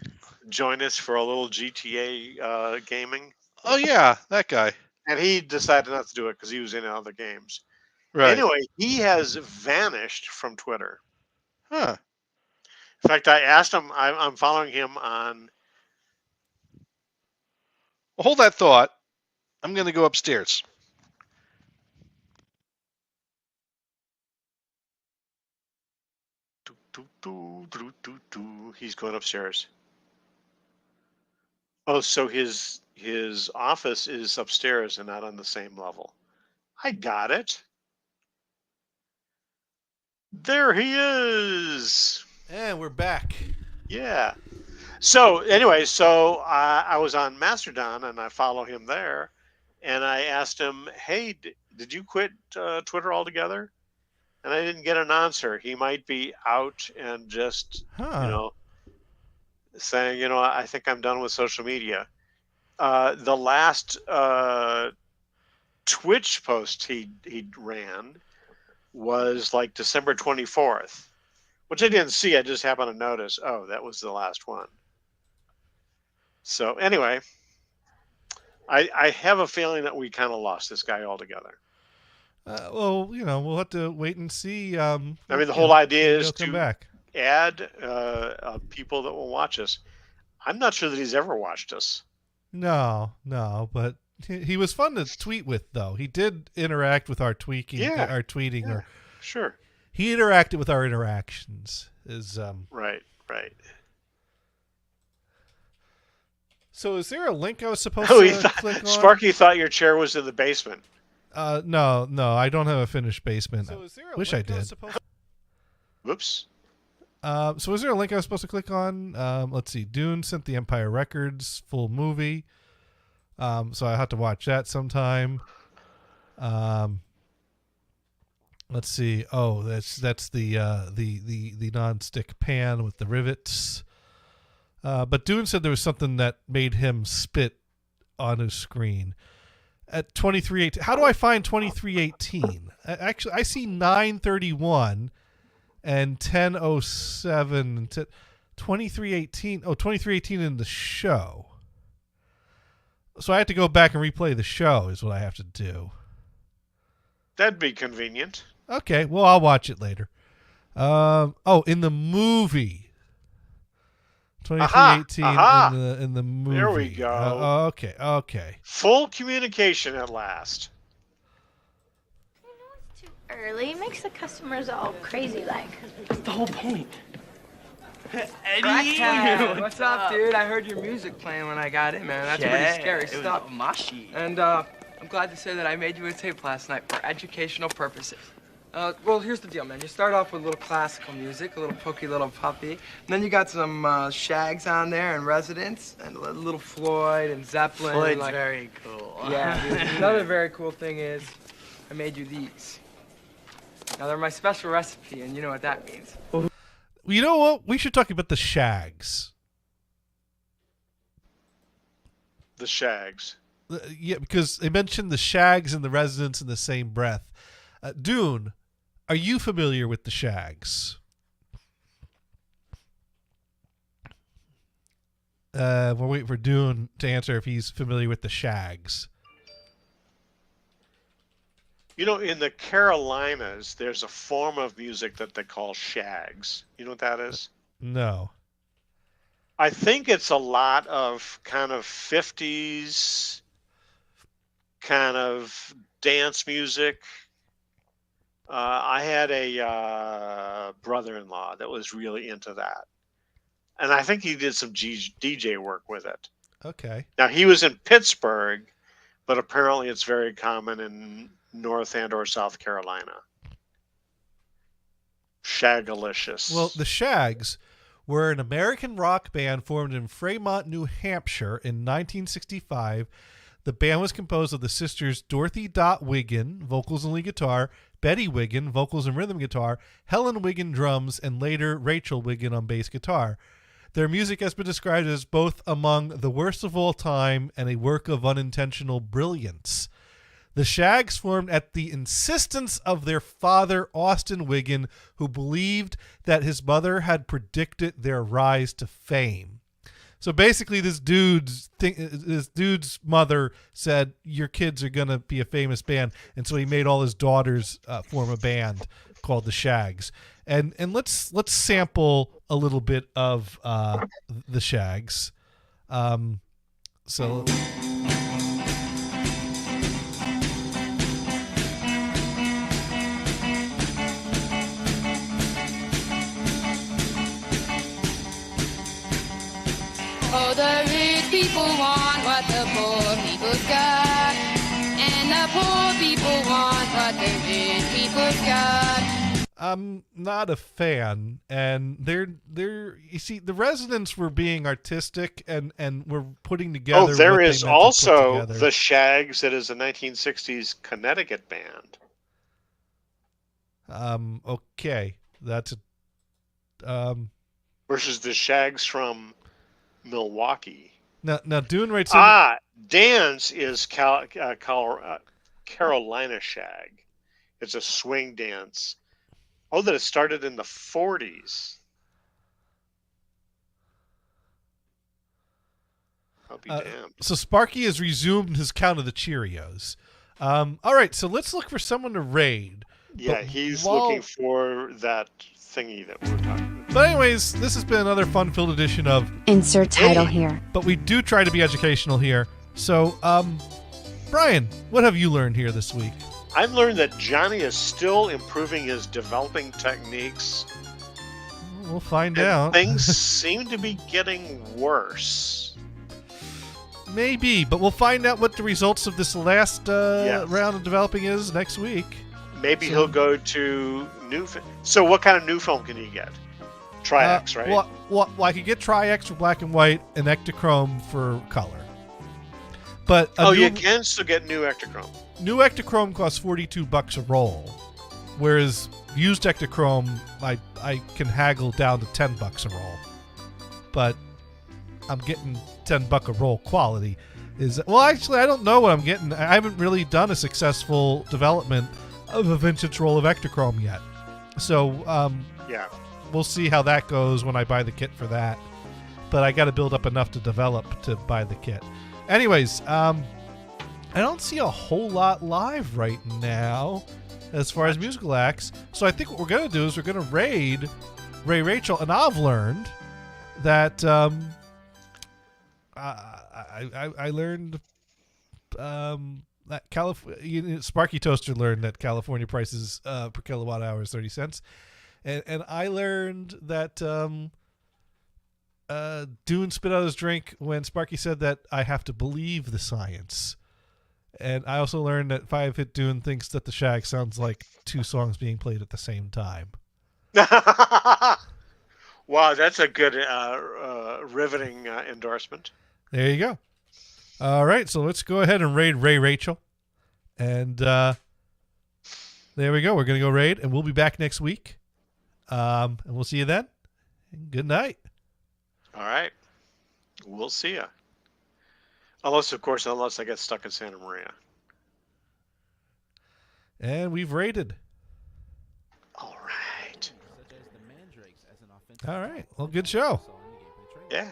join us for a little GTA gaming? Oh, yeah, that guy. And he decided not to do it because he was in other games. Right. Anyway, he has vanished from Twitter. Huh. In fact, I asked him, I'm following him on. Well, hold that thought. I'm going to go upstairs. He's going upstairs. Oh, so his office is upstairs and not on the same level. I got it. There he is. And we're back. Yeah. So anyway, I was on Mastodon and I follow him there, and I asked him, "Hey, did you quit Twitter altogether?" And I didn't get an answer. He might be out and just saying, I think I'm done with social media. The last Twitch post he ran was like December 24th, which I didn't see. I just happened to notice, oh, that was the last one. So anyway, I have a feeling that we kind of lost this guy altogether. Well, we'll have to wait and see. I mean, the whole idea is come to back. add people that will watch us. I'm not sure that he's ever watched us. No, but he was fun to tweet with, though. He did interact with our tweeting. Yeah, or sure. He interacted with our interactions. Right. So, is there a link I was supposed to click on? Sparky thought your chair was in the basement. No, I don't have a finished basement. So is there a Wish link I did. Whoops. So is there a link I was supposed to click on? Let's see. Dune sent the Empire Records full movie. So I have to watch that sometime. Let's see. Oh, that's the non-stick pan with the rivets. But Dune said there was something that made him spit on his screen. At 2318, how do I find 2318? Actually, I see 931 and 1007. 2318. Oh, 2318 in the show. So I have to go back and replay the show is what I have to do. That'd be convenient. Okay, well, I'll watch it later. In the movie. 2318 in the movie. There we go. Okay. Full communication at last. It's too early. It makes the customers all crazy like. That's the whole point. Eddie! What's up, dude? I heard your music playing when I got in, man. That's pretty scary stuff. Mashi. And I'm glad to say that I made you a tape last night for educational purposes. Well, here's the deal, man. You start off with a little classical music, a little Pookie Little Puppy. And then you got some Shags on there and Residents, and a little Floyd and Zeppelin. Floyd's very cool. Yeah, dude. Another very cool thing is I made you these. Now, they're my special recipe, and you know what that means. You know what? We should talk about the Shags. The Shags. Yeah, because they mentioned the Shags and the Residents in the same breath. Dune, are you familiar with the Shags? We're waiting for Dune to answer if he's familiar with the Shags. You know, in the Carolinas, there's a form of music that they call shags. You know what that is? No. I think it's a lot of kind of 50s kind of dance music. I had a brother-in-law that was really into that. And I think he did some DJ work with it. Okay. Now, he was in Pittsburgh, but apparently it's very common in North and or South Carolina. Shagalicious. Well, the Shags were an American rock band formed in Fremont, New Hampshire in 1965. The band was composed of the sisters Dorothy Dot Wiggin, vocals and lead guitar, Betty Wiggin, vocals and rhythm guitar, Helen Wiggin, drums, and later Rachel Wiggin on bass guitar. Their music has been described as both among the worst of all time and a work of unintentional brilliance. The Shags formed at the insistence of their father, Austin Wiggin, who believed that his mother had predicted their rise to fame. So basically, this dude's mother said, "Your kids are gonna be a famous band," and so he made all his daughters form a band called the Shags. And let's sample a little bit of the Shags. So. Oh, the rich people want what the poor people got, and the poor people want what the rich people got. I'm not a fan, and they're you see, the residents were being artistic and were putting together. Oh, there what they is meant to put also together. the Shags. That is a 1960s Connecticut band. Okay, that's a versus the Shags from Milwaukee. now Dune writes in, Dance is Carolina Shag. It's a swing dance. Oh, that it started in the 40s. I'll be damned. So Sparky has resumed his count of the Cheerios. All right, so let's look for someone to raid. Yeah, he's looking for that thingy that we're talking about. But anyways, this has been another fun-filled edition of Insert title here. But we do try to be educational here. So, Brian, what have you learned here this week? I've learned that Johnny is still improving his developing techniques. We'll find and out. Things seem to be getting worse. Maybe, but we'll find out what the results of this last round of developing is next week. Maybe he'll go to new film. So what kind of new film can you get? Tri-X, right? Well, I could get Tri-X for black and white and Ektachrome for color. But you can still get new Ektachrome. New Ektachrome costs $42 a roll, whereas used Ektachrome I can haggle down to $10 a roll. But I'm getting $10 a roll quality. Actually, I don't know what I'm getting. I haven't really done a successful development of a vintage roll of Ektachrome yet. So yeah, we'll see how that goes when I buy the kit for that. But I got to build up enough to develop to buy the kit. Anyways, I don't see a whole lot live right now as far as musical acts. So I think what we're going to do is we're going to raid Ray Rachel. And I've learned that I learned that Sparky Toaster learned that California prices per kilowatt hour is 30 cents. And I learned that Dune spit out his drink when Sparky said that I have to believe the science. And I also learned that 5-Hit Dune thinks that the Shag sounds like two songs being played at the same time. Wow, that's a good riveting endorsement. There you go. All right, so let's go ahead and raid Ray Rachel. And there we go. We're going to go raid, and we'll be back next week. And we'll see you then. Good night. All right. We'll see ya. Unless I get stuck in Santa Maria. And we've raided. All right. All right. Well, good show. Yeah.